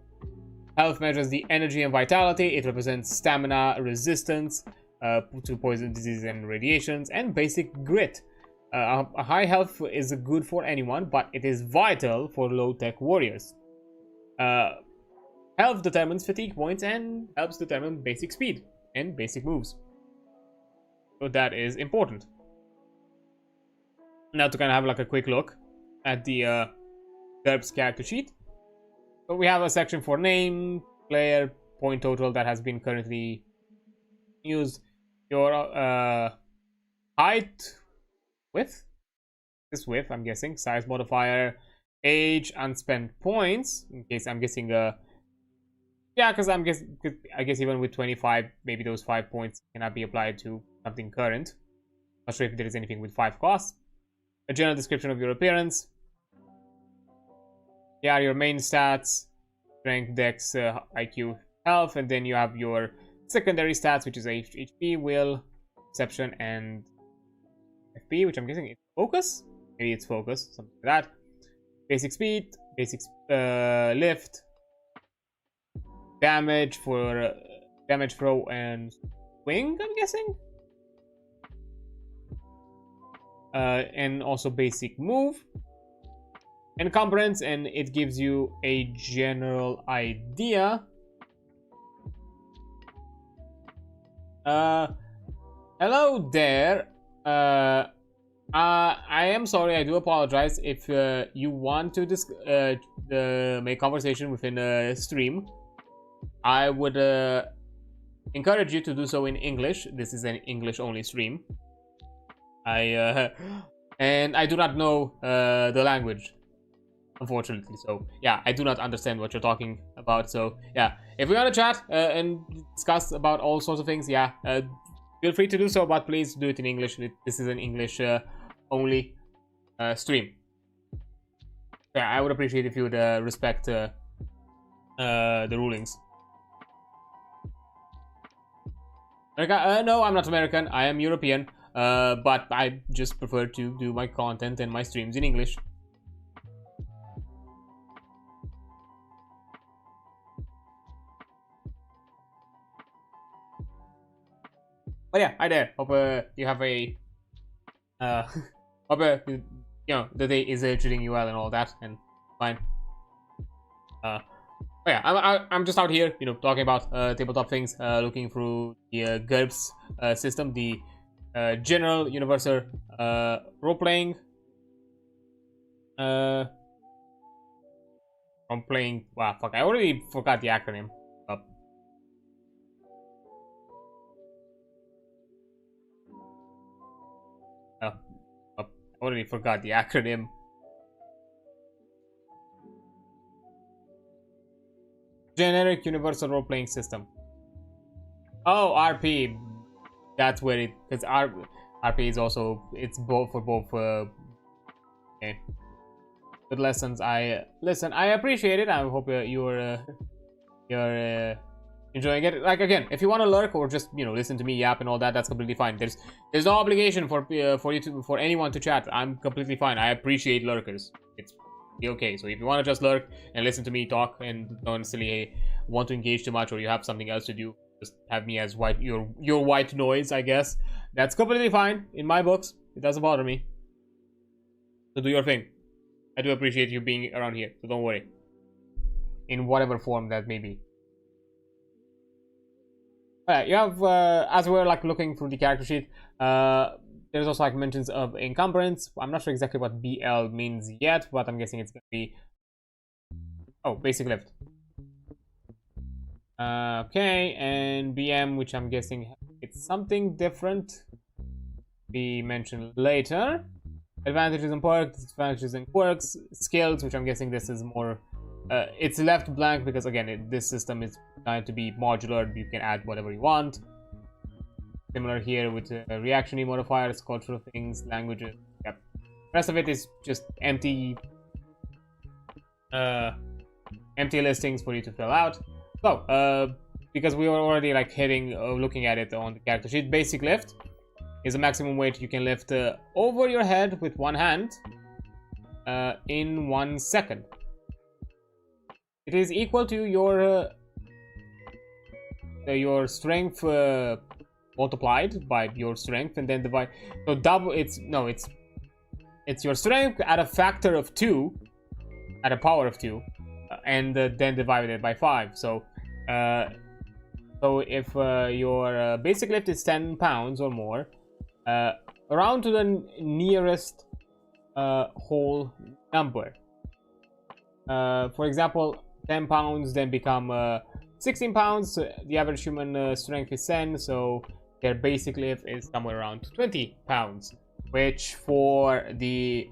Health measures the energy and vitality. It represents stamina, resistance to poison, disease, and radiations, and basic grit. A high health is good for anyone, but it is vital for low-tech warriors. Health determines fatigue points and helps determine basic speed and basic moves. So that is important. Now to kind of have like a quick look at the GURPS character sheet. So we have a section for name, player point total that has been currently used, your height, width, this width I'm guessing, size modifier, age, unspent points, in case I'm guessing yeah, because I guess even with 25, maybe those 5 points cannot be applied to something current. Not sure if there is anything with 5 costs. A general description of your appearance. Yeah, your main stats, strength, dex, IQ, health, and then you have your secondary stats, which is HP, will, perception, and FP, which I'm guessing is focus. Maybe it's focus, something like that. Basic speed, basic lift, damage for damage, throw, and swing, I'm guessing. And also basic move. Encumbrance, and it gives you a general idea. Hello there. I am sorry, I do apologize. If you want to make conversation within a stream, I would encourage you to do so in English. This is an English only stream. And I do not know the language, unfortunately. So yeah, I do not understand what you're talking about. So yeah, if we want to chat and discuss about all sorts of things, yeah, feel free to do so, but please do it in English. This is an English only stream. Yeah, I would appreciate if you would respect the rulings. America? No, I'm not American. I am European. But I just prefer to do my content and my streams in English. But yeah, hi there. Hope you have a hope you know the day is treating you well and all that, and fine. But yeah, I'm just out here, you know, talking about tabletop things, looking through the GURPS system, the general universal role-playing wow, fuck, I already forgot the acronym. I already forgot the acronym. Generic universal role-playing system. Oh, RP. That's where it, because RP is also, it's both for both. Okay, good lessons. I appreciate it. I hope you're enjoying it. Like, again, if you want to lurk or just, you know, listen to me yap and all that, that's completely fine. There's no obligation for anyone to chat. I'm completely fine. I appreciate lurkers. It's okay. So if you want to just lurk and listen to me talk and don't necessarily want to engage too much, or you have something else to do, just have me as white, your white noise, I guess. That's completely fine in my books. It doesn't bother me. So do your thing. I do appreciate you being around here, so don't worry. In whatever form that may be. Alright, you have as we're like looking through the character sheet, there's also like mentions of encumbrance. I'm not sure exactly what BL means yet, but I'm guessing it's gonna be, oh, basic lift. Okay, and BM, which I'm guessing it's something different, be mentioned later. Advantages and perks, disadvantages and quirks, skills, which I'm guessing this is more, it's left blank because again, this system is designed to be modular. You can add whatever you want. Similar here with reactionary modifiers, cultural things, languages. Yep. The rest of it is just empty listings for you to fill out. So, because we were already like looking at it on the character sheet, basic lift is the maximum weight you can lift over your head with one hand in 1 second. It is equal to your strength multiplied by your strength, and then divide. So double. It's your strength at a factor of 2, at a power of 2, and then divided by 5. So if your basic lift is 10 pounds or more, around to the nearest whole number. For example, 10 pounds then become 16 pounds. The average human strength is 10, so their basic lift is somewhere around 20 pounds. Which for the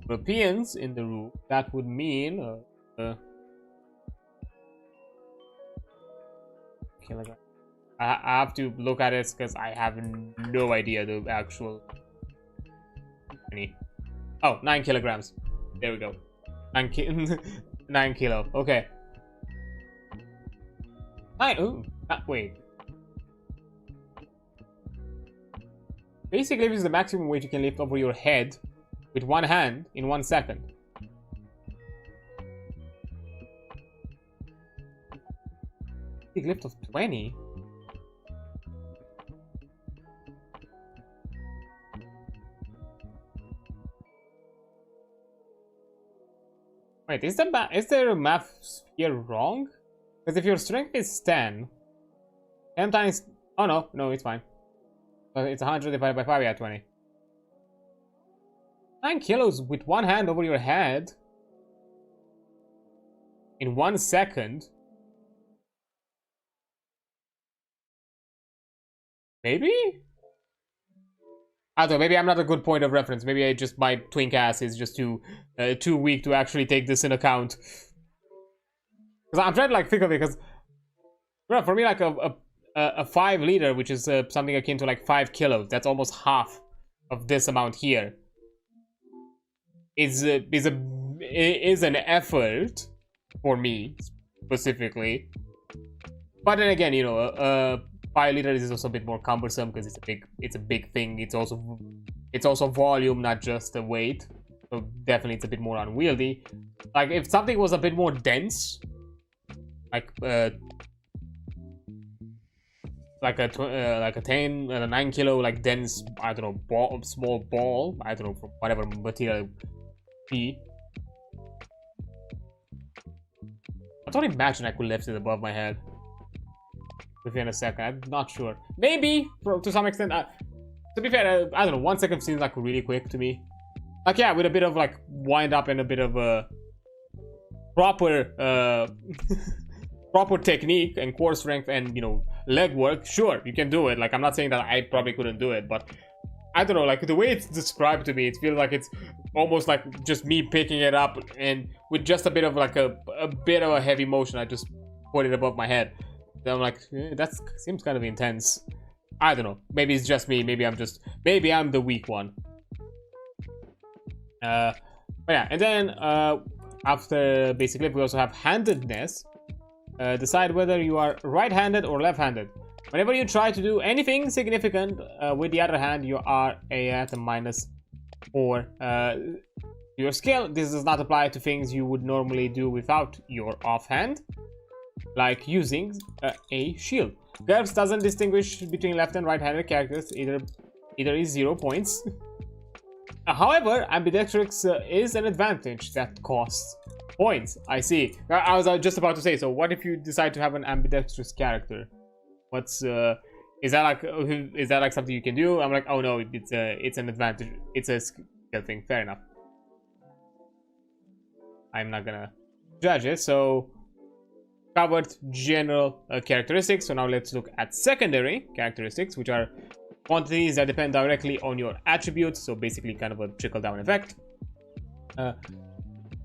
Europeans in the room, that would mean kilogram. I have to look at it because I have no idea the actual. Oh, 9 kilograms. There we go. 9 kilo. Okay. 9. Ooh. Wait. Basic lift is the maximum weight you can lift over your head with one hand in 1 second. Big lift of 20. Wait, is there math here wrong? Because if your strength is 10 times... Oh no, it's fine. It's 100 divided by 5, yeah, 20. 9 kilos with one hand over your head in 1 second. Maybe? I don't know, maybe I'm not a good point of reference. Maybe my twink ass is just too weak to actually take this in account. Because I'm trying to like think of it, because for me like a 5 liter, which is something akin to like 5 kilos, that's almost half of this amount here, is an effort for me specifically. But then again, you know, 5 liters is also a bit more cumbersome because it's a big thing. It's also volume, not just the weight. So definitely it's a bit more unwieldy. Like if something was a bit more dense, like a 9 kilo like dense, I don't know, small ball, I don't know, from whatever material be. I don't imagine I could lift it above my head within a second. I'm not sure. Maybe to some extent. To be fair, I don't know. 1 second seems like really quick to me. Like yeah, with a bit of like wind up and a bit of a proper proper technique and core strength and, you know, leg work, sure, you can do it. Like I'm not saying that I probably couldn't do it, but I don't know, like the way it's described to me, it feels like it's almost like just me picking it up and with just a bit of like a bit of a heavy motion, I just put it above my head. Then I'm like, that seems kind of intense. I don't know. Maybe it's just me. Maybe I'm the weak one. But yeah, and then after basically we also have handedness. Decide whether you are right-handed or left-handed. Whenever you try to do anything significant with the other hand, you are at a -4 your skill. This does not apply to things you would normally do without your offhand, like using a shield. GURPS doesn't distinguish between left and right-handed characters. Either is 0 points. However, ambidextrous is an advantage that costs points. I see. I was just about to say, so what if you decide to have an ambidextrous character? What's is that like something you can do? I'm like, oh no, it's an advantage. It's a skill thing. Fair enough. I'm not gonna judge it. So covered general characteristics. So now let's look at secondary characteristics, which are quantities that depend directly on your attributes. So basically kind of a trickle-down effect.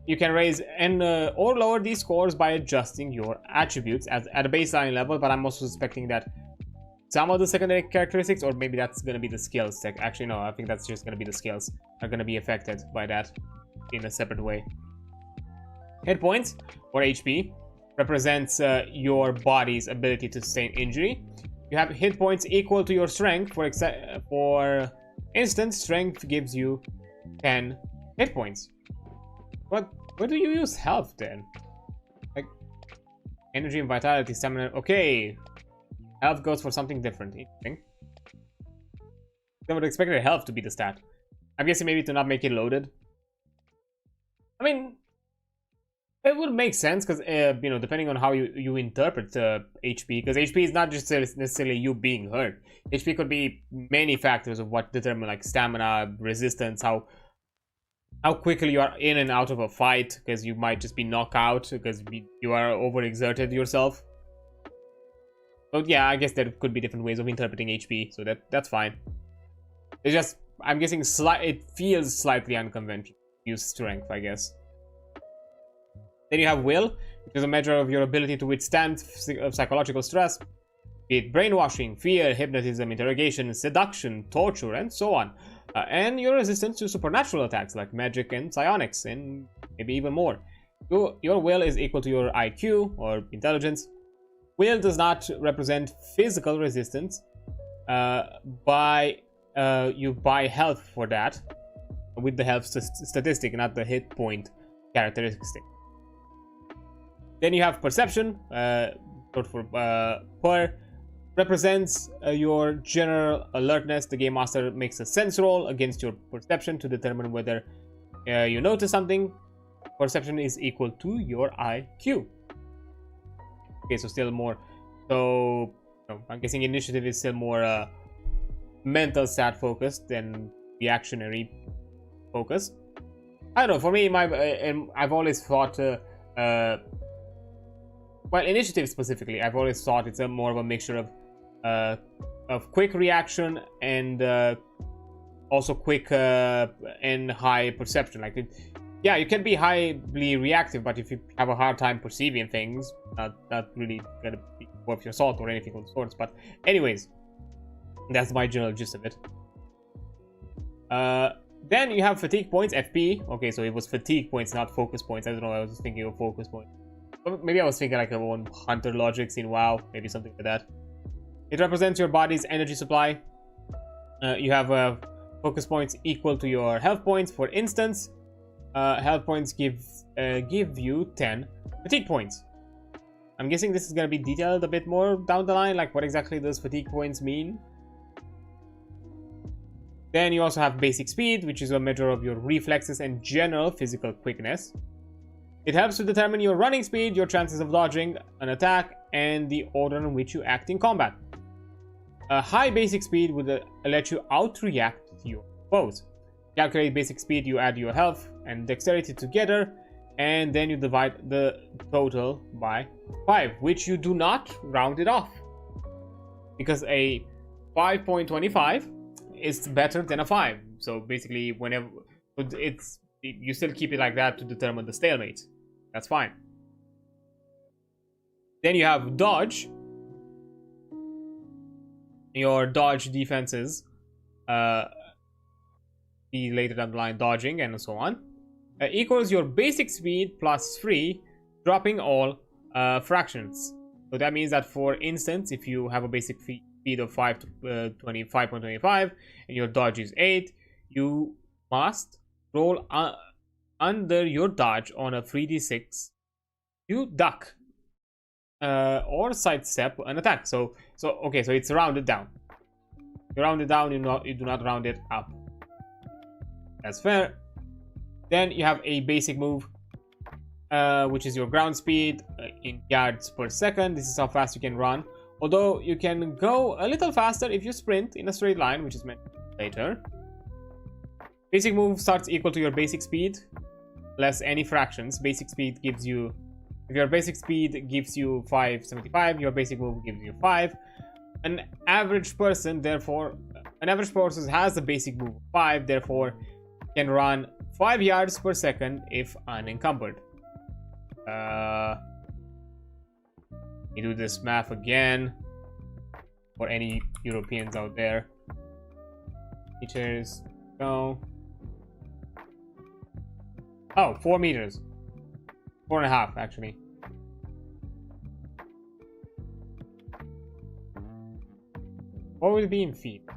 You can raise and or lower these scores by adjusting your attributes at a baseline level, but I'm also suspecting that some of the secondary characteristics, or maybe that's going to be the skills. Actually, no, I think that's just going to be the skills are going to be affected by that in a separate way. Hit points, or HP, represents your body's ability to sustain injury. You have hit points equal to your strength. For instance, strength gives you 10 hit points. Where do you use health then? Like energy and vitality, stamina. Okay, health goes for something different. Interesting. I would expect health to be the stat. I'm guessing maybe to not make it loaded. I mean, it would make sense because you know, depending on how you interpret HP, because HP is not just necessarily you being hurt. HP could be many factors of what determine like stamina, resistance, how quickly you are in and out of a fight, because you might just be knocked out because you are overexerted yourself. So yeah, I guess there could be different ways of interpreting HP, so that's fine. It's just, I'm guessing it feels slightly unconventional. Use strength, I guess. Then you have will, which is a measure of your ability to withstand psychological stress, be it brainwashing, fear, hypnotism, interrogation, seduction, torture, and so on. And your resistance to supernatural attacks like magic and psionics, and maybe even more. Your will is equal to your IQ, or intelligence. Will does not represent physical resistance. You buy health for that, with the health statistic, not the hit point characteristic. Then you have perception, short for per, represents your general alertness. The game master makes a sense roll against your perception to determine whether you notice something. Perception is equal to your IQ. Okay, so still more. So I'm guessing initiative is still more mental stat focused than reactionary focus. I don't know. For me, I've always thought. Well, initiative specifically, I've always thought it's more of a mixture of quick reaction and also quick and high perception. Like, yeah, you can be highly reactive, but if you have a hard time perceiving things, not really gonna be worth your salt or anything of the sorts. But anyways, that's my general gist of it. Then you have fatigue points, FP. Okay, so it was fatigue points, not focus points. I don't know. I was thinking of focus points. Maybe I was thinking like a hunter logic in WoW, maybe something like that. It represents your body's energy supply. You have focus points equal to your health points. For instance, health points give you 10 fatigue points. I'm guessing this is gonna be detailed a bit more down the line, like what exactly does fatigue points mean. Then you also have basic speed, which is a measure of your reflexes and general physical quickness. It helps to determine your running speed, your chances of dodging an attack, and the order in which you act in combat. A high basic speed would let you out-react your foes. Calculate basic speed, you add your health and dexterity together, and then you divide the total by 5, which you do not round it off. Because a 5.25 is better than a 5. So basically, whenever you still keep it like that to determine the stalemate. That's fine. Then you have dodge. Your dodge defenses, be later down the line dodging and so on, equals your basic speed plus 3, dropping all fractions. So that means that, for instance, if you have a basic speed of 5.25 and your dodge is 8, you must roll under your dodge on a 3d6. You duck or sidestep an attack. So okay, so it's rounded down. You round it down, you do not round it up. That's fair. Then you have a basic move, which is your ground speed in yards per second. This is how fast you can run. Although you can go a little faster if you sprint in a straight line, which is mentioned later. Basic move starts equal to your basic speed, less any fractions. Basic speed gives you, if your basic speed gives you 575, your basic move gives you 5. An average person has a basic move of 5, therefore can run 5 yards per second if unencumbered. You do this math again for any Europeans out there. Meters, go. Oh, 4 meters. 4.5 actually. What would it be in feet?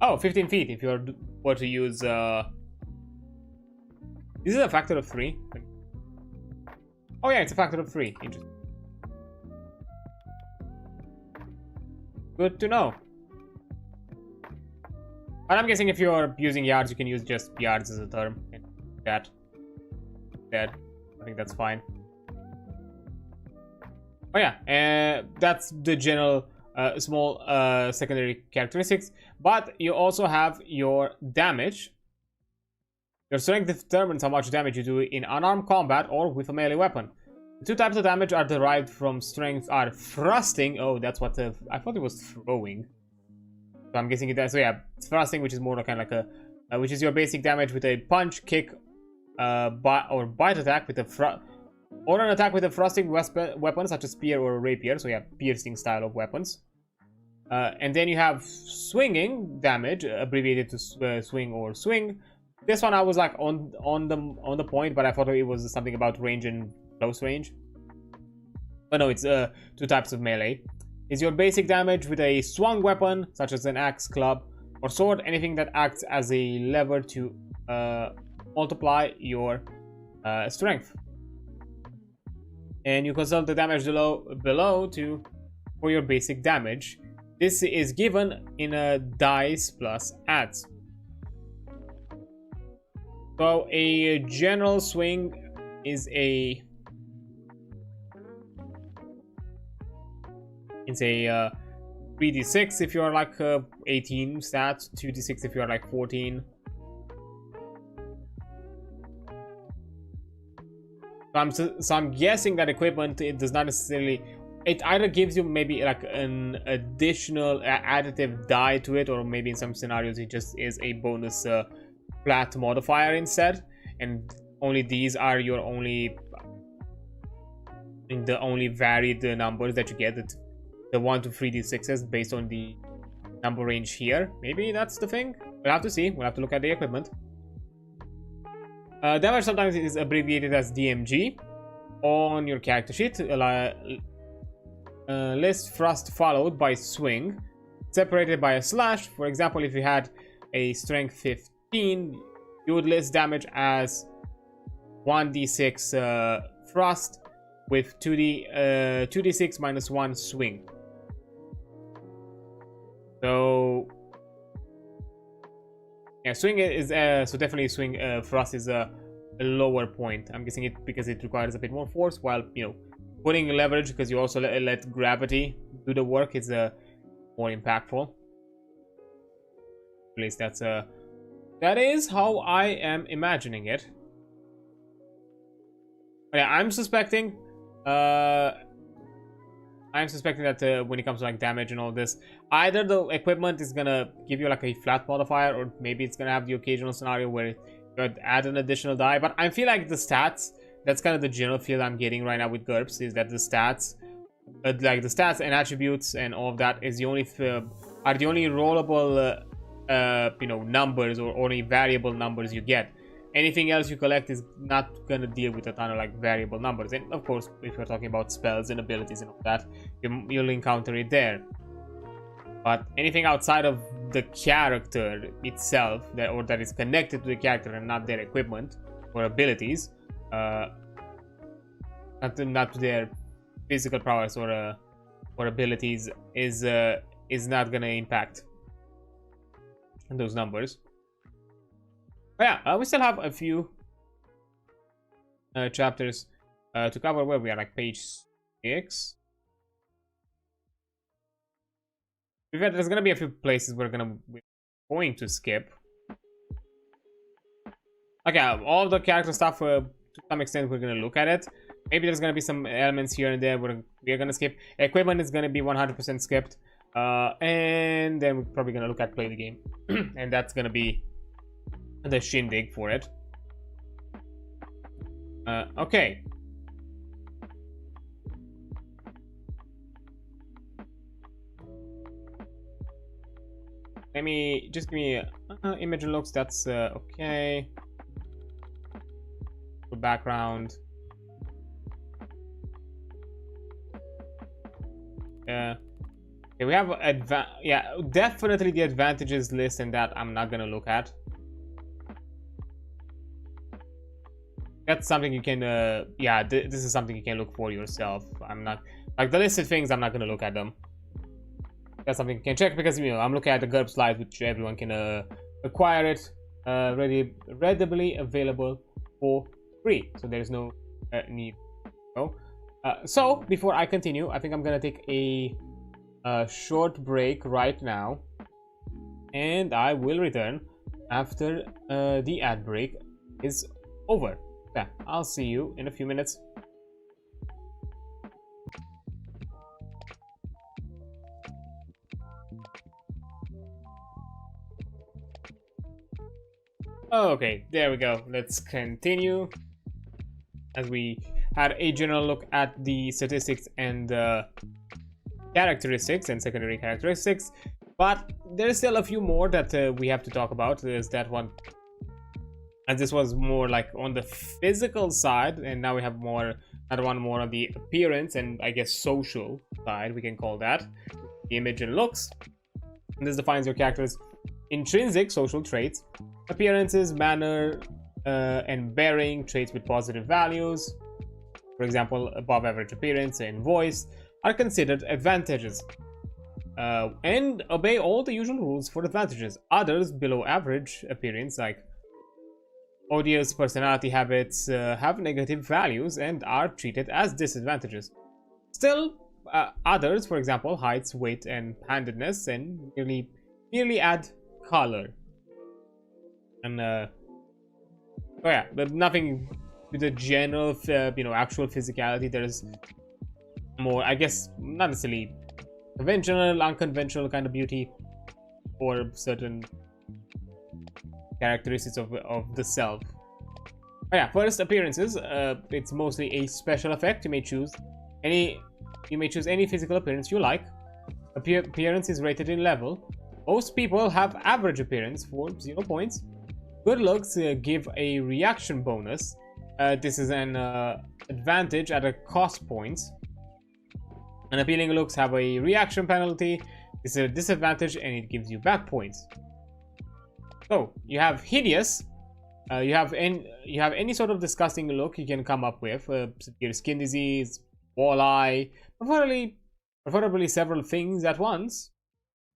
Oh, 15 feet if you were to use this is a factor of 3. Oh yeah, it's a factor of 3. Interesting. Good to know. But I'm guessing if you're using yards, you can use just yards as a term. That. I think that's fine. Oh yeah, that's the general small secondary characteristics. But you also have your damage. Your strength determines how much damage you do in unarmed combat or with a melee weapon. Two types of damage are derived from strength are thrusting. Oh, that's what I thought it was throwing. So I'm guessing it does. So yeah, thrusting, which is more kind of like a, which is your basic damage with a punch, kick, bite attack with a or an attack with a thrusting weapon such as spear or a rapier. So yeah, piercing style of weapons. And then you have swinging damage, abbreviated to swing or swing. This one I was like on the point, but I thought it was something about range and close range. But no, it's two types of melee. Is your basic damage with a swung weapon such as an axe, club, or sword, anything that acts as a lever to multiply your strength. And you consult the damage below for your basic damage. This is given in a dice plus adds. So a general swing is a 3d6 if you're like 18 stats, 2d6 if you're like 14. So I'm guessing that equipment, it does not necessarily, it either gives you maybe like an additional additive die to it, or maybe in some scenarios it just is a bonus flat modifier instead, and only these are your only varied numbers that you get, the 1 to 3d6s based on the number range here. Maybe that's the thing. We'll have to see. We'll have to look at the equipment. Damage sometimes is abbreviated as DMG on your character sheet. List thrust followed by swing, separated by a slash. For example, if you had a strength 15, you would list damage as 1d6 thrust with 2d6 minus 1 swing. So yeah, swing is so definitely swing thrust is a lower point. I'm guessing it because it requires a bit more force, while putting leverage, because you also let gravity do the work, is more impactful. At least that is how I am imagining it. But yeah, I'm suspecting that when it comes to like damage and all this, either the equipment is gonna give you like a flat modifier, or maybe it's gonna have the occasional scenario where you could add an additional die. But I feel like the stats, that's kind of the general feel I'm getting right now with GURPS, is that the stats, like the stats and attributes and all of that, is the only are the only rollable numbers, or only variable numbers you get. Anything else you collect is not gonna deal with a ton of like variable numbers. And of course, if you're talking about spells and abilities and all that, you'll encounter it there. But anything outside of the character itself, that is connected to the character and not their equipment or abilities, not to their physical prowess or abilities, is not gonna impact those numbers. But yeah, we still have a few chapters to cover. Where we are, like page 6. There's gonna be a few places we're going to skip. Okay, all the character stuff, to some extent we're gonna look at it. Maybe there's gonna be some elements here and there we're gonna skip. Equipment is gonna be 100% skipped, and then we're probably gonna look at play the game, and that's gonna be the shindig for it. Okay. Let me just give me image looks. That's okay. For background. Okay, we have definitely the advantages list, and that I'm not gonna look at. That's something you can this is something you can look for yourself. I'm not, like, the listed things, I'm not gonna look at them. That's something you can check, because I'm looking at the GURPS slides, which everyone can acquire it readily available for free, so there's no need to go. So before I continue, I think I'm gonna take a short break right now, and I will return after the ad break is over. Yeah, I'll see you in a few minutes. Okay, there we go. Let's continue. As we had a general look at the statistics and characteristics and secondary characteristics, but there's still a few more that we have to talk about. There's that one, and this was more like on the physical side, and now we have another one more on the appearance and I guess social side, we can call that, the image and looks. And this defines your character's intrinsic social traits, appearances, manner, and bearing, traits with positive values. For example, above average appearance and voice are considered advantages, and obey all the usual rules for advantages. Others, below average appearance, like odious personality habits, have negative values and are treated as disadvantages. Still, others, for example, heights, weight, and handedness, and merely add color. And oh yeah, but nothing to the general, actual physicality. There's more, I guess, not necessarily conventional, unconventional kind of beauty, or certain characteristics of the self. Oh yeah, first, appearances. It's mostly a special effect. You may choose any physical appearance you like. Appearance is rated in level. Most people have average appearance for 0 points. Good looks give a reaction bonus. This is an advantage at a cost points. And appealing looks have a reaction penalty. This is a disadvantage and it gives you back points. So you have hideous. You have any sort of disgusting look you can come up with. Severe skin disease, walleye, preferably several things at once.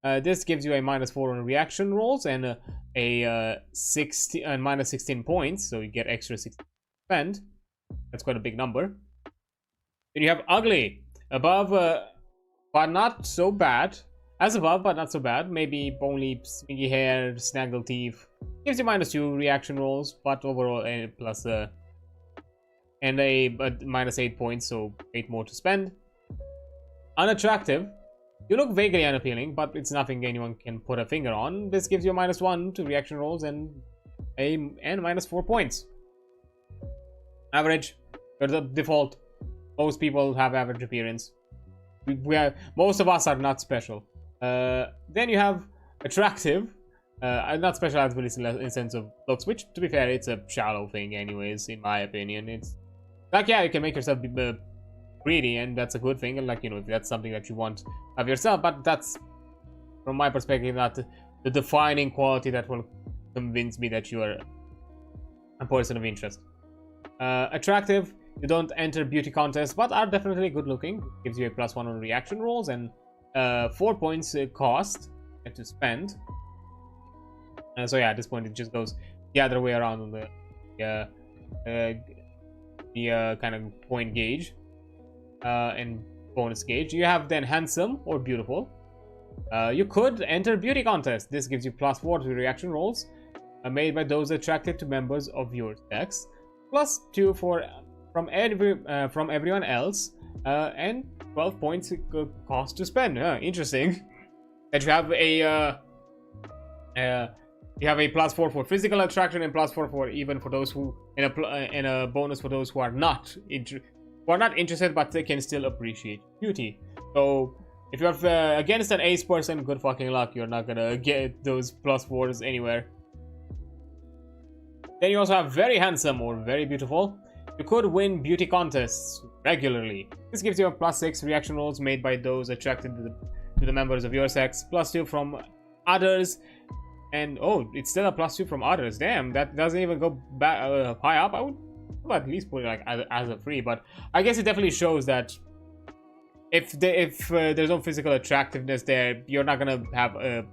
This gives you a -4 on reaction rolls and a minus 16 points, so you get extra 16 spend. That's quite a big number. Then you have ugly, above but not so bad. As above, but not so bad. Maybe only swingy hair, snaggle teeth. Gives you -2 reaction rolls, but overall a plus and a -8 points, so 8 more to spend. Unattractive. You look vaguely unappealing, but it's nothing anyone can put a finger on. This gives you a -1 to reaction rolls and -4 points. Average. You're the default. Most people have average appearance. Most of us are not special. Then you have attractive. Not special as well in sense of looks, which, to be fair, it's a shallow thing anyways, in my opinion. It's like, yeah, you can make yourself pretty, and that's a good thing, and like, if that's something that you want of yourself, but that's, from my perspective, not the defining quality that will convince me that you are a person of interest. Attractive. You don't enter beauty contests, but are definitely good looking. Gives you a +1 on reaction rolls and 4 points cost to spend. So yeah, at this point it just goes the other way around on the kind of point gauge and bonus gauge. You have then handsome or beautiful. You could enter beauty contest. This gives you +4 to reaction rolls made by those attracted to members of your sex, +2 from everyone else, and 12 points cost to spend. Interesting. That you have a +4 for physical attraction and +4 for even for those who, and a bonus for those who are not interested but they can still appreciate beauty. So if you're against an ace person, good fucking luck. You're not gonna get those +4s anywhere. Then you also have very handsome or very beautiful. You could win beauty contests regularly. This gives you a +6 reaction rolls made by those attracted to the members of your sex, +2 from others, and oh, it's still a +2 from others. Damn, that doesn't even go back high up. I would at least put it like as a free, but I guess it definitely shows that if there's no physical attractiveness there, you're not gonna have a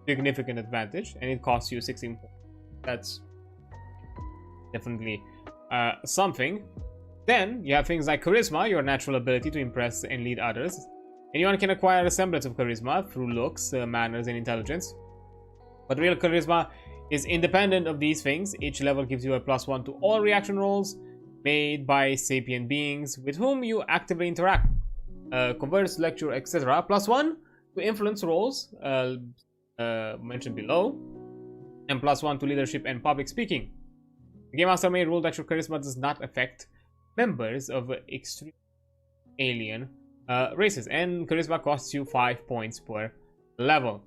significant advantage, and it costs you 16 points. That's definitely something. Then you have things like charisma, your natural ability to impress and lead others. Anyone can acquire a semblance of charisma through looks, manners, and intelligence. But real charisma is independent of these things. Each level gives you a +1 to all reaction rolls made by sapient beings with whom you actively interact. Converse, lecture, etc. +1 to to influence roles mentioned below, and +1 to leadership and public speaking. The Game Master may rule that your charisma does not affect members of extreme alien races, and charisma costs you 5 points per level.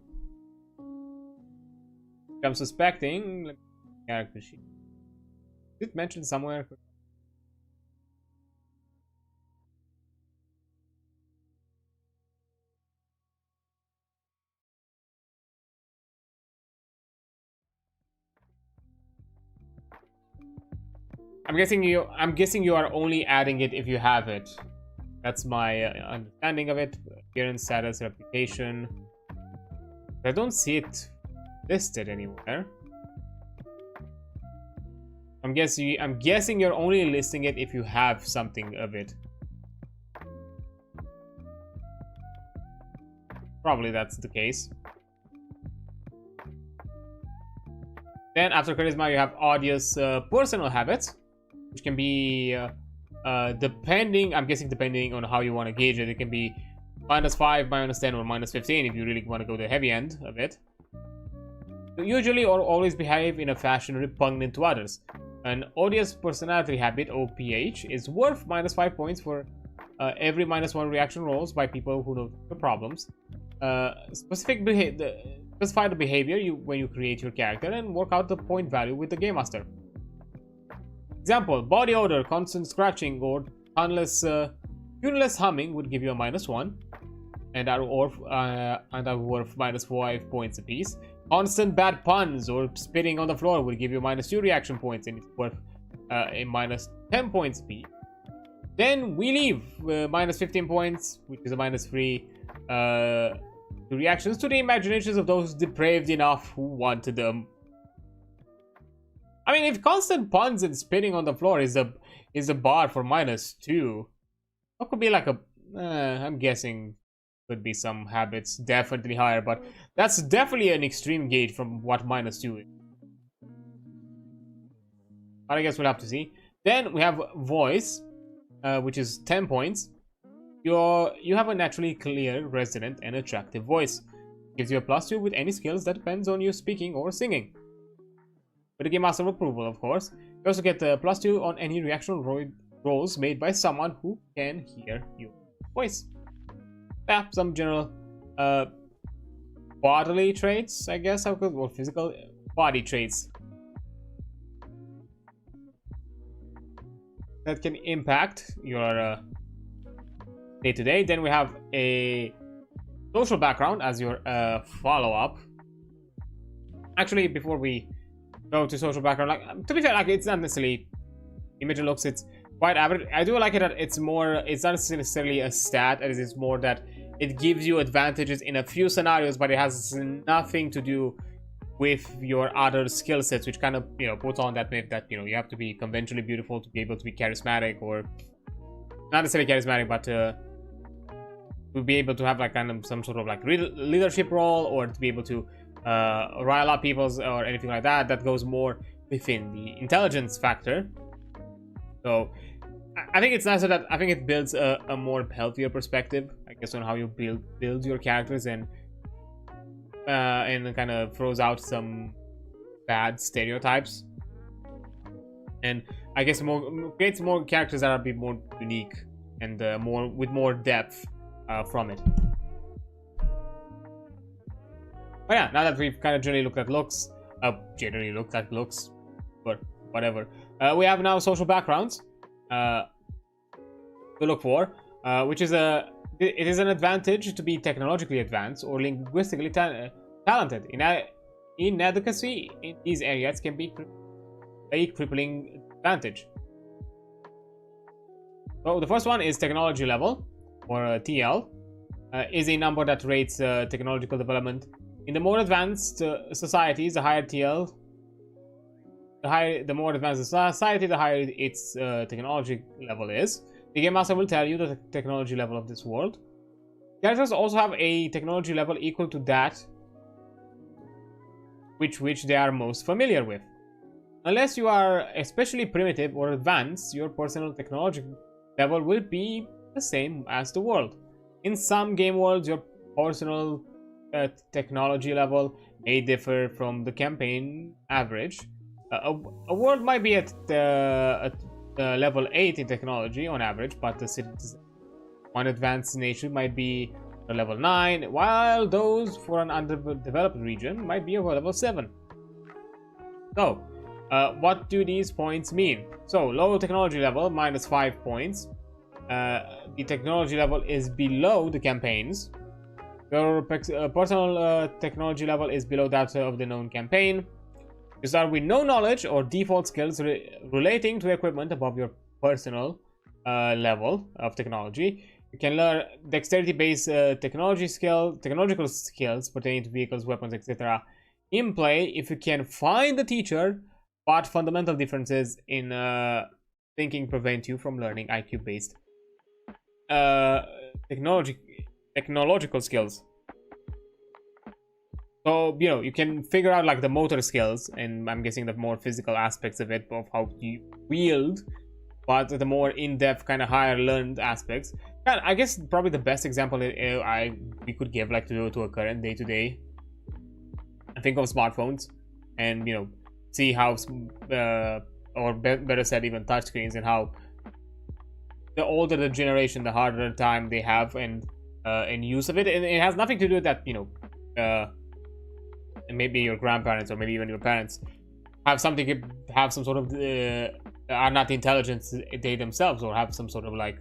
I'm suspecting character sheet. Is it mentioned somewhere? I'm guessing you are only adding it if you have it. That's my understanding of it. Appearance, status, reputation. I don't see it listed anywhere. I'm guessing you're only listing it if you have something of it. Probably that's the case. Then after charisma you have odious personal habits, which can be depending, I'm guessing depending on how you want to gauge it, it can be -5, -10, or -15 if you really want to go the heavy end of it. Usually or always behave in a fashion repugnant to others. An odious personality habit, OPH, is worth -5 points for every -1 reaction rolls by people who know the problems. Specify the behavior when you create your character and work out the point value with the Game Master. Example, body odor, constant scratching, or tuneless humming would give you a -1, and are worth -5 points apiece. Constant bad puns or spitting on the floor will give you -2 reaction points, and it's worth a -10 points apiece. Then we leave -15 points, which is a -3 reactions to the imaginations of those depraved enough who wanted them. I mean, if constant puns and spitting on the floor is a bar for -2, what could be like a? I'm guessing could be some habits definitely higher, but that's definitely an extreme gauge from what -2 is. But I guess we'll have to see. Then we have voice, which is 10 points. You have a naturally clear, resonant, and attractive voice. Gives you a +2 with any skills that depends on you speaking or singing. With the Game Master approval, of course. You also get a +2 on any reaction rolls made by someone who can hear your voice. Yeah, some general bodily traits, I guess, or physical body traits that can impact your day-to-day. Then we have a social background as your follow-up. Actually, before we go to social background, like, to be fair, like, it's not necessarily image and looks, it's quite average. I do like it that it's not necessarily a stat, as it's more that it gives you advantages in a few scenarios, but it has nothing to do with your other skill sets, which kind of, you know, puts on that myth that, you know, you have to be conventionally beautiful to be able to be charismatic, or not necessarily charismatic, but to be able to have like kind of some sort of like leadership role, or to be able to rile up people's or anything like that. That goes more within the intelligence factor. So I think it's nicer that I think it builds a more healthier perspective, I guess, on how you build your characters, and kind of throws out some bad stereotypes, and I guess creates more characters that are a bit more unique and with more depth from it. But yeah, now that we've kind of generally looked at looks, but whatever, we have now social backgrounds to look for, which is it is an advantage to be technologically advanced or linguistically talented. Inadequacy in these areas can be a crippling advantage. So the first one is technology level, or TL, is a number that rates technological development. In the more advanced societies, the higher TL, the more advanced the society, the higher its technology level is. The Game Master will tell you the technology level of this world. Characters also have a technology level equal to that which they are most familiar with. Unless you are especially primitive or advanced, your personal technology level will be the same as the world. In some game worlds, your personal technology level may differ from the campaign average. A world might be at level 8 in technology on average, but one advanced nation might be a level 9, while those for an underdeveloped region might be a level 7. So, what do these points mean? So, low technology level, minus 5 points. The technology level is below the campaigns. Your personal technology level is below that of the known campaign. You start with no knowledge or default skills relating to equipment above your personal level of technology. You can learn dexterity-based technological skills pertaining to vehicles, weapons, etc. in play if you can find the teacher, but fundamental differences in thinking prevent you from learning IQ-based technological skills. So, you know, you can figure out like the motor skills, and I'm guessing the more physical aspects of it, of how you wield, but the more in-depth, kind of higher learned aspects. And I guess probably the best example we could give like to a current day-to-day. I think of smartphones, and you know, see how, or better said, even touchscreens, and how the older the generation, the harder time they have in use of it. And it has nothing to do with that, you know, maybe your grandparents or maybe even your parents have some sort of are not intelligent they themselves, or have some sort of like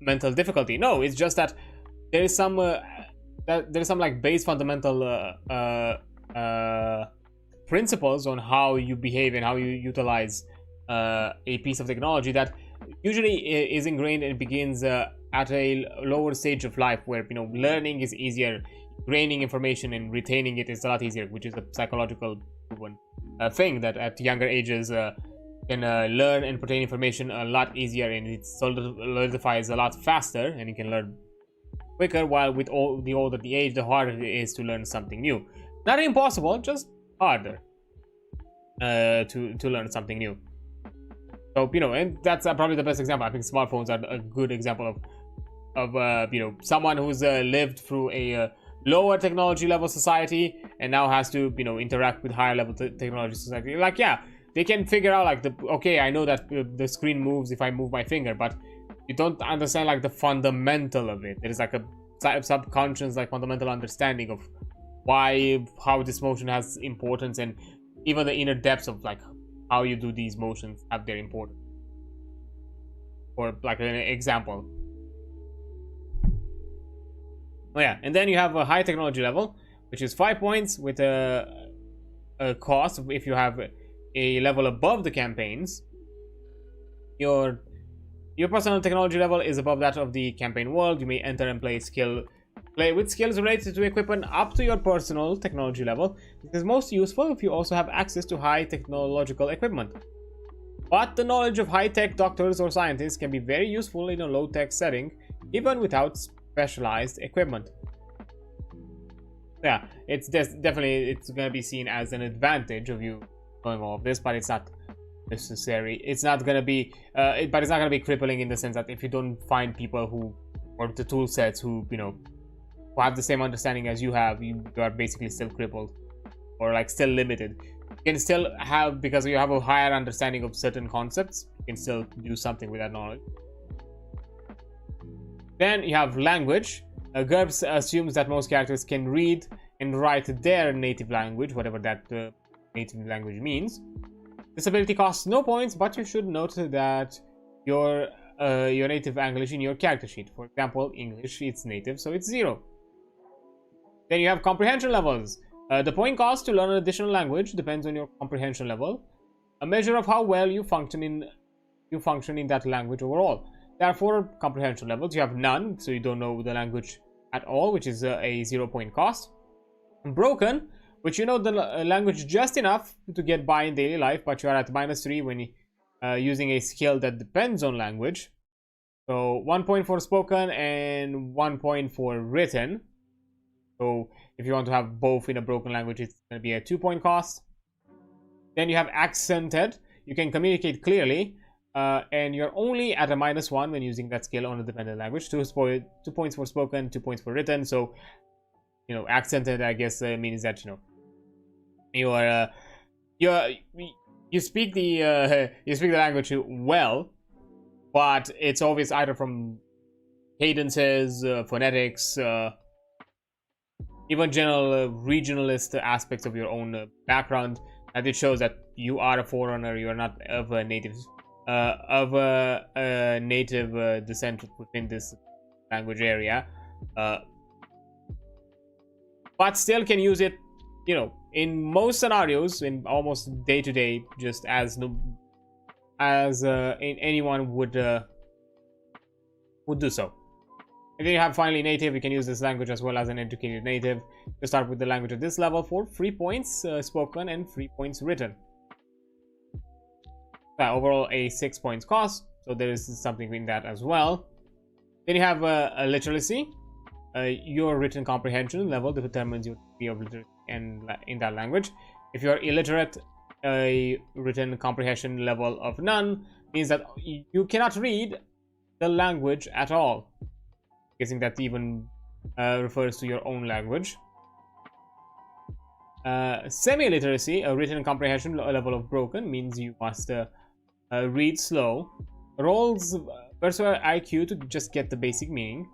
mental difficulty. No, it's just that there is some like base fundamental principles on how you behave and how you utilize a piece of technology that usually is ingrained and begins at a lower stage of life, where, you know, learning is easier, gaining information and retaining it is a lot easier, which is a psychological proven thing that at younger ages can learn and retain information a lot easier, and it solidifies a lot faster, and you can learn quicker. While with the older the age, the harder it is to learn something new. Not impossible, just harder to learn something new. So, you know, and that's probably the best example. I think smartphones are a good example of you know, someone who's lived through a lower technology level society and now has to, you know, interact with higher level technology society. Like, yeah, they can figure out like okay, I know that the screen moves if I move my finger, but you don't understand like the fundamental of it. There is like a subconscious, like, fundamental understanding of how this motion has importance, and even the inner depths of like how you do these motions have their importance. Or like an example. Oh yeah, and then you have a high technology level, which is 5 points with a cost if you have a level above the campaigns. Your personal technology level is above that of the campaign world. You may enter and play with skills related to equipment up to your personal technology level. This is most useful if you also have access to high technological equipment. But the knowledge of high-tech doctors or scientists can be very useful in a low-tech setting, even without specialized equipment. Yeah, it's definitely going to be seen as an advantage of you knowing all of this, but it's not necessary. It's not going to be, but it's not going to be crippling in the sense that if you don't find people or the tool sets who, you know, who have the same understanding as you have, you are basically still crippled, or like still limited. You can still have, because you have a higher understanding of certain concepts, you can still do something with that knowledge. Then you have language. GURPS assumes that most characters can read and write their native language, whatever that native language means. This ability costs no points, but you should note that your native English in your character sheet. For example, English, it's native, so it's 0. Then you have comprehension levels. The point cost to learn an additional language depends on your comprehension level, a measure of how well you function in that language overall. There are 4 comprehension levels. You have none, so you don't know the language at all, which is a 0-point cost. Broken, which you know the language just enough to get by in daily life, but you are at -3 when using a skill that depends on language. So 1 point for spoken and 1 point for written. So if you want to have both in a broken language, it's going to be a 2-point cost. Then you have accented. You can communicate clearly. and you're only at a -1 when using that skill on a dependent language. 2 points for spoken, 2 points for written. So, you know, accented, I guess, means that, you know, you are you speak the you speak the language well, but it's always either from cadences, phonetics, even general regionalist aspects of your own background, and it shows that you are a forerunner. You are not of a native descent within this language area, but still can use it, you know, in most scenarios, in almost day to day, just as anyone would do so. And then you have finally native. You can use this language as well as an educated native. You start with the language at this level for 3 points spoken and 3 points written. Overall a 6 points cost, so there is something in that as well. Then you have a literacy. Your written comprehension level determines your degree of literacy and in that language. If you are illiterate, a written comprehension level of none means that you cannot read the language at all. Guessing that even refers to your own language. Semi-literacy, a written comprehension level of broken, means you must read slow. Rolls versus IQ to just get the basic meaning.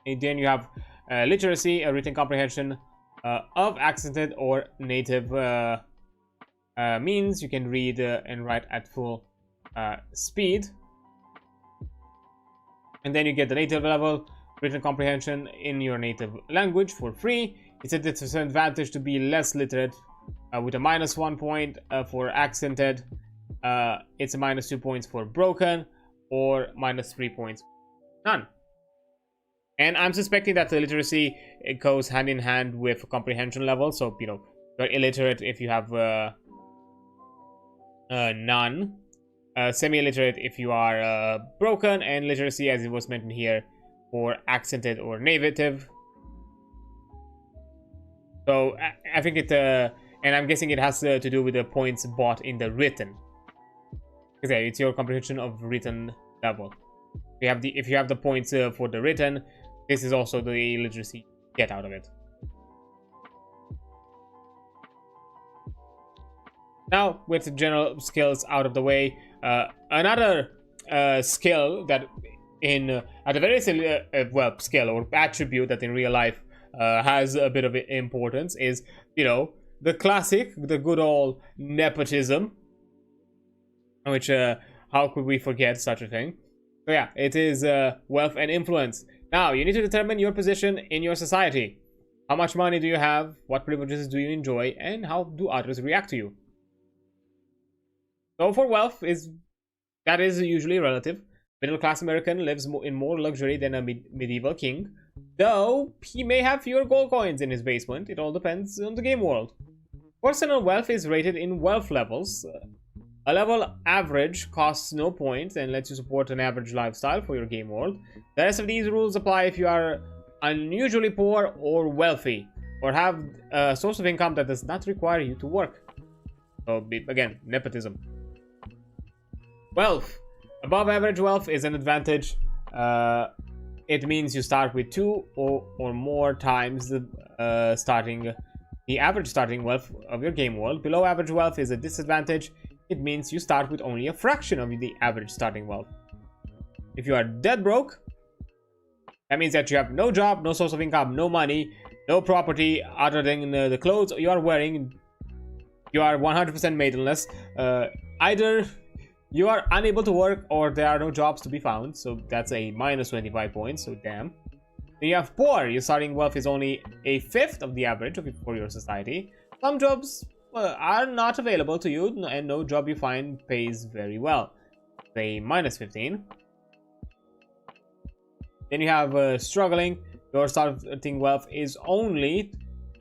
And then you have literacy, a written comprehension of accented or native means you can read and write at full speed. And then you get the native level, written comprehension in your native language for free. It's a disadvantage to be less literate with a -1 point for accented. It's a -2 points for broken, or -3 points none. And I'm suspecting that the literacy, it goes hand in hand with comprehension level. So, you know, you're illiterate if you have none. Semi-illiterate if you are broken, and literacy, as it was mentioned here, for accented or native. So I think it, and I'm guessing it has to do with the points bought in the written. Okay, it's your comprehension of written level. If you have the points for the written, this is also the literacy you get out of it. Now, with general skills out of the way, another skill that at the very skill or attribute that in real life has a bit of importance is, you know, the good old nepotism, which how could we forget such a thing? So yeah, it is wealth and influence. Now, you need to determine your position in your society. How much money do you have? What privileges do you enjoy? And how do others react to you? So for wealth, that is usually relative. Middle-class American lives in more luxury than a medieval king, though he may have fewer gold coins in his basement. It all depends on the game world. Personal wealth is rated in wealth levels. A level average costs no points and lets you support an average lifestyle for your game world. The rest of these rules apply if you are unusually poor or wealthy, or have a source of income that does not require you to work. So again, nepotism. Wealth. Above average wealth is an advantage. It means you start with 2 or more times the average starting wealth of your game world. Below average wealth is a disadvantage. It means you start with only a fraction of the average starting wealth. If you are dead broke, that means that you have no job, no source of income, no money, no property other than the clothes you are wearing. You are 100% maidenless. Either you are unable to work or there are no jobs to be found. So that's a -25 points. So damn. Then you have poor. Your starting wealth is only a fifth of the average for your society. Some jobs are not available to you, and no job you find pays very well. Say -15. Then you have struggling. Your starting wealth is only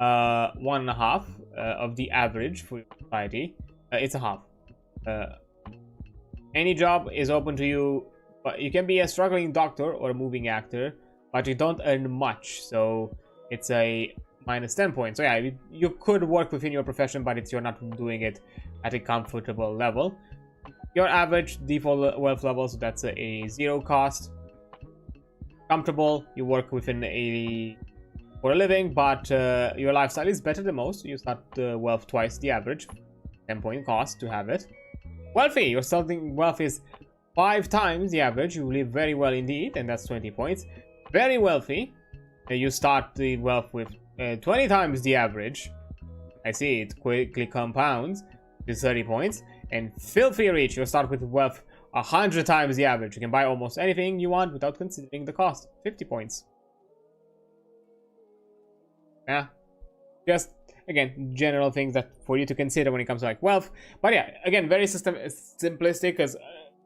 1.5 of the average for your society. It's a half. Any job is open to you, but you can be a struggling doctor or a moving actor, but you don't earn much, so it's a -10 points. So yeah, you could work within your profession, but you're not doing it at a comfortable level. your average default wealth level, so that's a 0 cost. Comfortable, you work within for a living, but your lifestyle is better than most. You start wealth twice the average, 10-point cost to have it. Wealthy, your starting wealth is 5 times the average. You live very well indeed, and that's 20 points. Very wealthy, you start the wealth with 20 times the average. I see it quickly compounds to 30 points. And filthy rich, you start with wealth 100 times the average. You can buy almost anything you want without considering the cost. 50 points. Yeah, just again general things that for you to consider when it comes to like wealth. But yeah, again, very simplistic, because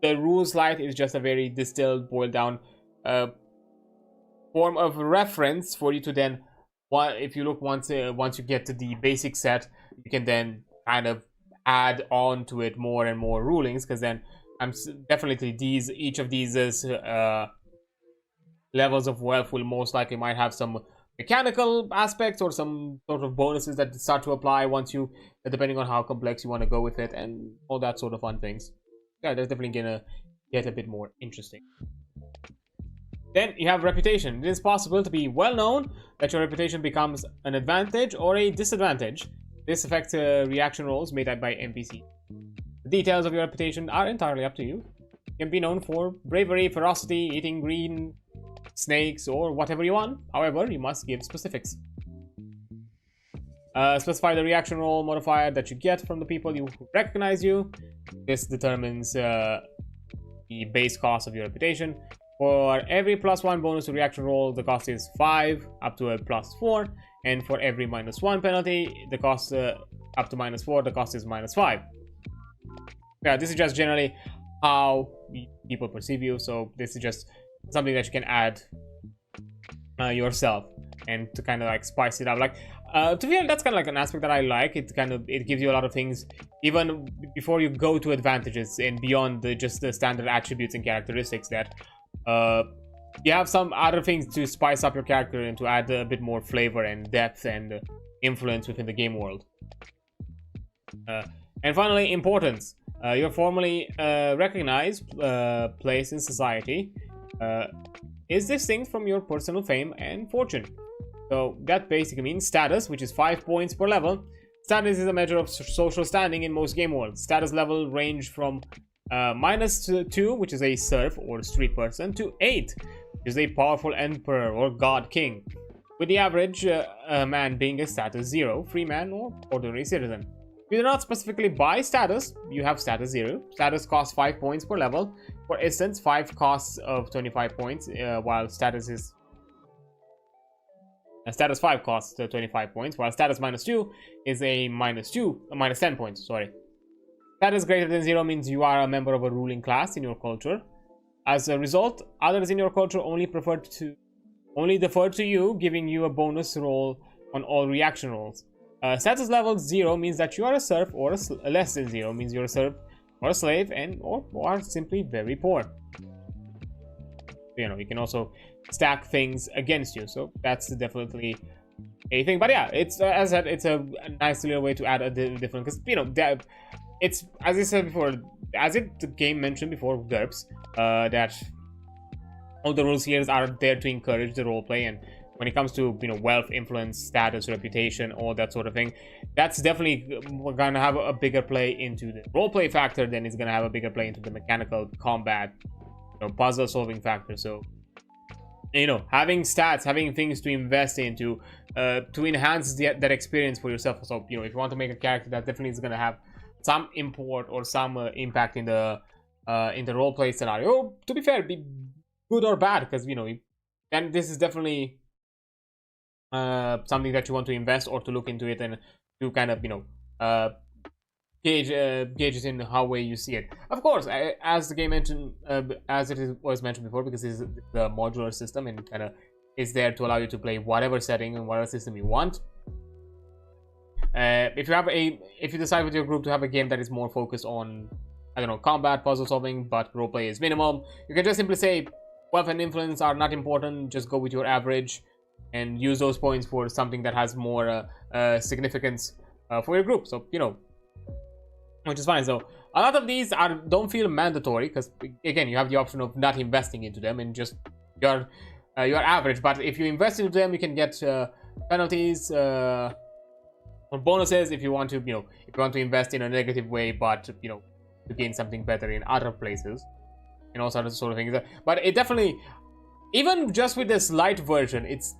the rules light is just a very distilled, boiled down form of reference for you to then, if you look once you get to the basic set, you can then kind of add on to it more and more rulings, because then definitely each of these levels of wealth will most likely might have some mechanical aspects or some sort of bonuses that start to apply once you, depending on how complex you want to go with it and all that sort of fun things. Yeah, that's definitely gonna get a bit more interesting. Then you have reputation. It is possible to be well known that your reputation becomes an advantage or a disadvantage. This affects reaction rolls made by NPC. The details of your reputation are entirely up to you. You can be known for bravery, ferocity, eating green snakes, or whatever you want. However, you must give specifics. Specify the reaction roll modifier that you get from the people who recognize you. This determines the base cost of your reputation. For every +1 bonus to reaction roll, the cost is 5 up to a +4, and for every -1 penalty, the cost up to -4, the cost is -5. Yeah, this is just generally how people perceive you, so this is just something that you can add yourself and to kind of like spice it up. Like to be honest, that's kind of like an aspect that I like. It gives you a lot of things even before you go to advantages and beyond just the standard attributes and characteristics, that you have some other things to spice up your character and to add a bit more flavor and depth and influence within the game world. And finally, importance. Your formally recognized place in society is distinct from your personal fame and fortune. So that basically means status, which is 5 points per level. Status is a measure of social standing in most game worlds. Status level range from -2, which is a serf or street person, to 8, which is a powerful emperor or god king, with the average man being a status 0, free man or ordinary citizen. If you do not specifically buy status, you have status 0. Status costs 5 points per level. For instance, 5 costs of 25 points, while status 5 costs 25 points, while status -2 is a -10 points, sorry. Status greater than 0 means you are a member of a ruling class in your culture. As a result, others in your culture only defer to you, giving you a bonus roll on all reaction rolls. Status level 0 means that you are a serf, or less than 0 means you're a serf or a slave, or are simply very poor. You can also stack things against you, so that's definitely a thing. But yeah, it's as I said, it's a nice little way to add a different, because it's, as I said before, the game mentioned before, GURPS, that all the rules here are there to encourage the roleplay, and when it comes to wealth, influence, status, reputation, all that sort of thing, that's definitely gonna have a bigger play into the roleplay factor than it's gonna have a bigger play into the mechanical combat, puzzle solving factor. So having stats, having things to invest into to enhance that experience for yourself. So if you want to make a character that definitely is gonna have some import or some impact in the roleplay scenario, to be fair, be good or bad, because and this is definitely something that you want to invest or to look into it and to kind of gauge it in how way you see it. Of course, as the game mentioned, as was mentioned before, because this is the modular system and kind of is there to allow you to play whatever setting and whatever system you want. If you decide with your group to have a game that is more focused on, I don't know, combat, puzzle solving, but roleplay is minimum, you can just simply say wealth and influence are not important, just go with your average and use those points for something that has more significance for your group. So which is fine. So a lot of these don't feel mandatory because again, you have the option of not investing into them and just your average. But if you invest into them, you can get penalties or bonuses if you want to, if you want to invest in a negative way, but to gain something better in other places and all sorts of things. But it definitely, even just with this light version, it's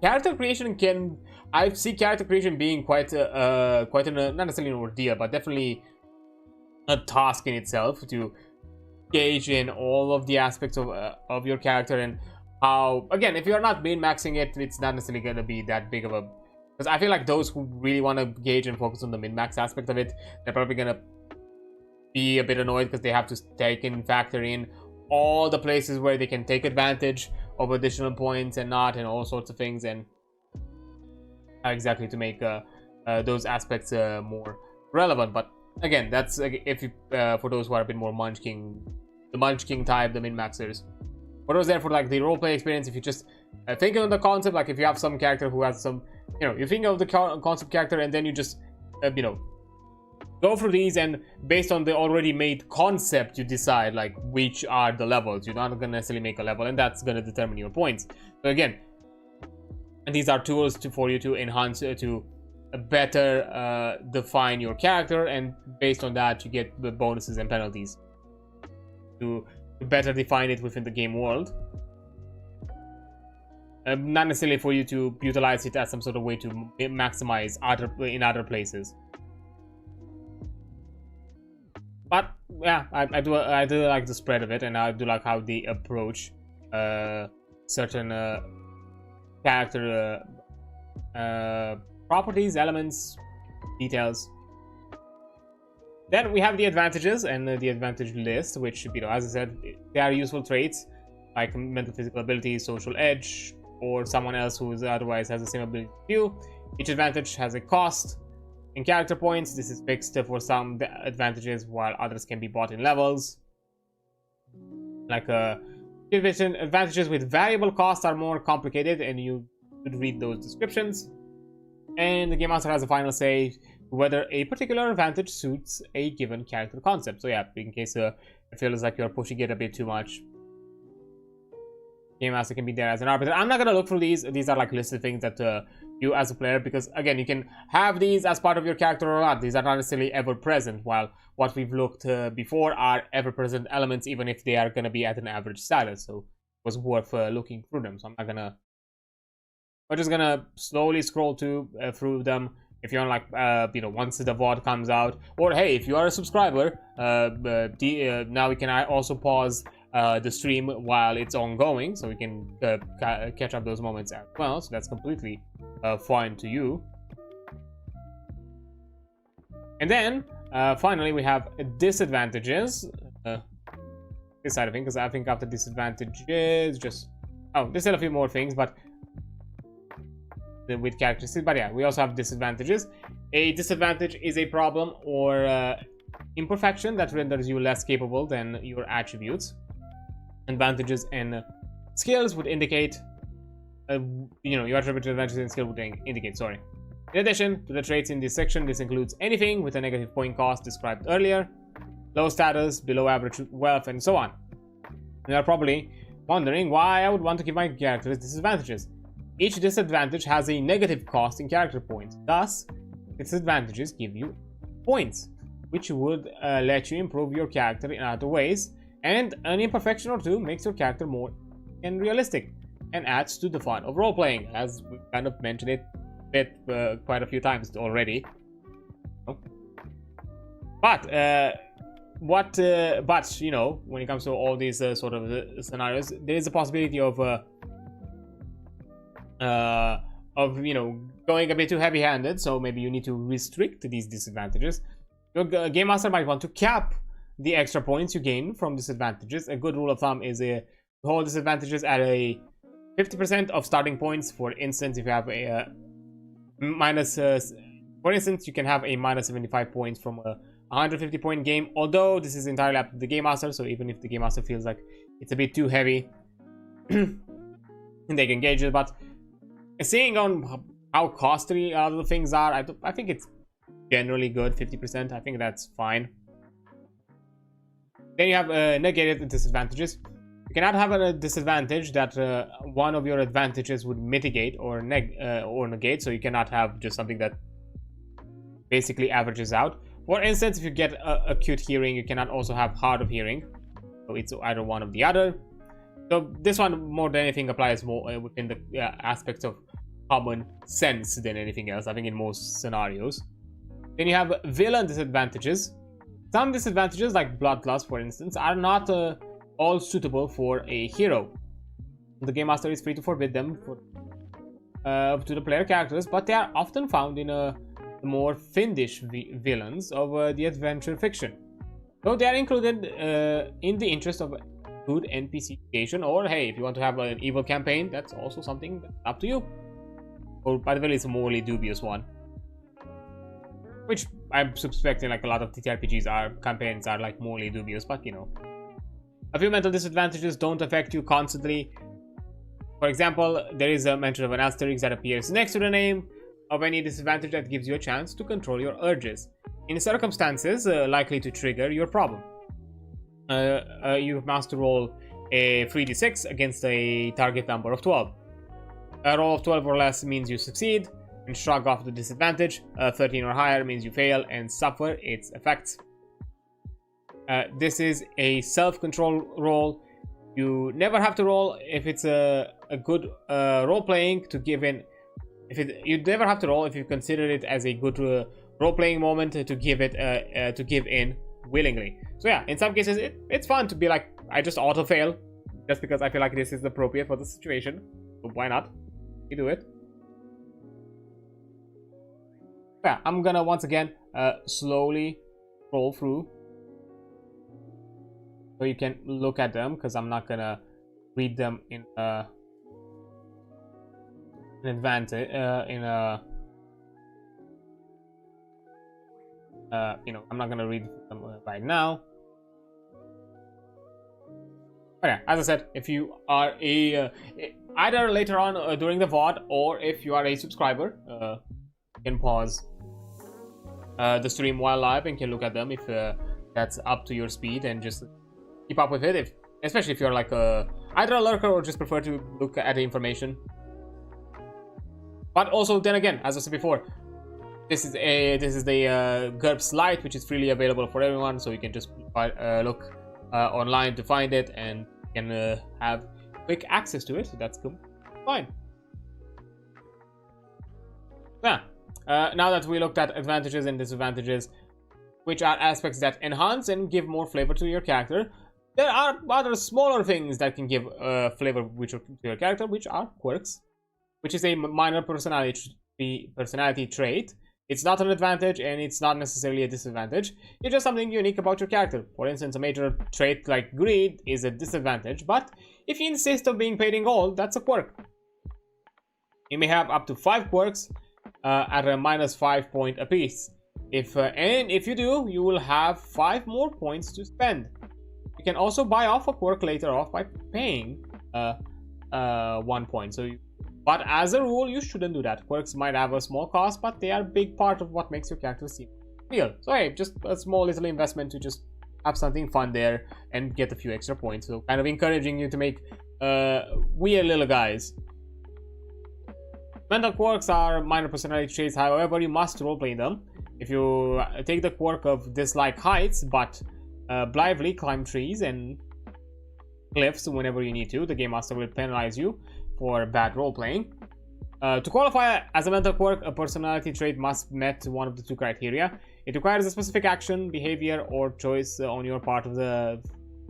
character creation I see character creation being quite not necessarily an ordeal, but definitely a task in itself to gauge in all of the aspects of your character, and how, again, if you're not min-maxing it, it's not necessarily going to be that big of a, because I feel like those who really want to gauge and focus on the min-max aspect of it, they're probably going to be a bit annoyed because they have to factor in all the places where they can take advantage of additional points and not, and all sorts of things, and how exactly to make those aspects more relevant. But again, that's if you for those who are a bit more the Munchkin type, the min-maxers. For those there for like the roleplay experience, if you just thinking of the concept, like if you have some character who has some, you think of the concept character and then you just go through these, and based on the already made concept, you decide like which are the levels. You're not gonna necessarily make a level, and that's gonna determine your points. So again, and these are tools for you to enhance to better define your character, and based on that you get the bonuses and penalties to better define it within the game world. Not necessarily for you to utilize it as some sort of way to maximize in other places. But yeah, I do like the spread of it, and I do like how they approach certain character properties, elements, details. Then we have the advantages and the advantage list, which, as I said, they are useful traits like mental physical ability, social edge, or someone else who otherwise has the same ability to you. Each advantage has a cost in character points. This is fixed for some advantages, while others can be bought in levels. Like advantages with variable costs are more complicated, and you should read those descriptions. And the Game Master has a final say whether a particular advantage suits a given character concept. So yeah, in case it feels like you're pushing it a bit too much, Game Master can be there as an arbiter. I'm not gonna look through these. These are like listed things that you as a player, because again, you can have these as part of your character or not. These are not necessarily ever present, while what we've looked before are ever present elements, even if they are gonna be at an average status. So it was worth looking through them. So we're just gonna slowly scroll through them. If you're like, once the VOD comes out, or hey, if you are a subscriber, now we can also pause the stream while it's ongoing, so we can catch up those moments as well. So that's completely fine to you. And then finally we have disadvantages. This side of things, because I think after disadvantages, there's still a few more things, but with characteristics. But yeah, we also have disadvantages. A disadvantage is a problem or imperfection that renders you less capable than your attributes. Advantages and skills would indicate your attribute advantages and skill would indicate, sorry. In addition to the traits in this section, this includes anything with a negative point cost described earlier, low status, below average wealth, and so on. You are probably wondering why I would want to give my characters disadvantages. Each disadvantage has a negative cost in character points. Thus, disadvantages give you points, which would let you improve your character in other ways, and an imperfection or two makes your character more realistic and adds to the fun of role-playing, as we kind of mentioned it quite a few times already. But when it comes to all these sort of scenarios, there is a possibility of going a bit too heavy-handed, so maybe you need to restrict these disadvantages. Your Game Master might want to cap the extra points you gain from disadvantages. A good rule of thumb is to hold disadvantages at a 50% of starting points. For instance, if you have a for instance, you can have a minus 75 points from a 150 point game, although this is entirely up to the Game Master, so even if the Game Master feels like it's a bit too heavy, they can gauge it. But seeing on how costly other things are, I think it's generally good, 50%. I think that's fine. Then you have negated disadvantages. You cannot have a disadvantage that one of your advantages would mitigate or negate. So you cannot have just something that basically averages out. For instance, if you get acute hearing, you cannot also have hard of hearing. So it's either one or the other. So this one, more than anything, applies more within the aspects of common sense than anything else, I think, in most scenarios. Then you have villain disadvantages. Some disadvantages, like bloodlust, for instance, are not all suitable for a hero. The game master is free to forbid them to the player characters, but they are often found in more fiendish villains of the adventure fiction. So they are included in the interest of good NPC creation, or hey, if you want to have an evil campaign, that's also something that's up to you. Or by the way, it's a morally dubious one, which I'm suspecting like a lot of ttrpgs campaigns are like morally dubious, but you know. A few mental disadvantages don't affect you constantly. For example, there is a mention of an asterisk that appears next to the name of any disadvantage that gives you a chance to control your urges in circumstances likely to trigger your problem. You must roll a 3d6 against a target number of 12. A roll of 12 or less means you succeed and shrug off the disadvantage. 13 or higher means you fail and suffer its effects. This is a self-control roll. You never have to roll if it's a good role-playing to give in. You never have to roll if you consider it as a good role-playing moment to give in willingly. So yeah, in some cases it's fun to be like, I just auto-fail just because I feel like this is appropriate for the situation. So why not? You do it. Yeah, I'm gonna once again slowly roll through so you can look at them, because I'm not gonna read them in advantage you know, I'm not gonna read them right now. But yeah, as I said, if you are either later on during the VOD, or if you are a subscriber, you can pause the stream while live and can look at them if that's up to your speed, and just keep up with it, especially if you're like either a lurker or just prefer to look at the information. But also, then again, as I said before, this is the GURPS Lite, which is freely available for everyone, so you can just look online to find it and can have quick access to it. So that's cool. Fine. Yeah. Now that we looked at advantages and disadvantages, which are aspects that enhance and give more flavor to your character, there are other smaller things that can give flavor to your character, which are quirks, which is a minor personality trait. It's not an advantage and it's not necessarily a disadvantage. It's just something unique about your character. For instance, a major trait like greed is a disadvantage, but if you insist on being paid in gold, that's a quirk. You may have up to 5 quirks at a -5 point apiece. And if you do, you will have 5 more points to spend. You can also buy off a quirk later off by paying 1 point. But as a rule, you shouldn't do that. Quirks might have a small cost, but they are a big part of what makes your character seem real. So hey, just a small little investment to just have something fun there and get a few extra points. So kind of encouraging you to make weird little guys. Mental quirks are minor personality traits, however, you must roleplay them. If you take the quirk of dislike heights, but blithely climb trees and cliffs whenever you need to, the game master will penalize you for bad role-playing. To qualify as a mental quirk, a personality trait must meet one of the 2 criteria. It requires a specific action, behavior, or choice on your part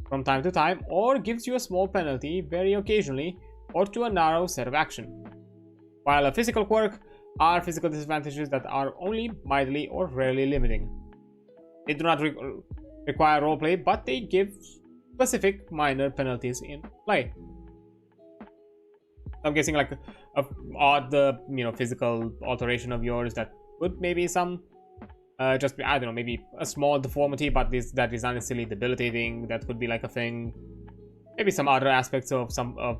from time to time, or gives you a small penalty very occasionally, or to a narrow set of action. While a physical quirk are physical disadvantages that are only mildly or rarely limiting. They do not require roleplay, but they give specific minor penalties in play. I'm guessing like a odd, physical alteration of yours that could maybe some, just I don't know, maybe a small deformity, but that is not necessarily debilitating. That could be like a thing. Maybe some other aspects of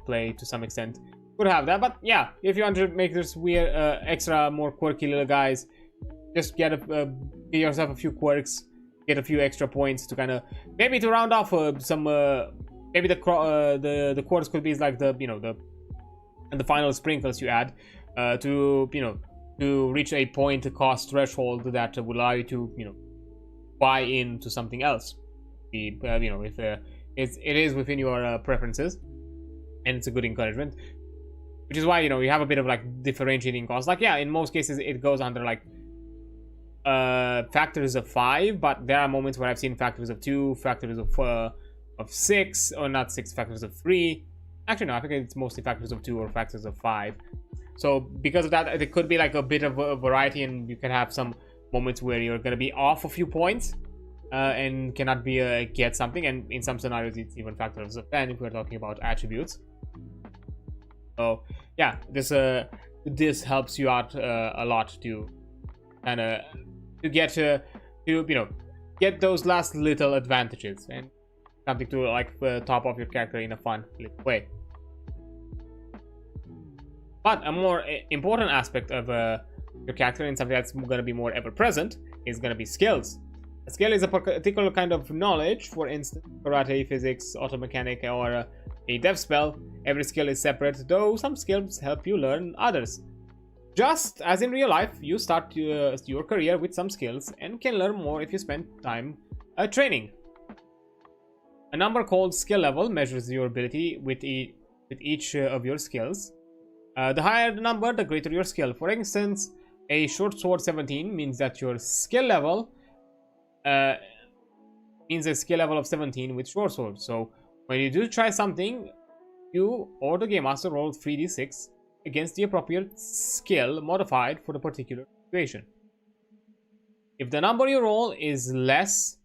play to some extent could have that. But yeah, if you want to make this weird, extra, more quirky little guys, just get yourself a few quirks, get a few extra points to kind of maybe to round off some maybe the quirks could be like the the final sprinkles you add to to reach a point cost threshold that will allow you to buy into something else. If it is within your preferences, and it's a good encouragement, which is why you have a bit of like differentiating costs. Like in most cases it goes under like factors of 5, but there are moments where I've seen factors of 2, factors of 6, or not 6, factors of 3. Actually, no, I think it's mostly factors of 2 or factors of 5. So because of that, it could be like a bit of a variety, and you can have some moments where you're going to be off a few points and cannot be get something, and in some scenarios it's even factors of 10 if we're talking about attributes. So yeah, this helps you out a lot to kind of get get those last little advantages and something to like top off your character in a fun little way. But a more important aspect of your character, and something that's going to be more ever present, is going to be skills. A skill is a particular kind of knowledge. For instance, karate, physics, auto mechanic, or a dev spell. Every skill is separate, though some skills help you learn others. Just as in real life, you start your career with some skills and can learn more if you spend time training. A number called skill level measures your ability with each of your skills. The higher the number, the greater your skill. For instance, a short sword 17 means that your skill level means a skill level of 17 with short sword. So when you do try something, you or the game master roll 3d6 against the appropriate skill modified for the particular situation. If the number you roll is less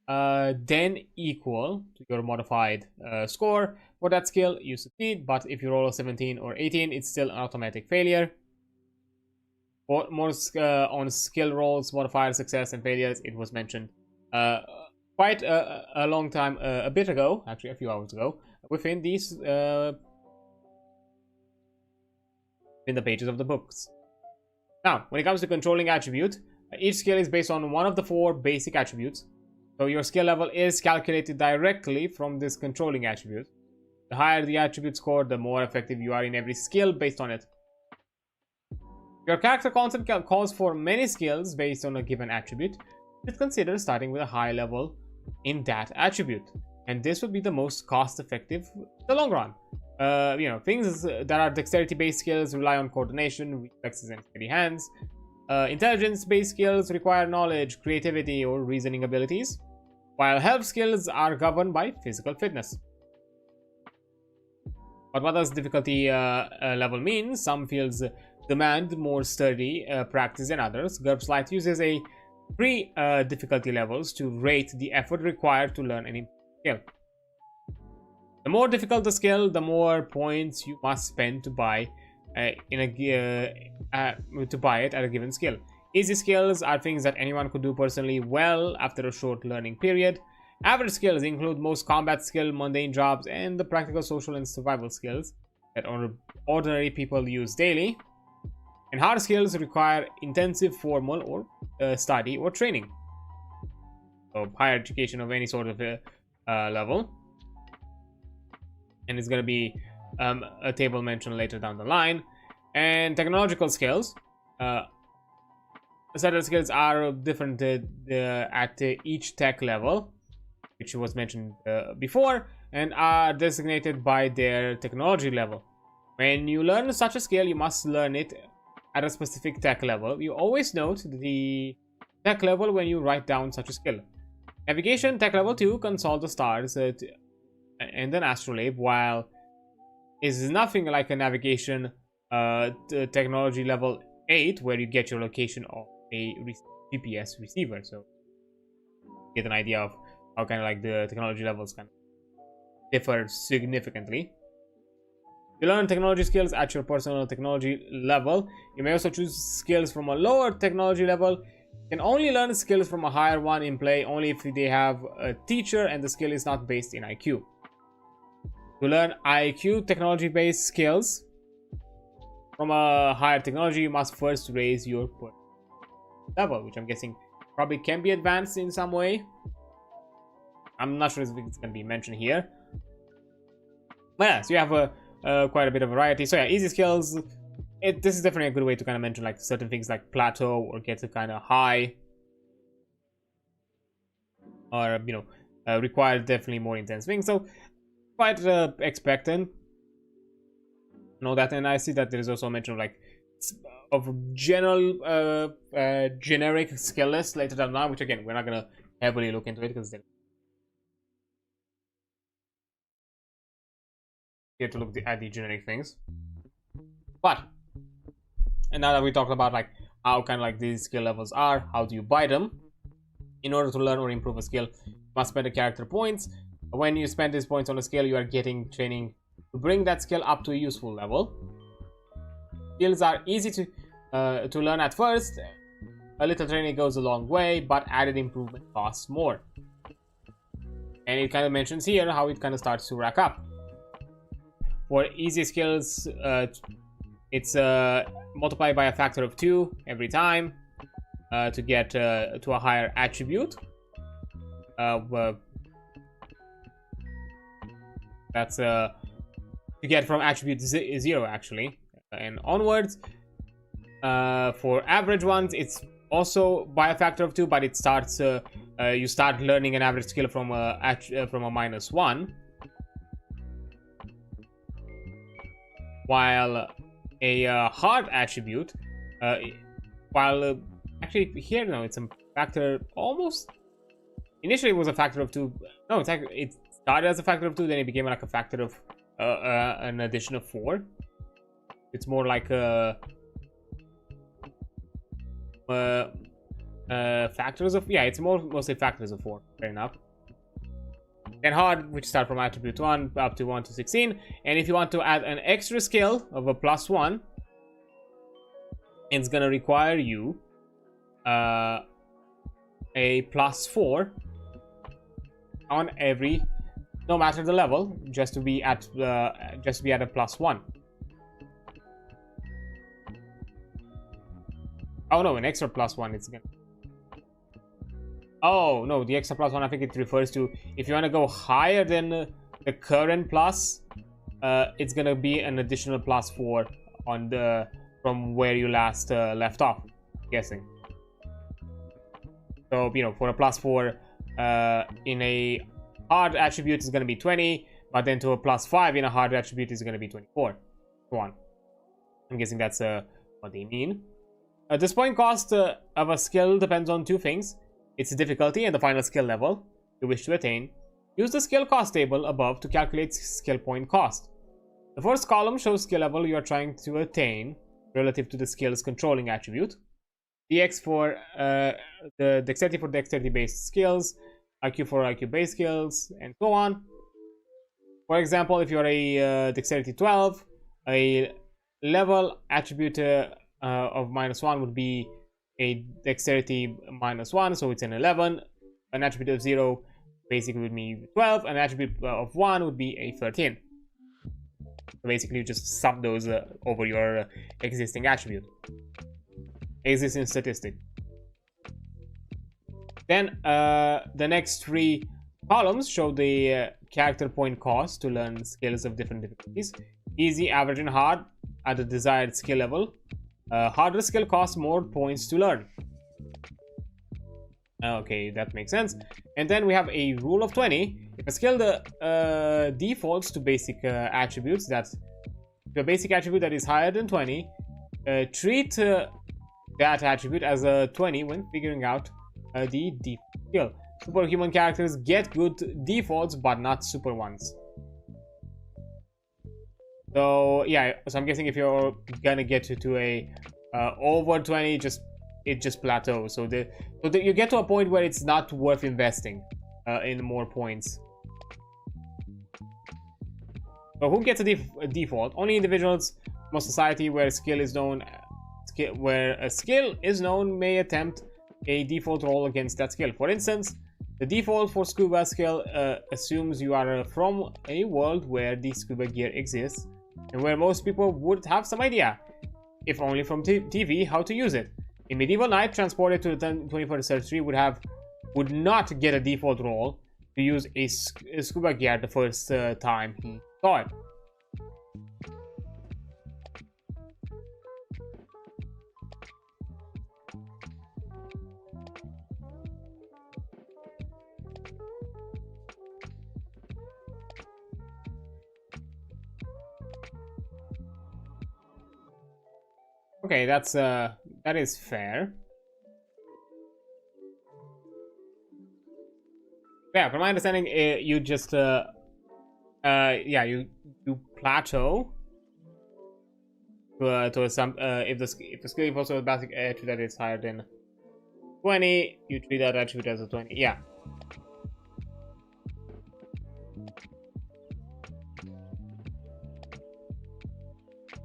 than equal to your modified score for that skill, you succeed. But if you roll a 17 or 18, it's still an automatic failure. For more on skill rolls, modifier success and failures, it was mentioned quite a long time, a bit ago, actually a few hours ago, within these in the pages of the books. Now, when it comes to controlling attribute, each skill is based on one of the 4 basic attributes. So your skill level is calculated directly from this controlling attribute. The higher the attribute score, the more effective you are in every skill based on it. Your character concept calls for many skills based on a given attribute. You should consider starting with a high level in that attribute, and this would be the most cost effective in the long run. Things that are dexterity based skills rely on coordination, reflexes, and steady hands. Intelligence based skills require knowledge, creativity, or reasoning abilities, while health skills are governed by physical fitness. But what does difficulty level mean? Some fields demand more study practice than others. GURPS Lite uses a 3 difficulty levels to rate the effort required to learn any skill. The more difficult the skill, the more points you must spend to buy it at a given skill. Easy skills are things that anyone could do personally well after a short learning period. Average skills include most combat skill, mundane jobs, and the practical, social, and survival skills that ordinary people use daily. And hard skills require intensive formal or study or training. So higher education of any sort of level. And it's going to be a table mentioned later down the line. And technological skills. Certain skills are different at each tech level, which was mentioned before, and are designated by their technology level. When you learn such a skill, you must learn it at a specific tech level. You always note the tech level when you write down such a skill. Navigation, tech level 2, consult the stars and an astrolabe, while is nothing like a navigation technology level 8, where you get your location of a GPS receiver. So get an idea of how kind of like the technology levels can differ significantly. You learn technology skills at your personal technology level. You may also choose skills from a lower technology level. You can only learn skills from a higher one in play only if they have a teacher and the skill is not based in IQ. To learn IQ technology based skills from a higher technology, you must first raise your level, which I'm guessing probably can be advanced in some way. I'm not sure if it's going to be mentioned here. But yeah, so you have quite a bit of variety. So yeah, easy skills. This is definitely a good way to kind of mention like certain things like plateau or get to kind of high. Or, you know, require definitely more intense things. So quite expectant. Know that, and I see that there is also a mention of like general generic skill list later down the line, which again we're not gonna heavily look into it because then you have to look at the generic things. But and now that we talked about like how kind of like these skill levels are, how do you buy them? In order to learn or improve a skill, you must spend the character points. When you spend these points on a skill, you are getting training to bring that skill up to a useful level. Skills are easy to learn at first. A little training goes a long way, but added improvement costs more. And it kind of mentions here how it kind of starts to rack up. For easy skills, it's multiplied by a factor of 2 every time to get to a higher attribute. That's to get from attribute 0 actually and onwards. For average ones, it's also by a factor of 2, but it starts you start learning an average skill from a -1, while a hard attribute, while actually here no, it's a factor almost. Initially it was a factor of 2. No, it's actually, it started as a factor of 2, then it became like a factor of an addition of 4. It's more like factors of, yeah, it's mostly factors of 4. Fair enough. Then hard, which start from attribute 1 up to 1 to 16, and if you want to add an extra skill of a +1, it's gonna require you a +4 on every, no matter the level, just to be at a +1. Oh no, an extra +1. It's gonna. Oh no, the extra +1. I think it refers to if you want to go higher than the current plus, it's gonna be an additional +4 on the from where you last left off. I'm guessing. So you know, for a +4 in a hard attribute is gonna be 20, but then to a +5 in a hard attribute is gonna be 24. Go on. I'm guessing that's what they mean. This point cost of a skill depends on 2 things. Its difficulty and the final skill level you wish to attain. Use the skill cost table above to calculate skill point cost. The first column shows skill level you are trying to attain relative to the skill's controlling attribute. DX for the dexterity for dexterity based skills, IQ for IQ based skills, and so on. For example, if you're a dexterity 12, a level attribute of -1 would be a dexterity -1, so it's an 11. An attribute of 0 basically would be 12. An attribute of 1 would be a 13. So basically you just sum those over your existing attribute, existing statistic. Then the next 3 columns show the character point cost to learn skills of different difficulties. Easy, average, and hard at the desired skill level. Harder skill costs more points to learn. Okay, that makes sense. And then we have a rule of 20. If a skill defaults to basic attributes, that's the basic attribute that is higher than 20, treat that attribute as a 20 when figuring out the default skill. Superhuman characters get good defaults, but not super ones. So yeah, so I'm guessing if you're gonna get to a over 20, it just plateaus. So you get to a point where it's not worth investing in more points. So who gets a default? Only individuals from a society where a skill is known may attempt a default roll against that skill. For instance, the default for scuba skill assumes you are from a world where the scuba gear exists and where most people would have some idea, if only from TV, how to use it. A medieval knight transported to the 21st century would not get a default roll to use a scuba gear the first time he saw it. Okay, that is fair. Yeah, from my understanding, you just yeah, you plateau to some if the skill equals to a basic attribute that is higher than 20, you treat that attribute as a 20. Yeah.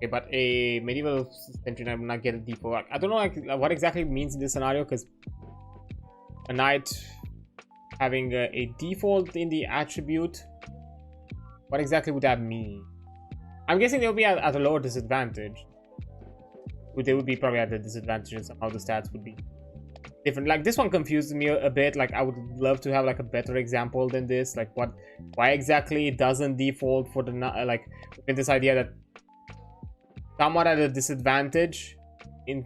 Okay, but a medieval century knight will not get a default. I don't know like what exactly it means in this scenario, because a knight having a default in the attribute, what exactly would that mean? I'm guessing they'll be at a lower disadvantage. They would be probably at a disadvantage, and somehow the stats would be different. Like this one confused me a bit. Like I would love to have like a better example than this. Like why exactly it doesn't default for the like in this idea that somewhat at a disadvantage in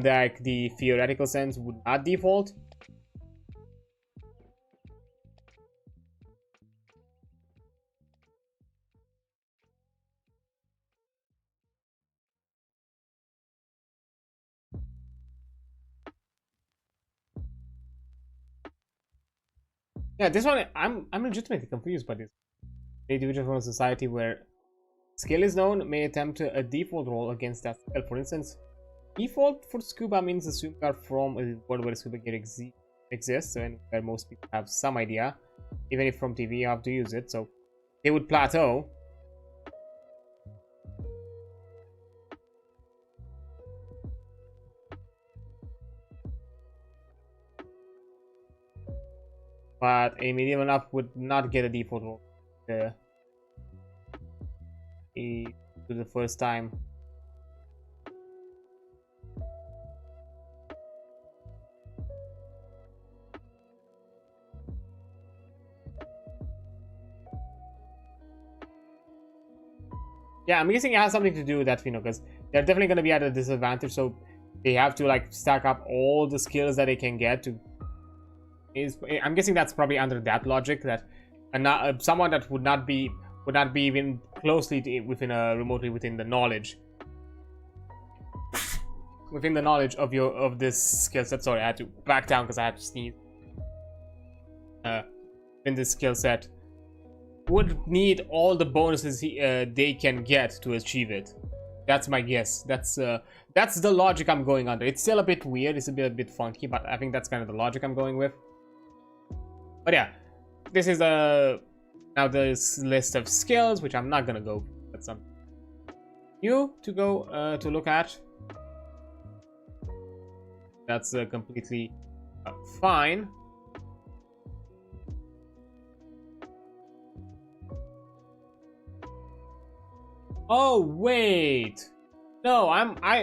like the theoretical sense would not default. Yeah, this one I'm legitimately confused by this. The individual from a society where skill is known may attempt a default roll against that skill. For instance, default for scuba means assume you are from a world where scuba gear exists, and where most people have some idea. Even if from TV you have to use it, so they would plateau. But a medium enough would not get a default roll to the first time. Yeah, I'm guessing it has something to do with that, because they're definitely going to be at a disadvantage, so they have to like stack up all the skills that they can get to. I'm guessing that's probably under that logic that someone that would not be even closely remotely within the knowledge of this skill set. Sorry, I had to back down because I had to sneeze. In this skill set would need all the bonuses they can get to achieve it. That's my guess. That's the logic I'm going under. It's still a bit weird. It's a bit funky, but I think that's kind of the logic I'm going with. But yeah, this is now this list of skills, which I'm not gonna go. That's something you to go to look at. That's completely fine. Oh wait, no,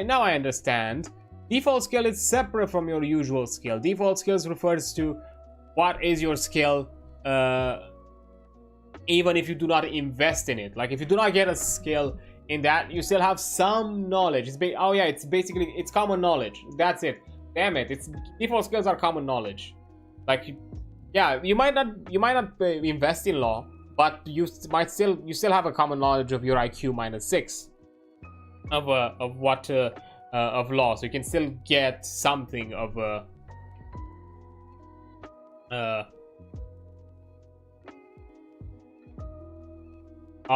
now I understand. Default skill is separate from your usual skill. Default skills refers to what is your skill, even if you do not invest in it. Like if you do not get a skill in that, you still have some knowledge. Oh yeah, it's common knowledge. That's it. Damn it! Default skills are common knowledge. Like, yeah, you might not invest in law, but you still have a common knowledge of your IQ -6 of law, so you can still get something of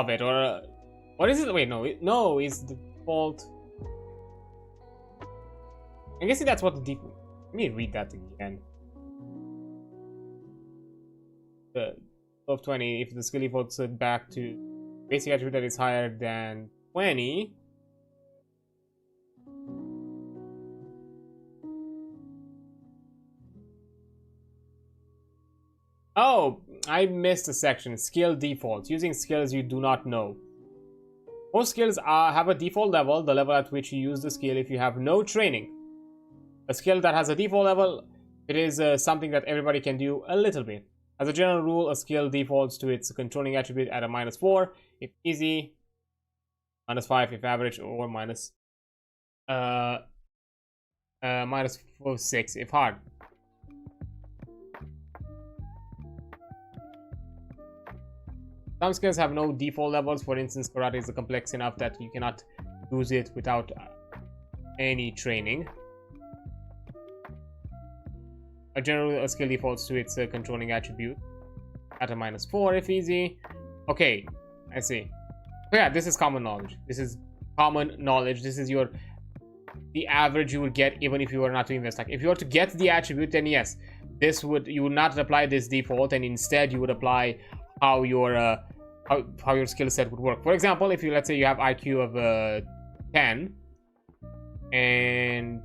it, or what is it? Wait, no, it's the default. I'm guessing that's what the default. Let me read that again. The 1220. If the skill defaults it back to basic attribute that is higher than 20. Oh, I missed a section. Skill defaults. Using skills you do not know. Most skills have a default level, the level at which you use the skill if you have no training. a skill that has a default level, it is something that everybody can do a little bit. As a general rule, a skill defaults to its controlling attribute at a -4 if easy, -5 if average, or -6 if hard. Some skills have no default levels. For instance, karate is complex enough that you cannot use it without any training. Generally, a skill defaults to its controlling attribute at a -4 if easy. Okay, I see. So yeah, this is common knowledge. This is common knowledge. This is the average you would get even if you were not to invest. Like if you were to get the attribute, then yes, you would not apply this default, and instead you would apply how your skill set would work. For example, if let's say you have IQ of 10, and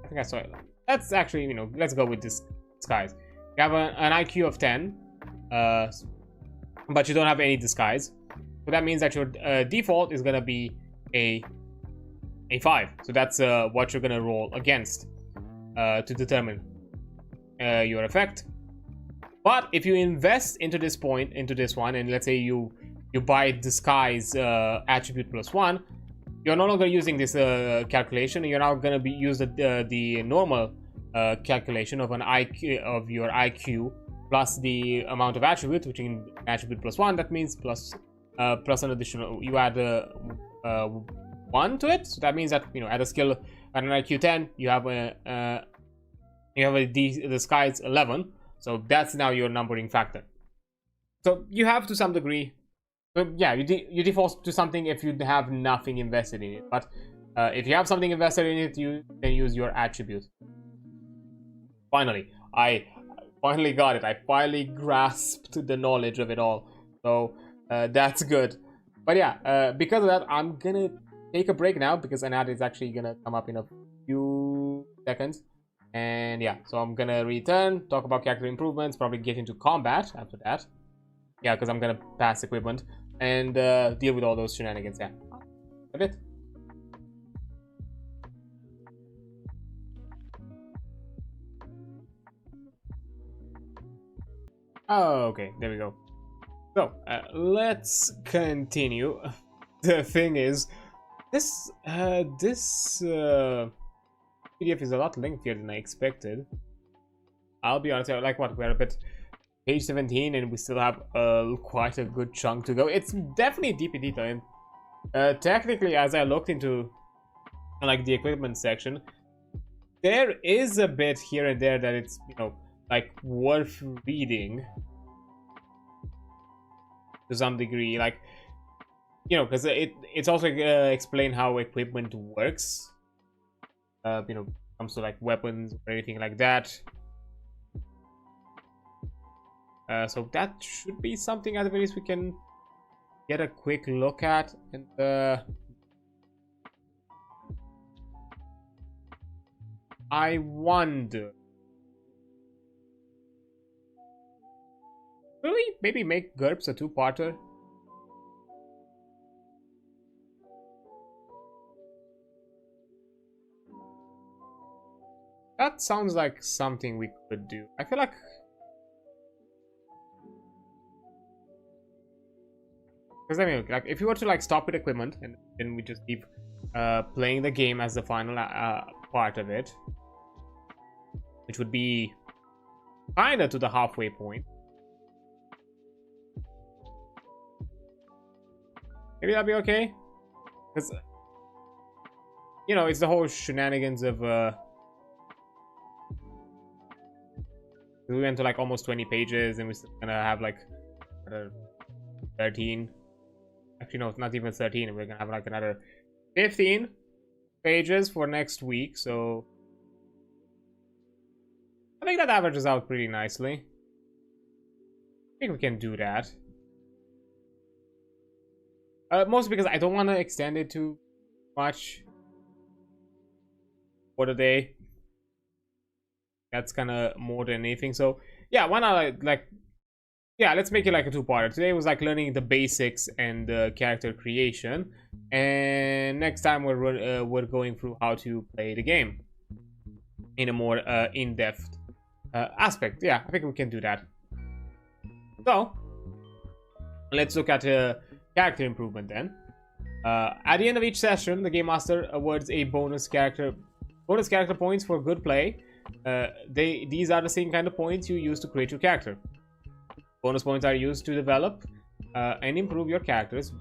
I think I saw it. Let's actually, let's go with this disguise. You have an IQ of 10, but you don't have any disguise. So that means that your default is gonna be a 5. So that's what you're gonna roll against to determine your effect. But if you invest into this one, and let's say you buy disguise attribute +1, you're no longer using this calculation. You're now gonna be use the normal calculation of your IQ plus the amount of attribute, which in attribute +1, that means plus an additional. You add 1 to it, so that means that at a skill at an IQ 10, you have a disguise 11. So that's now your numbering factor. So you have to some degree. So yeah, you default to something if you have nothing invested in it. But if you have something invested in it, you can use your attribute. Finally, I finally got it. I finally grasped the knowledge of it all. So that's good. But yeah, because of that, I'm gonna take a break now because an ad is actually gonna come up in a few seconds. And yeah, so I'm gonna return, talk about character improvements, probably get into combat after that. Yeah, because I'm gonna pass equipment and deal with all those shenanigans. Yeah, a bit. Oh, okay, there we go. So let's continue. The thing is, this PDF is a lot lengthier than I expected. I'll be honest, like what, we're at page 17 and we still have quite a good chunk to go. It's definitely deep in detail, and technically, as I looked into like the equipment section, there is a bit here and there that it's like worth reading to some degree, like because it's also explain how equipment works. Comes to like weapons or anything like that. So that should be something at the very least we can get a quick look at. And I wonder, will we maybe make GURPS a 2-parter? That sounds like something we could do. I feel like because like if you were to like stop with equipment and then we just keep playing the game as the final part of it, which would be kinda to the halfway point. Maybe that'd be okay, because it's the whole shenanigans of we went to like almost 20 pages and we're still gonna have like 13. Actually, no, it's not even 13. We're gonna have like another 15 pages for next week. So I think that averages out pretty nicely. I think we can do that. Mostly because I don't want to extend it too much for the day. That's kind of more than anything. So yeah, why not let's make it like a 2-parter. Today was like learning the basics and character creation, and next time we're going through how to play the game. in a more in-depth aspect. Yeah, I think we can do that. So let's look at character improvement then. At the end of each session, the Game Master awards a bonus character points for good play. These are the same kind of points you use to create your character. Bonus points are used to develop and improve your characters.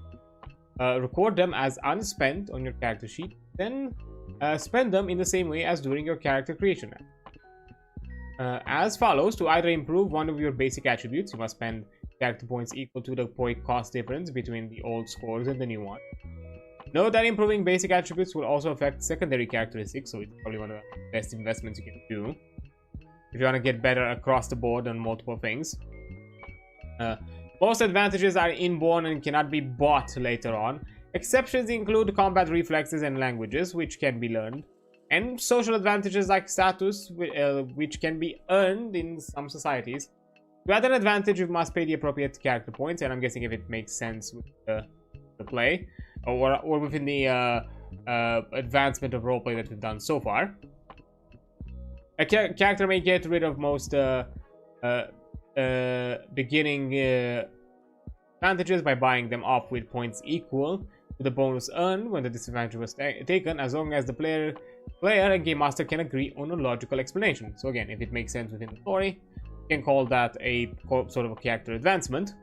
Record them as unspent on your character sheet, then spend them in the same way as during your character creation. As follows: to either improve one of your basic attributes, you must spend character points equal to the point cost difference between the old scores and the new one. Note that improving basic attributes will also affect secondary characteristics, so it's probably one of the best investments you can do if you want to get better across the board on multiple things. Most advantages are inborn and cannot be bought later on. Exceptions include combat reflexes and languages, which can be learned, and social advantages like status, which can be earned in some societies. To add an advantage, you must pay the appropriate character points, and I'm guessing if it makes sense with the play, or within the advancement of roleplay that we've done so far. A character may get rid of most beginning advantages by buying them off with points equal to the bonus earned when the disadvantage was taken, as long as the player and Game Master can agree on a logical explanation. So again, if it makes sense within the story, you can call that a sort of a character advancement.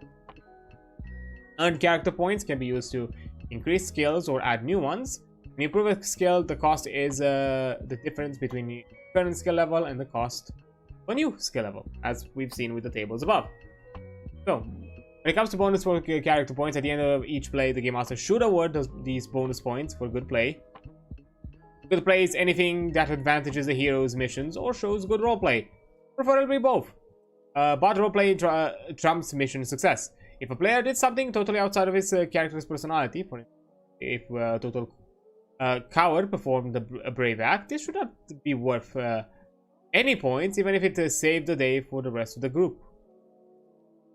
Earned character points can be used to increase skills or add new ones. When you improve a skill, the cost is the difference between the current skill level and the cost of a new skill level, as we've seen with the tables above. So, when it comes to bonus for character points, at the end of each play, the Game Master should award these bonus points for good play. Good play is anything that advantages the hero's missions or shows good roleplay, preferably both. But roleplay trumps mission success. If a player did something totally outside of his character's personality, for instance, if a total coward performed a brave act, this should not be worth any points, even if it saved the day for the rest of the group.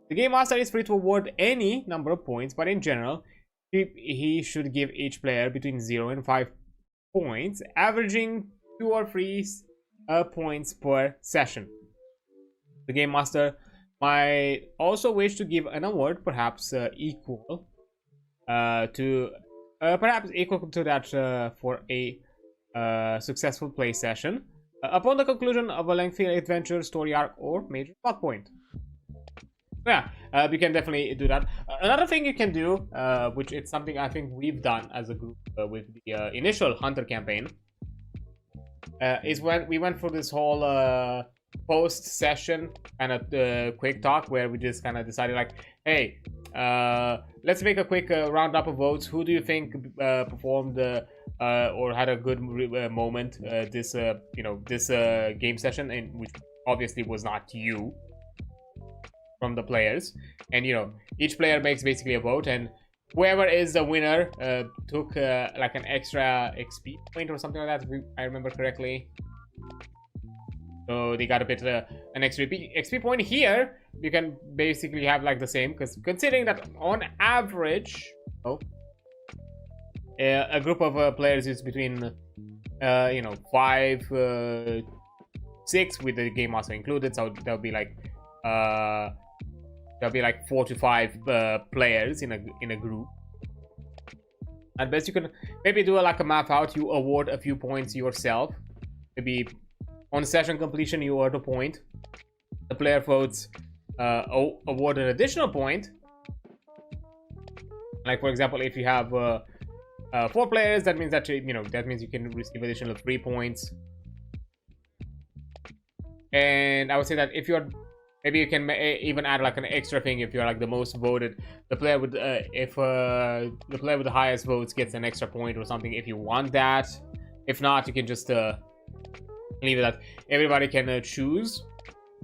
The Game Master is free to award any number of points, but in general, he should give each player between 0 and 5 points, averaging 2 or 3 points per session. The Game Master might also wish to give an award, perhaps equal to that for a successful play session upon the conclusion of a lengthy adventure, story arc, or major plot point. Yeah, we can definitely do that. Another thing you can do, which is something I think we've done as a group with the initial Hunter campaign, is when we went through this whole post-session kind of quick talk where we just kind of decided like, hey, let's make a quick roundup of votes. Who do you think performed or had a good moment this game session, and which obviously was not you from the players. And each player makes basically a vote, and whoever is the winner took like an extra XP point or something like that, if I remember correctly. So they got a bit an extra XP point. Here you can basically have like the same, because considering that on average a group of players is between 5 6 with the Game Master included, so that'll be like 4 to 5 players in a group. At best, you can maybe do like a map out. You award a few points yourself. Maybe on session completion, you award a point. The player votes award an additional point. Like for example, if you have 4 players, that means that you can receive additional 3 points. And I would say that if you're maybe you can even add like an extra thing if you're like the most voted. The player with if the player with the highest votes gets an extra point or something, if you want that. If not, you can just leave it that everybody can choose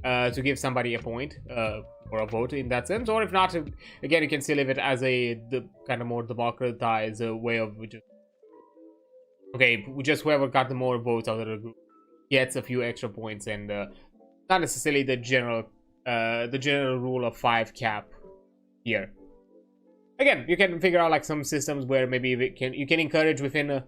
to give somebody a point or a vote in that sense. Or if not, again, you can still leave it as the kind of more democratized way of just whoever got the more votes out of the group gets a few extra points, and not necessarily the general rule of 5 cap here. Again, you can figure out like some systems where maybe you can encourage within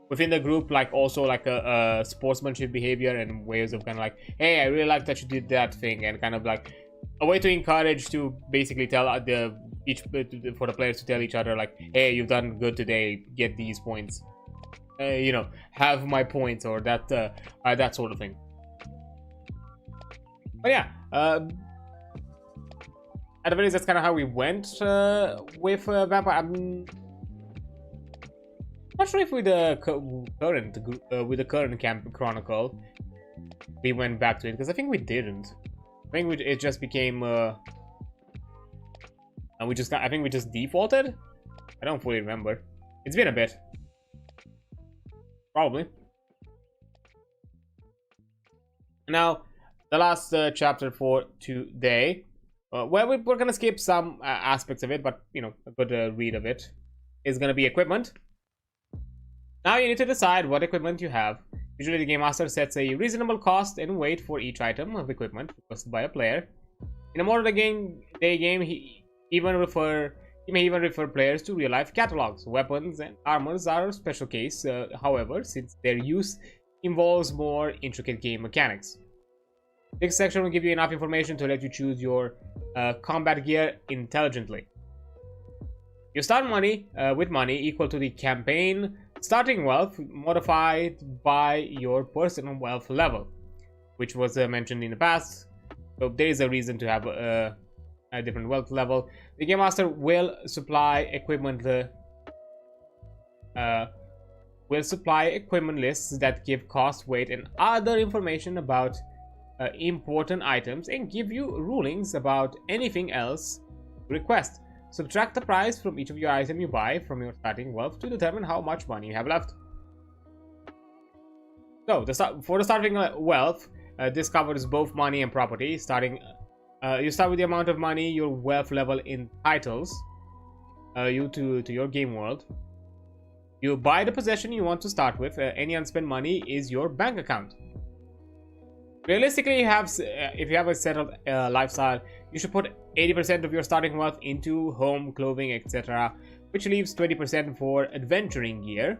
within the group, like also like a sportsmanship behavior and ways of kind of like, hey, I really like that you did that thing, and kind of like a way to encourage, to basically tell for the players to tell each other like, hey, you've done good today, get these points, you know, have my points, or that sort of thing. But yeah, at the very least, that's kind of how we went with Vampire. I'm not sure if with the current camp chronicle we went back to it, because I think we didn't. I think it just became and I think we just defaulted. I don't fully remember. It's been a bit, probably. Now, the last chapter for today. Well, we're gonna skip some aspects of it, but you know, a good read of it is gonna be equipment. Now you need to decide what equipment you have. Usually the Game Master sets a reasonable cost and weight for each item of equipment requested by a player. In a modern game, he may even refer players to real-life catalogs. Weapons and armors are a special case, however, since their use involves more intricate game mechanics. This section will give you enough information to let you choose your combat gear intelligently. You start with money equal to the campaign starting wealth modified by your personal wealth level, which was mentioned in the past. So there is a reason to have a different wealth level. The Game Master will supply equipment lists that give cost, weight, and other information about important items, and give you rulings about anything else you request. Subtract the price from each of your items you buy from your starting wealth to determine how much money you have left. So, for the starting wealth, this covers both money and property. You start with the amount of money your wealth level entitles you to your game world. You buy the possession you want to start with. Any unspent money is your bank account. Realistically, if you have a settled lifestyle, you should put 80% of your starting wealth into home, clothing, etc., which leaves 20% for adventuring gear.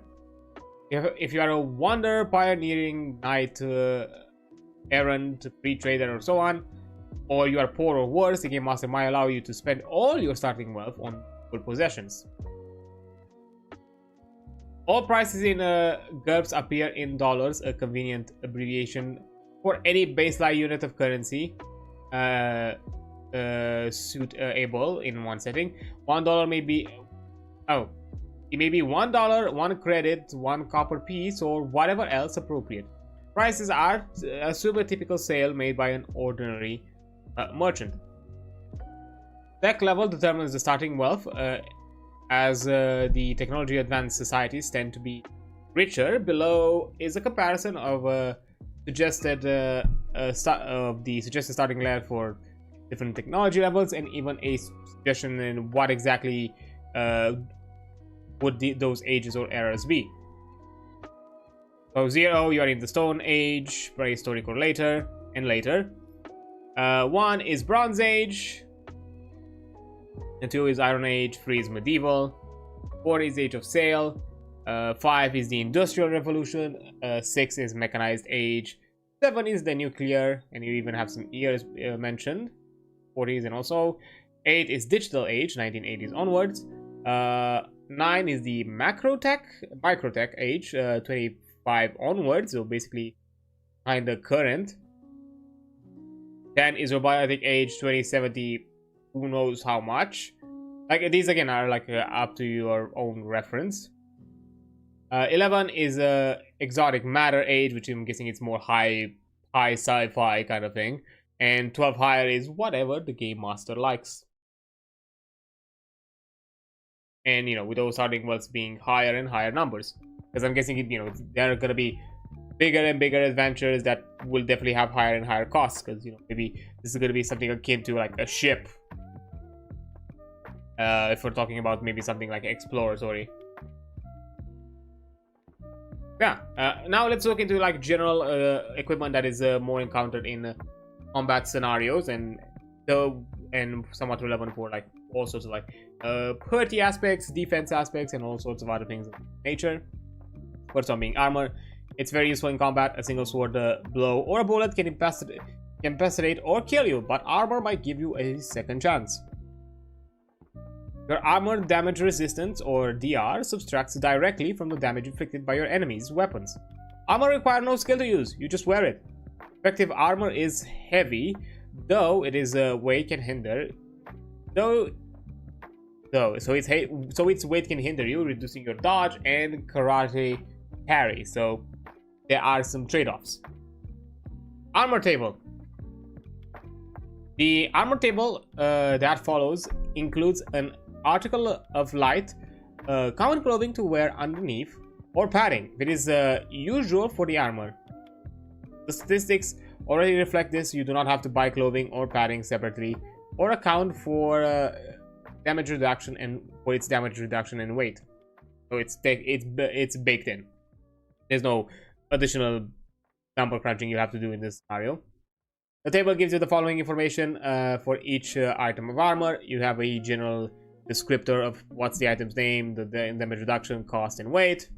If you are a wanderer, pioneering, knight, errant, free trader, or so on, or you are poor or worse, the Game Master might allow you to spend all your starting wealth on good possessions. All prices in GURPS appear in dollars, a convenient abbreviation for any baseline unit of currency suitable in one setting. $1 may be, it may be $1, 1 credit, 1 copper piece, or whatever else appropriate. Prices are a super typical sale made by an ordinary merchant. Tech level determines the starting wealth, as the technology advanced societies tend to be richer. Below is a comparison of suggested starting level for different technology levels, and even a suggestion in what exactly would those ages or eras be. So 0, you are in the Stone Age, prehistoric or later, and later. 1 is Bronze Age, and 2 is Iron Age, 3 is Medieval, 4 is Age of Sail, 5 is the Industrial Revolution, 6 is Mechanized Age, 7 is the Nuclear, and you even have some years mentioned, 40s, and also 8 is Digital Age, 1980s onwards, 9 is the Microtech Age, 25 onwards, so basically kinda current. 10 is Robotic Age, 2070, who knows how much. Like, these again are like up to your own reference. 11 is Exotic Matter Age, which I'm guessing it's more high sci-fi kind of thing. And 12 higher is whatever the Game Master likes. And, you know, with those starting wealths being higher and higher numbers. Because I'm guessing, you know, there are going to be bigger and bigger adventures that will definitely have higher and higher costs. Because, you know, maybe this is going to be something akin to like a ship. If we're talking about maybe something like Exploratory. Yeah, now let's look into like general equipment that is more encountered in combat scenarios, and somewhat relevant for like all sorts of like party aspects, defense aspects, and all sorts of other things of nature. First one being armor. It's very useful in combat. A single sword blow or a bullet can incapacitate or kill you, but armor might give you a second chance. Your armor damage resistance, or DR, subtracts directly from the damage inflicted by your enemy's weapons. Armor requires no skill to use, you just wear it. Effective armor is heavy, though it is weight can hinder. So its weight can hinder you, reducing your dodge and karate carry. So there are some trade-offs. Armor table. The armor table that follows includes an article of light, common clothing to wear underneath, or padding. It is usual for the armor. The statistics already reflect this. You do not have to buy clothing or padding separately or account for damage reduction and weight. So it's baked in. There's no additional number crunching you have to do in this scenario. The table gives you the following information for each item of armor. You have a general descriptor of what's the item's name, the damage reduction, cost, and weight.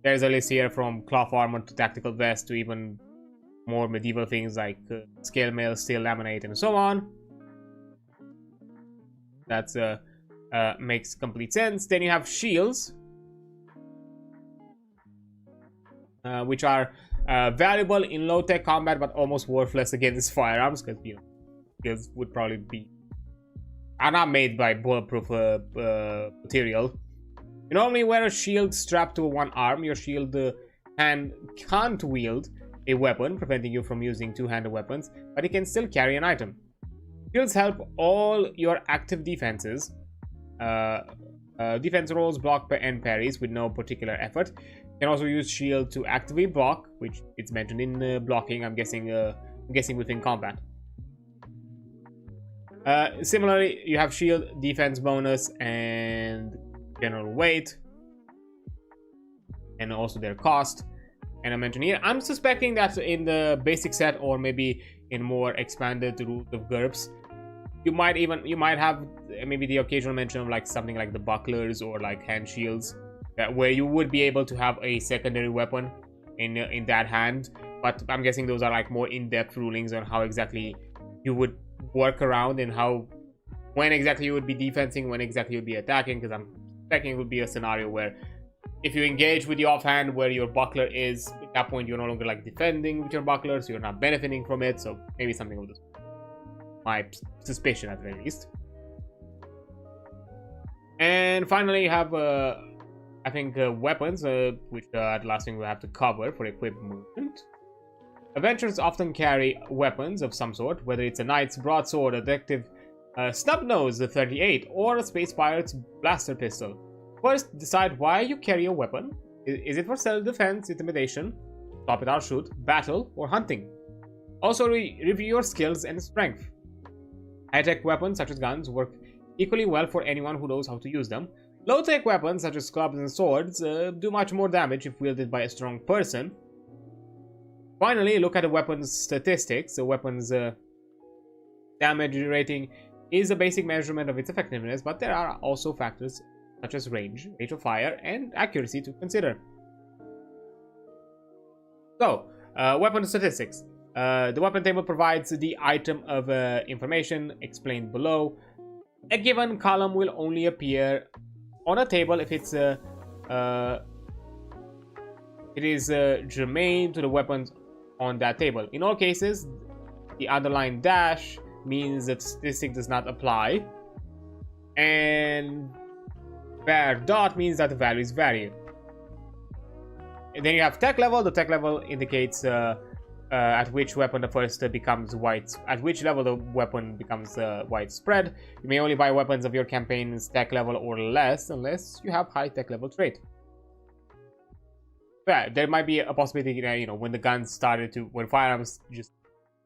There's a list here from cloth armor to tactical vest to even more medieval things like scale mail, steel laminate, and so on. That's makes complete sense. Then you have shields, which are valuable in low-tech combat but almost worthless against firearms, because shields would probably be are not made by bulletproof material. You normally wear a shield strapped to one arm. Your shield hand can't wield a weapon, preventing you from using two-handed weapons, but it can still carry an item. Shields help all your active defenses. Defense rolls, block, and parries with no particular effort. You can also use shield to actively block, which it's mentioned in blocking. I'm guessing within combat. Similarly, you have shield, defense bonus, and general weight, and also their cost. And I mentioned here, I'm suspecting that in the basic set, or maybe in more expanded rules of GURPS, you might have maybe the occasional mention of like something like the bucklers or like hand shields, where you would be able to have a secondary weapon in that hand. But I'm guessing those are like more in-depth rulings on how exactly you would work around and when exactly you would be defensing, when exactly you would be attacking, because I'm expecting it would be a scenario where if you engage with the offhand where your buckler is, at that point you're no longer like defending with your buckler, so you're not benefiting from it. So maybe something of this, my suspicion at the very least. And finally you have I think weapons, which at last thing we'll have to cover for equipped movement. Adventurers often carry weapons of some sort, whether it's a knight's broadsword, a detective snub-nose, the 38, or a space pirate's blaster pistol. First, decide why you carry a weapon. Is it for self-defense, intimidation, stop it or shoot, battle, or hunting? Also, review your skills and strength. High-tech weapons such as guns work equally well for anyone who knows how to use them. Low-tech weapons such as clubs and swords do much more damage if wielded by a strong person. Finally, look at the weapon's statistics. The weapon's damage rating is a basic measurement of its effectiveness, but there are also factors such as range, rate of fire, and accuracy to consider. So, weapon statistics. The weapon table provides the item of information explained below. A given column will only appear on a table if it is germane to the weapons on that table. In all cases, the underlined dash means that statistic does not apply, and var dot means that the values vary. And then you have tech level. The tech level indicates at which weapon the first becomes at which level the weapon becomes widespread. You may only buy weapons of your campaign's tech level or less unless you have high tech level trait. Yeah, there might be a possibility, you know, when the guns when firearms just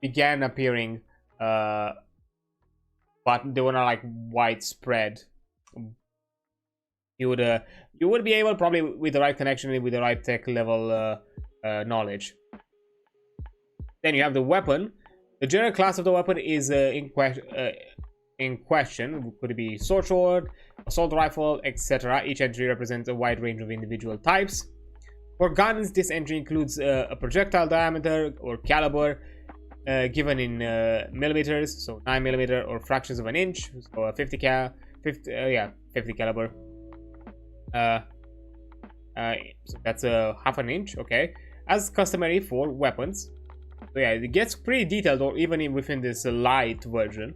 began appearing, but they were not like widespread. You would be able, probably with the right connection, with the right tech level knowledge. Then you have the weapon. The general class of the weapon is in question. Could it be sword, assault rifle, etc. Each entry represents a wide range of individual types. For guns, this entry includes a projectile diameter or caliber given in millimeters, so 9mm or fractions of an inch, so a 50 caliber. So that's a half an inch, okay. As customary for weapons. So yeah, it gets pretty detailed, or even within this light version.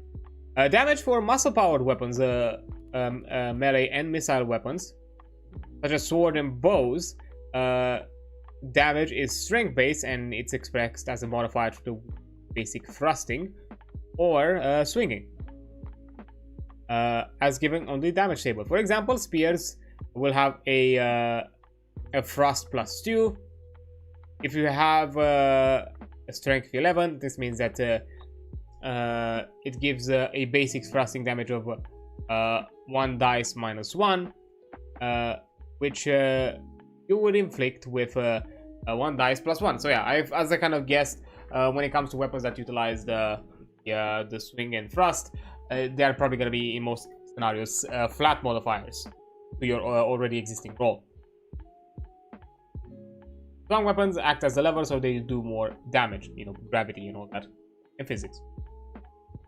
Damage for muscle-powered weapons, melee and missile weapons, such as sword and bows. Damage is strength-based, and it's expressed as a modifier to the basic thrusting or swinging, as given on the damage table. For example, spears will have a thrust +2. If you have a strength 11, this means that it gives a basic thrusting damage of 1 dice -1, which you would inflict with 1 dice +1. So yeah, as I kind of guessed, when it comes to weapons that utilize the swing and thrust, they are probably going to be in most scenarios flat modifiers to your already existing roll. Strong weapons act as a lever, so they do more damage, gravity and all that in physics.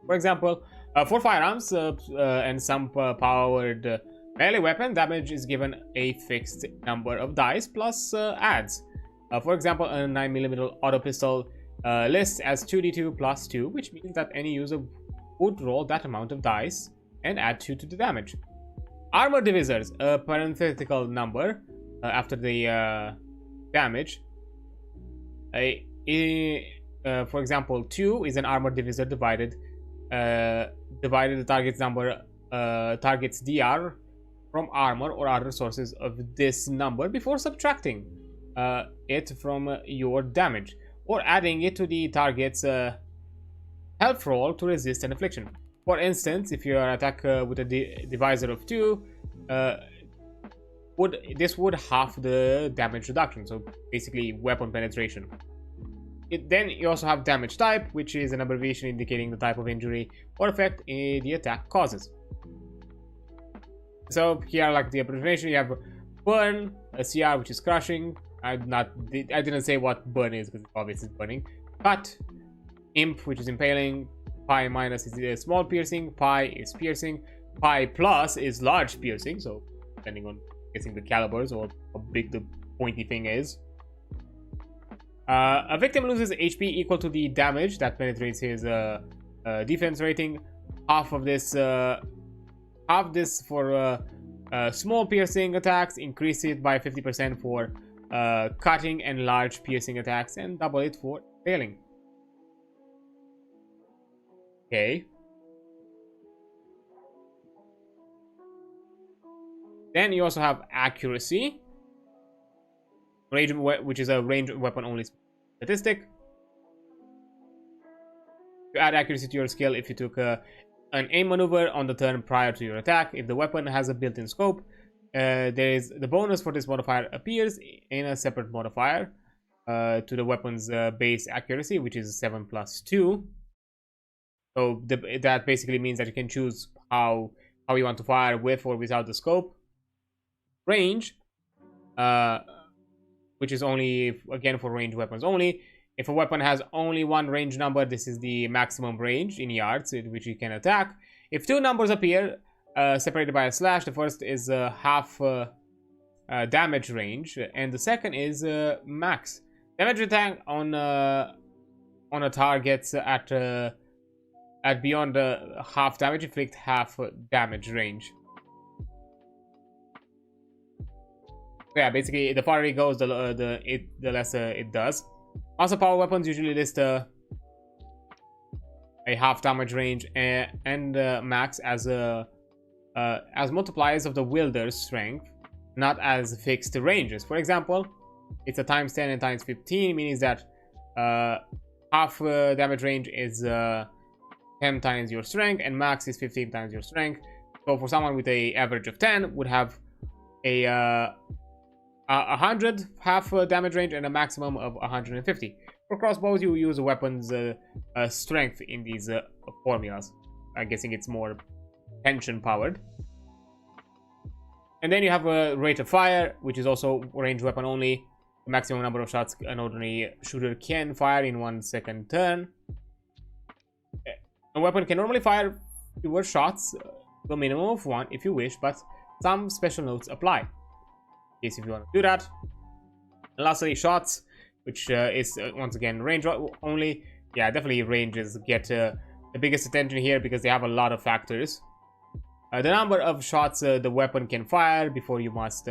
For example, for firearms and some powered melee weapon, damage is given a fixed number of dice plus adds. For example, a 9mm auto pistol lists as 2d2 +2, which means that any user would roll that amount of dice and add 2 to the damage. Armor divisors, a parenthetical number after the damage. For example, 2 is an armor divisor divided the target's DR from armor or other sources of this number before subtracting it from your damage, or adding it to the target's health roll to resist an affliction. For instance, if you attack with a divisor of 2, this would half the damage reduction, so basically weapon penetration. Then you also have damage type, which is an abbreviation indicating the type of injury or effect the attack causes. So here, like the abbreviation, you have burn, a CR, which is crushing. I didn't say what burn is because obviously it's burning. Cut, imp, which is impaling. Pi minus is small piercing. Pi is piercing. Pi plus is large piercing. So depending on guessing the calibers or how big the pointy thing is. A victim loses HP equal to the damage that penetrates his defense rating. Half this for small piercing attacks, increase it by 50% for cutting and large piercing attacks, and double it for failing. Okay. Then you also have accuracy, range, which is a range weapon only statistic. You add accuracy to your skill if you took an aim maneuver on the turn prior to your attack. If the weapon has a built-in scope, there is the bonus for this modifier appears in a separate modifier to the weapon's base accuracy, which is 7 + 2. So that basically means that you can choose how you want to fire with or without the scope. Range, which is only, again, for range weapons only. If a weapon has only one range number, this is the maximum range in yards in which you can attack. If two numbers appear separated by a slash, the first is half damage range, and the second is max damage attack on a target at beyond half damage. Inflict half damage range. Yeah, basically, the farther it goes, the less it does. Also, power weapons usually list a half damage range and max as multipliers of the wielder's strength, not as fixed ranges. For example, it's a times 10 and times 15, meaning that half damage range is 10 times your strength, and max is 15 times your strength. So for someone with a average of 10, would have a 100 half damage range and a maximum of 150. For crossbows, you use a weapon's strength in these formulas. I'm guessing it's more tension powered. And then you have a rate of fire, which is also range weapon only. The maximum number of shots an ordinary shooter can fire in 1 second turn. A weapon can normally fire fewer shots, to a minimum of 1 if you wish, but some special notes apply. In case if you want to do that. And lastly, shots, which is once again range only. Yeah, definitely ranges get the biggest attention here because they have a lot of factors. The number of shots the weapon can fire before you must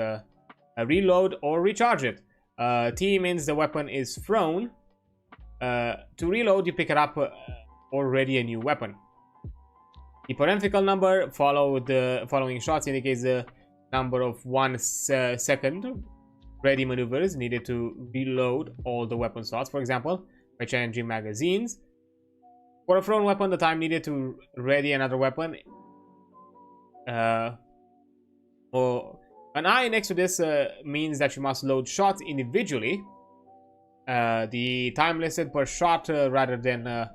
reload or recharge it. T means the weapon is thrown. To reload, you pick it up already a new weapon. The parenthetical number following shots indicates the number of 1 second ready maneuvers needed to reload all the weapon slots, for example, by changing magazines. For a thrown weapon, the time needed to ready another weapon. Or an I next to this means that you must load shots individually. The time listed per shot rather than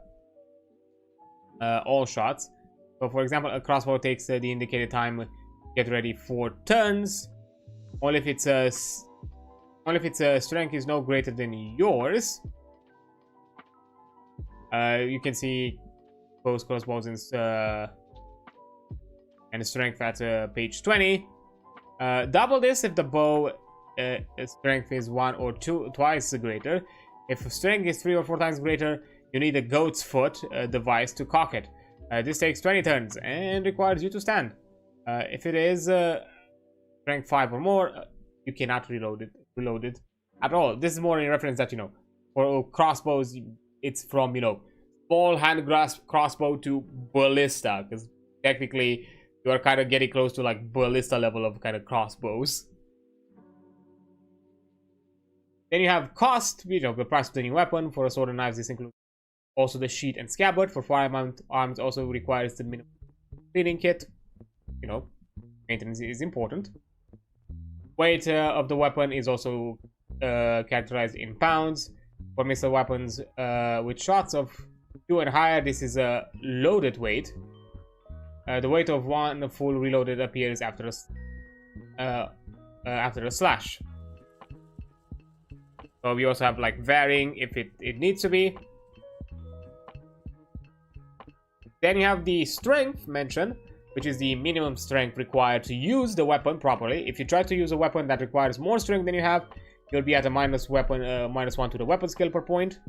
all shots. So, for example, a crossbow takes the indicated time to get ready 4 turns. Only if its strength is no greater than yours. You can see both crossbows and strength at page 20. Double this if the bow strength is 1 or 2 twice greater. If strength is 3 or 4 times greater, you need a goat's foot device to cock it. This takes 20 turns and requires you to stand. If it is strength 5 or more, you cannot reload it at all. This is more in reference that, you know, for crossbows, it's from, you know, small hand grasp crossbow to ballista, because technically you are kind of getting close to like ballista level of kind of crossbows. Then you have cost, you know, the price of the new weapon. For a sword and knives, this includes also the sheath and scabbard. For firearms, arms also requires the minimum cleaning kit. You know, maintenance is important. Weight of the weapon is also characterized in pounds. For missile weapons with shots of 2 and higher, this is a loaded weight. The weight of 1 full reloaded appears after a slash. So we also have like varying if it needs to be. Then you have the strength mentioned, which is the minimum strength required to use the weapon properly. If you try to use a weapon that requires more strength than you have, you'll be at a -1 to the weapon skill per point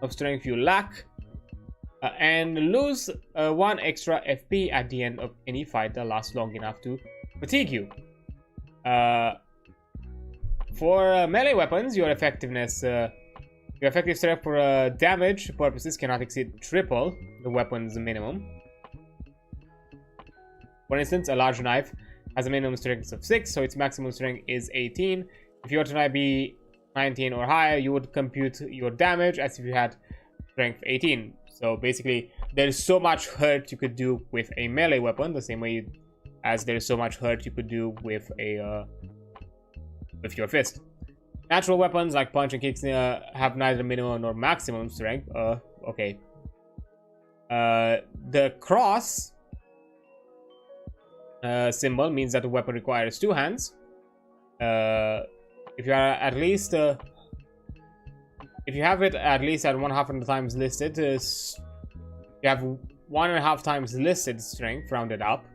of strength you lack, and lose 1 extra FP at the end of any fight that lasts long enough to fatigue you. For melee weapons, your effective strength for damage purposes cannot exceed triple the weapon's minimum. For instance, a large knife has a minimum strength of 6, so its maximum strength is 18. If your knife be 19 or higher, you would compute your damage as if you had strength 18. So basically, there's so much hurt you could do with a melee weapon, the same way as there's so much hurt you could do with your fist. Natural weapons like punch and kicks have neither minimum nor maximum strength. Okay. The cross symbol means that the weapon requires 2 hands. If you are at least if you have it at least at 1/2 times listed, you have 1.5 times listed strength rounded up.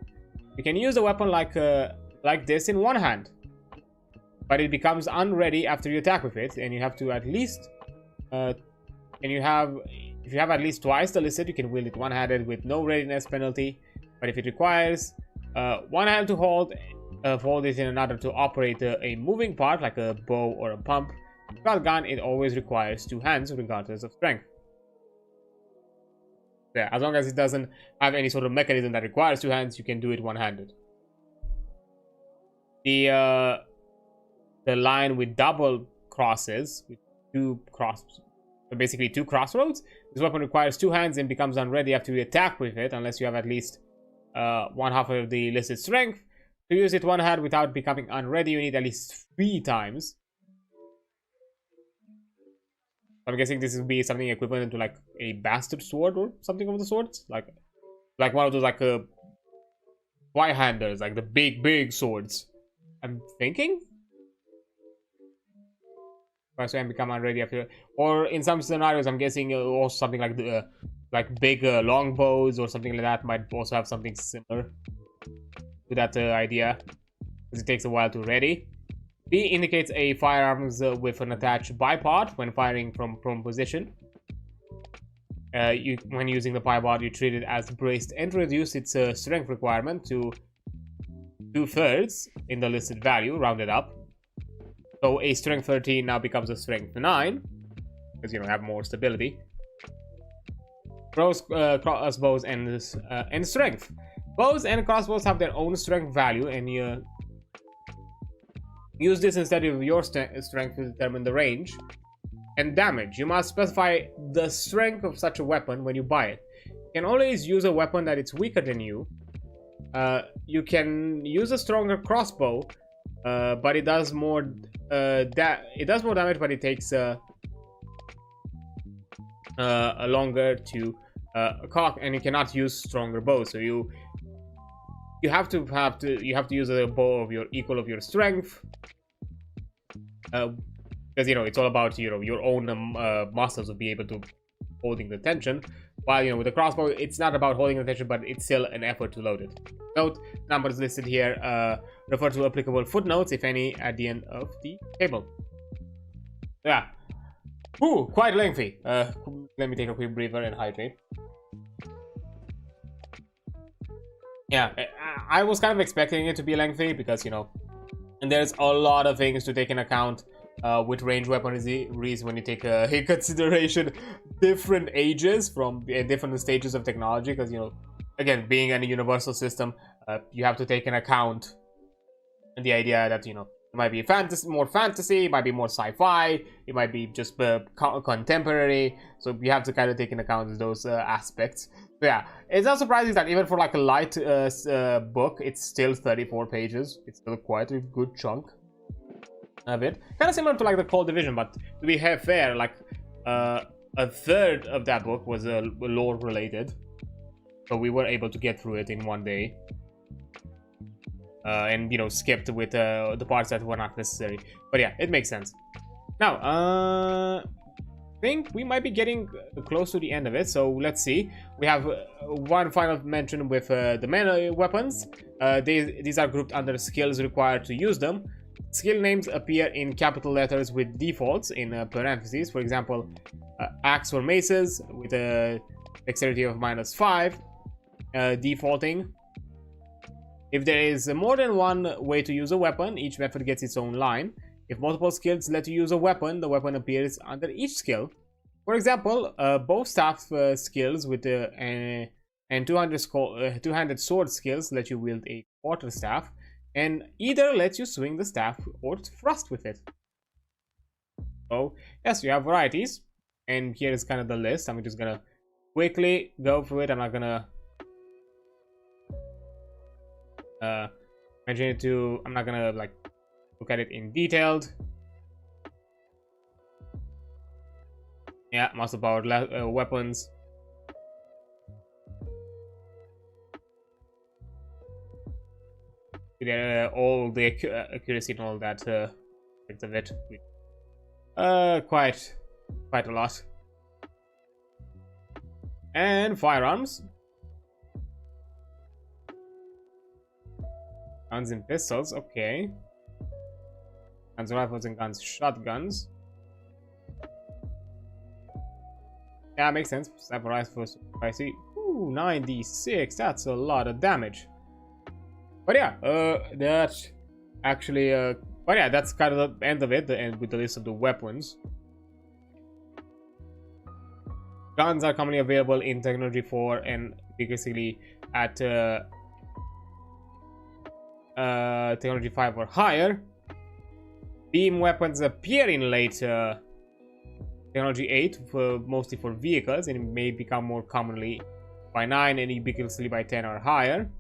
You can use a weapon like this in 1 hand, but it becomes unready after you attack with it, and you have to at least if you have at least twice the listed, you can wield it one-handed with no readiness penalty. But if it requires 1 hand to hold it in another to operate a moving part like a bow or a pump, shotgun, it always requires 2 hands regardless of strength. Yeah, as long as it doesn't have any sort of mechanism that requires 2 hands, you can do it one-handed. The line with double crosses, with 2 crossroads. This weapon requires 2 hands and becomes unready after you attack with it, unless you have at least 1/2 of the listed strength. To use it one hand without becoming unready, you need at least 3 times. I'm guessing this would be something equivalent to like a bastard sword or something of the sorts, like one of those like Zweihanders, like the big swords. I'm thinking. So and become unready after, or in some scenarios, I'm guessing also something like the big long bows or something like that might also have something similar to that idea, because it takes a while to ready. B indicates a firearms with an attached bipod when firing from prone position. When using the bipod, you treat it as braced and reduce its strength requirement to 2/3 in the listed value, rounded up. So a strength 13 now becomes a strength 9, because you have more stability. Crossbows and strength. Bows and crossbows have their own strength value, and you use this instead of your strength to determine the range and damage. You must specify the strength of such a weapon when you buy it. You can always use a weapon that is weaker than you. You can use a stronger crossbow, but it does more. It does more damage, but it takes longer to cock, and you cannot use stronger bows. So you have to use a bow of your equal of your strength, because it's all about your own muscles to be able to holding the tension. While with the crossbow, it's not about holding the tension, but it's still an effort to load it. Note numbers listed here refer to applicable footnotes, if any, at the end of the table. Yeah. Ooh, quite lengthy. Let me take a quick breather and hydrate. Yeah, I was kind of expecting it to be lengthy because, and there's a lot of things to take in account with range weaponry when you take in consideration different ages from different stages of technology. Because, again, being in a universal system, you have to take in account the idea that, it might be more fantasy, it might be more sci-fi, it might be just contemporary. So you have to kind of take in account those aspects. So yeah, it's not surprising that even for like a light book, it's still 34 pages. It's still quite a good chunk of it. Kind of similar to like the Cold Division, but to be fair, like a third of that book was lore related. So we were able to get through it in one day. And skipped with the parts that were not necessary. But yeah, it makes sense. Now, I think we might be getting close to the end of it. So let's see. We have one final mention with the melee weapons. These are grouped under skills required to use them. Skill names appear in capital letters with defaults in parentheses. For example, axe or maces with a dexterity of -5 defaulting. If there is more than one way to use a weapon, each method gets its own line. If multiple skills let you use a weapon, the weapon appears under each skill. For example, both staff skills with and two-handed sword skills let you wield a quarterstaff, and either lets you swing the staff or thrust with it. So yes, you have varieties, and here is kind of the list. I'm just gonna quickly go through it. I'm not gonna I'm not gonna like look at it in detailed. Yeah, muscle powered weapons. All the accuracy and all that bits of it. Quite a lot. And firearms. Guns and pistols, okay. Guns, rifles, and guns, shotguns. Yeah, makes sense. Sniper rifles, I see. Ooh, 96. That's a lot of damage. But yeah, that actually, but yeah, that's kind of the end of it. The end with the list of the weapons. Guns are commonly available in Technology 4 and basically at Technology 5 or higher. Beam weapons appear in late Technology 8, mostly for vehicles, and it may become more commonly by 9 and ubiquitously by 10 or higher.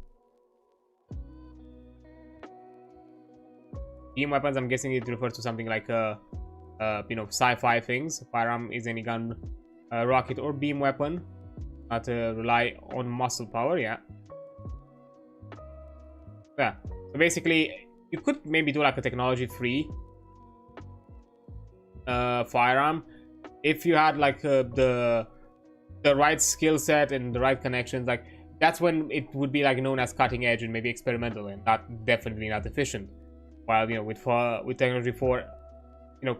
Beam weapons, I'm guessing it refers to something like sci-fi things. Firearm is any gun, rocket, or beam weapon that rely on muscle power. Yeah. So basically, you could maybe do like a technology-free firearm if you had like the right skill set and the right connections. Like that's when it would be like known as cutting edge and maybe experimental and not definitely not efficient. While with technology 4,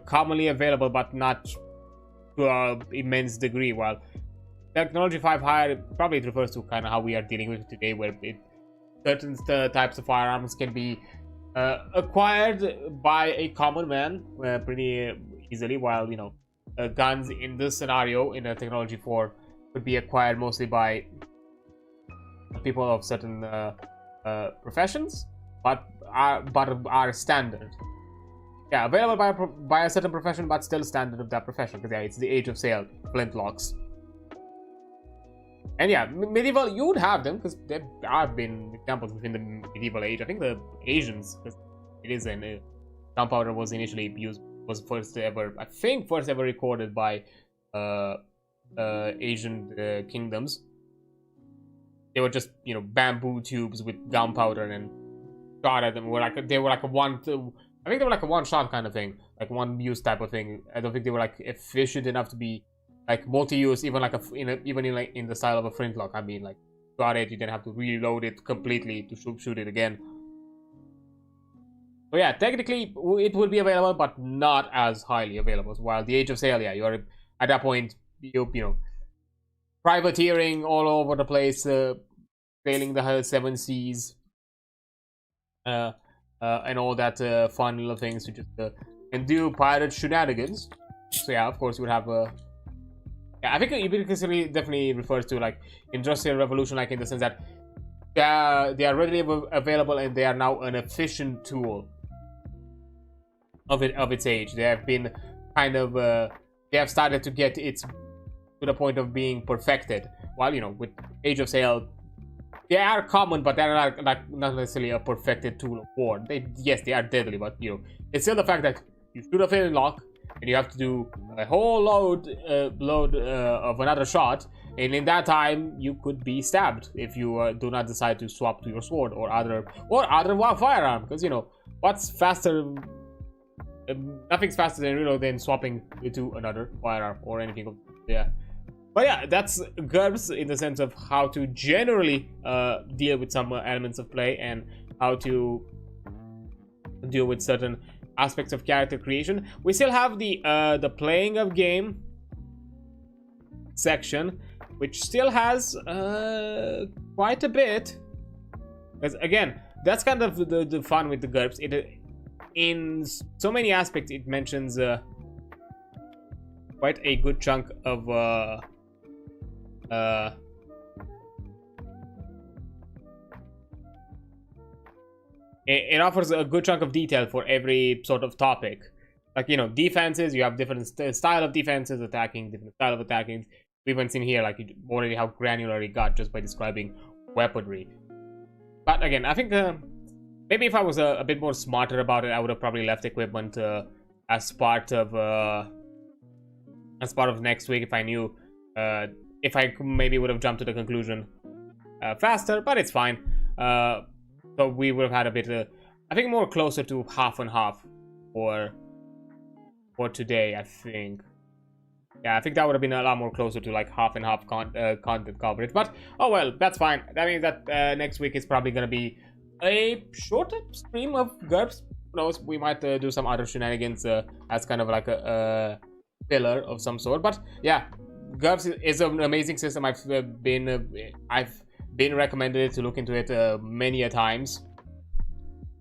commonly available but not to an immense degree. While technology 5 higher, probably it refers to kind of how we are dealing with it today, where certain types of firearms can be acquired by a common man pretty easily, while guns in this scenario in a technology 4 could be acquired mostly by people of certain professions, but are standard. Yeah, available by a certain profession, but still standard of that profession. Because yeah, it's the age of sale, flintlocks. And yeah, medieval, you would have them because there have been examples within the medieval age. I think the Asians, because it is gunpowder was initially used, was first ever recorded by Asian kingdoms. They were just bamboo tubes with gunpowder and shot at them. They were like a one-shot kind of thing, like one-use type of thing. I don't think they were like efficient enough to be like multi-use, even like in the style of a flintlock. I mean, like got it, you then have to reload it completely to shoot it again. So yeah, technically it will be available, but not as highly available. So while the age of sale, yeah, you're at that point, privateering all over the place, sailing the 7 seas, and all that fun little things to just and do pirate shenanigans. So yeah, of course you would have yeah, I think it definitely refers to like industrial revolution, like in the sense that they are readily available and they are now an efficient tool of its age. They have been kind of they have started to get it to the point of being perfected. While with age of sail, they are common, but they're not necessarily a perfected tool of war. Yes, they are deadly, but it's still the fact that you shoot a flintlock and you have to do a whole load of another shot, and in that time you could be stabbed if you do not decide to swap to your sword or other firearm. Because what's faster? Nothing's faster than swapping to another firearm or anything. Yeah. But yeah, that's GURPS in the sense of how to generally deal with some elements of play and how to deal with certain aspects of character creation. We still have the playing of game section, which still has quite a bit. Because again, that's kind of the fun with the GURPS. In so many aspects, it mentions quite a good chunk of it offers a good chunk of detail for every sort of topic. Like defenses, you have different style of defenses, attacking, different style of attacking. We haven't seen here like already how granular it got just by describing weaponry. But again, I think maybe if I was a bit more smarter about it, I would have probably left equipment as part of next week if I knew. If I maybe would have jumped to the conclusion faster, but it's fine. So we would have had a bit, I think, more closer to half and half for today. I think, yeah, I think that would have been a lot more closer to like half and half content coverage. But oh well, that's fine. That means that next week is probably gonna be a shorter stream of GURPS. Who knows? We might do some other shenanigans as kind of like a filler of some sort. But yeah, GURPS is an amazing system. I've been recommended to look into it many a times,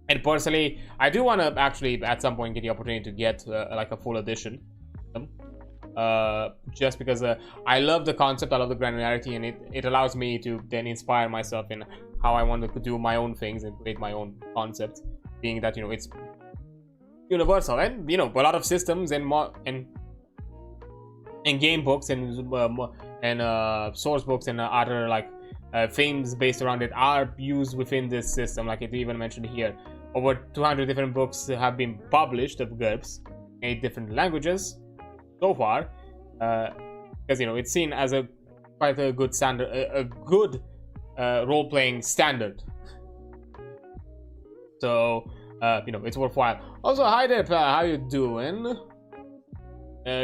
and personally I do want to actually at some point get the opportunity to get like a full edition, just because I love the concept, I love the granularity, and it allows me to then inspire myself in how I want to do my own things and create my own concepts, being that it's universal. And a lot of systems and game books and source books and other like themes based around it are used within this system. Like it even mentioned here, over 200 different books have been published of GURPS, 8 different languages so far, because it's seen as quite a good standard, a good role-playing standard. So you know, it's worthwhile. Also, hi there, how you doing?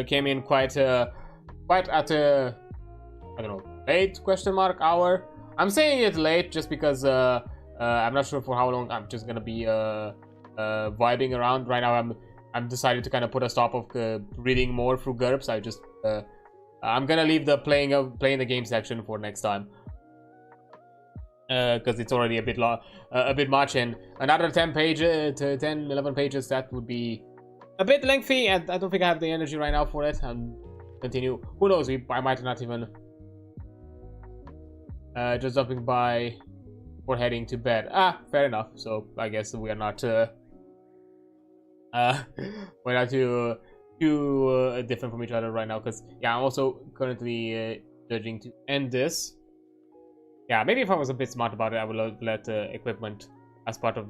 Came in quite at a, I don't know, late question mark hour. I'm saying it late just because I'm not sure for how long I'm just gonna be vibing around. Right now I'm decided to kind of put a stop of reading more through GURPS. I'm gonna leave the playing the game section for next time, because it's already a bit much, and another 10 pages to 11 pages, that would be a bit lengthy, and I don't think I have the energy right now for it. Continue. Who knows? I might not even just jumping by or heading to bed. Fair enough. So I guess we are not we're not too different from each other right now, because yeah, I'm also currently judging to end this. Yeah, maybe if I was a bit smart about it, I would let equipment as part of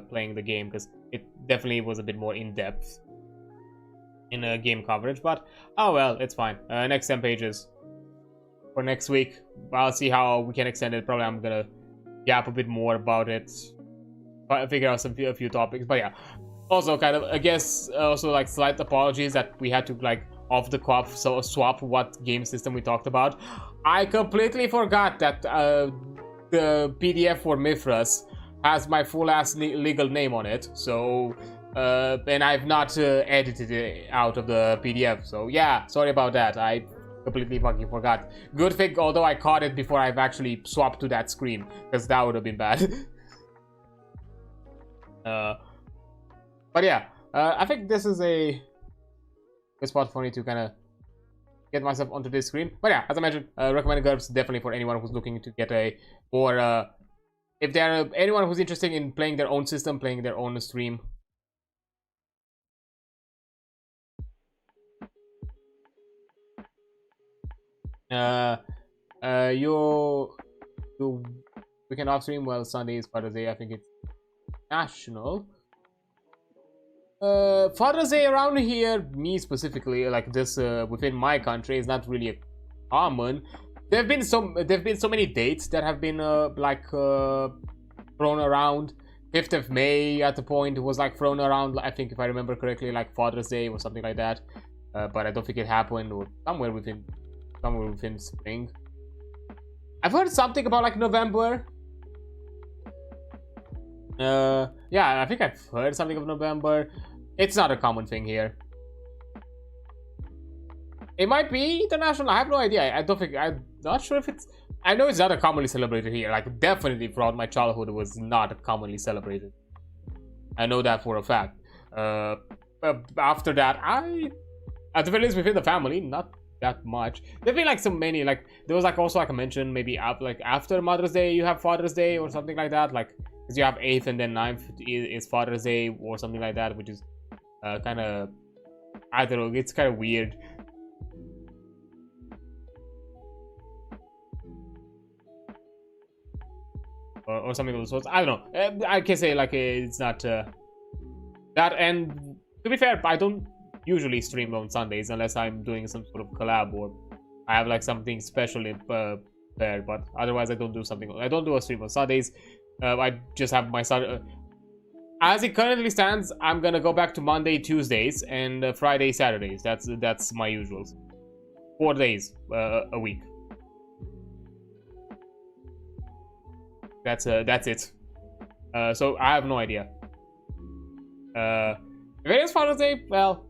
playing the game, because it definitely was a bit more in-depth in game coverage. But oh well, it's fine. Next 10 pages for next week. I'll see how we can extend it. Probably I'm gonna yap a bit more about it, figure out a few topics. But yeah, also kind of, I guess, also like slight apologies that we had to like off the cuff so swap what game system we talked about. I completely forgot that the PDF for Mithras has my full ass legal name on it, so and I've not edited it out of the PDF, so yeah, sorry about that. I completely fucking forgot. Good thing, although I caught it before I've actually swapped to that screen, because that would have been bad. But yeah, I think this is a good spot for me to kind of get myself onto this screen. But yeah, as I mentioned, recommended GURPS definitely for anyone who's looking to get a more, if there anyone who's interested in playing their own system, playing their own stream. You weekend off stream? Well, Sunday is Father's Day. I think it's national. Father's Day around here, me specifically, like this within my country, is not really a common. There've been so many dates that have been thrown around. 5th of May at the point was like thrown around, I think, if I remember correctly, like Father's Day or something like that. But I don't think it happened, or somewhere within spring. I've heard something about like November. Yeah, I think I've heard something of November. It's not a common thing here. It might be international. I have no idea. I'm not sure if it's. I know it's not a commonly celebrated here. Like, definitely throughout my childhood, it was not commonly celebrated. I know that for a fact. After that, at the very least within the family, not that much. There've been like so many. Like, there was like also like I mentioned, maybe after Mother's Day, you have Father's Day or something like that. Like, because you have 8th and then 9th is Father's Day or something like that, which is kind of, I don't know, it's kind of weird. Or something of the sorts. I don't know. I can say like it's not that. And to be fair, I don't usually stream on Sundays unless I'm doing some sort of collab or I have like something special there. But otherwise, I don't do a stream on Sundays. I just have my son. As it currently stands, I'm gonna go back to Monday, Tuesdays, and Friday, Saturdays. That's my usuals. 4 days a week. That's it. So I have no idea. If it is Father's Day, well,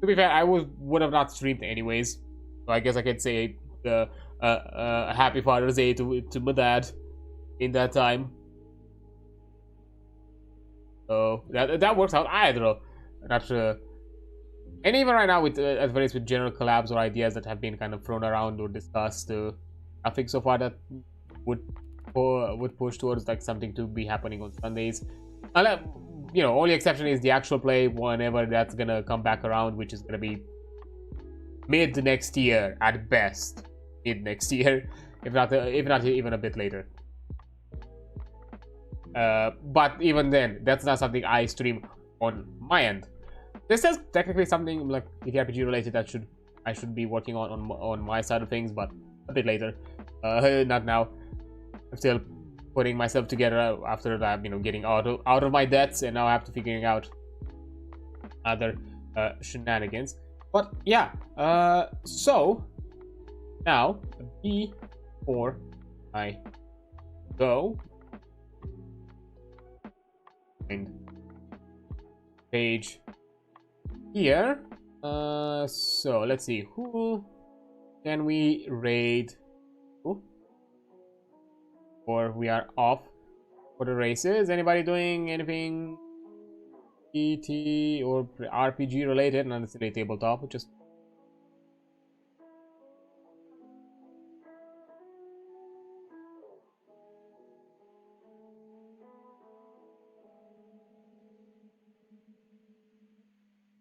to be fair, I would have not streamed anyways. So I guess I could say a happy Father's Day to my dad in that time. So that works out. I don't know. Not sure. And even right now, with as well as with general collabs or ideas that have been kind of thrown around or discussed, I think so far that would push towards like something to be happening on Sundays. You know, only exception is the actual play whenever that's gonna come back around, which is gonna be mid next year at best. Mid next year, if not even a bit later. But even then, that's not something I stream on my end. This is technically something like ttrpg related that I should be working on my side of things, but a bit later. Not now. I'm still putting myself together after that, getting out of my debts, and now I have to figuring out other shenanigans. But yeah, so now before I go and page here, so let's see, who can we raid? Or we are off for the races. Anybody doing anything ET or RPG related? Not necessarily tabletop, just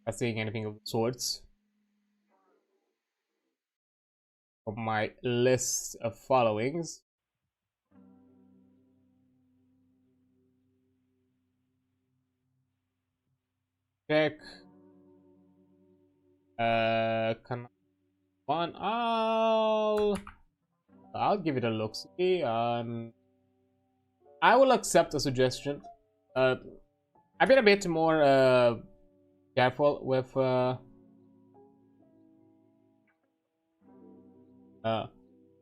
not seeing anything of sorts of my list of followings. Check. Come on. I'll give it a look. See, I will accept a suggestion. I've been a bit more careful with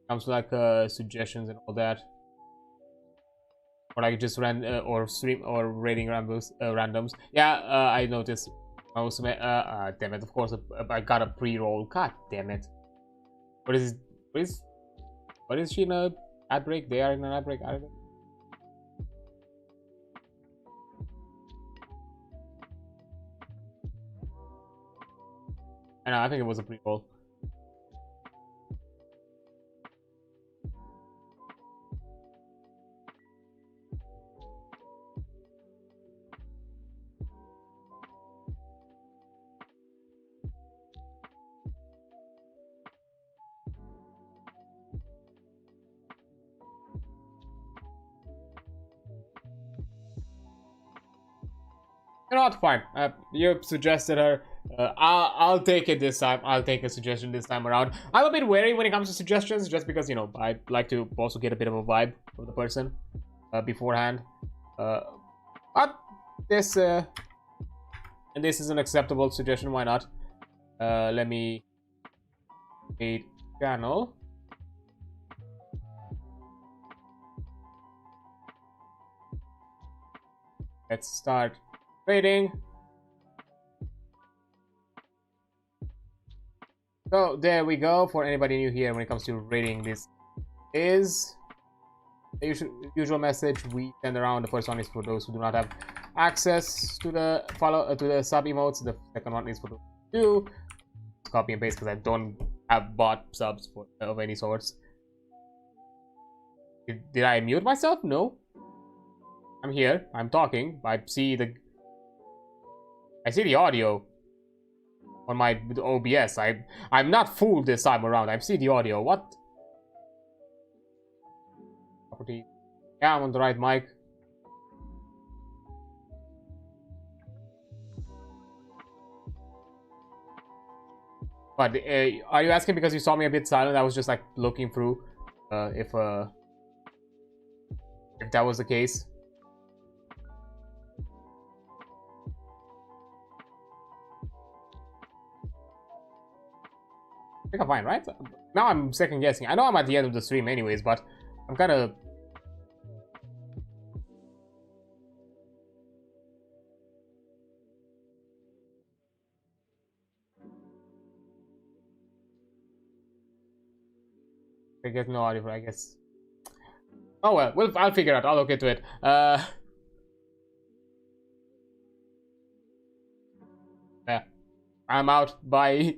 comes to like suggestions and all that, or like just or stream or rating randoms. Yeah, I noticed. Damn it! Of course, I got a pre-roll. God damn it! What is she in a ad break? They are in an ad break. I don't know. I think it was a pre-roll. You know what? Fine. You suggested her. I'll take it this time. I'll take a suggestion this time around. I'm a bit wary when it comes to suggestions, just because I like to also get a bit of a vibe of the person beforehand. But this and this is an acceptable suggestion. Why not? Let me create channel. Let's start rating. So there we go. For anybody new here, when it comes to rating, this is the usual message we send around. The first one is for those who do not have access to the to the sub emotes. The second one is for those who do. Copy and paste because I don't have bot subs of any sorts. Did I mute myself? No. I'm here. I'm talking. I see the audio on my OBS. I'm not fooled this time around. I see the audio. What? Property. Yeah, I'm on the right mic. But are you asking because you saw me a bit silent? I was just like looking through if that was the case. I think I'm fine, right? Now I'm second guessing. I know I'm at the end of the stream anyways, but I'm kind of... I get no audio, I guess. Oh well, I'll figure it out. I'll look into it. Yeah. I'm out. Bye.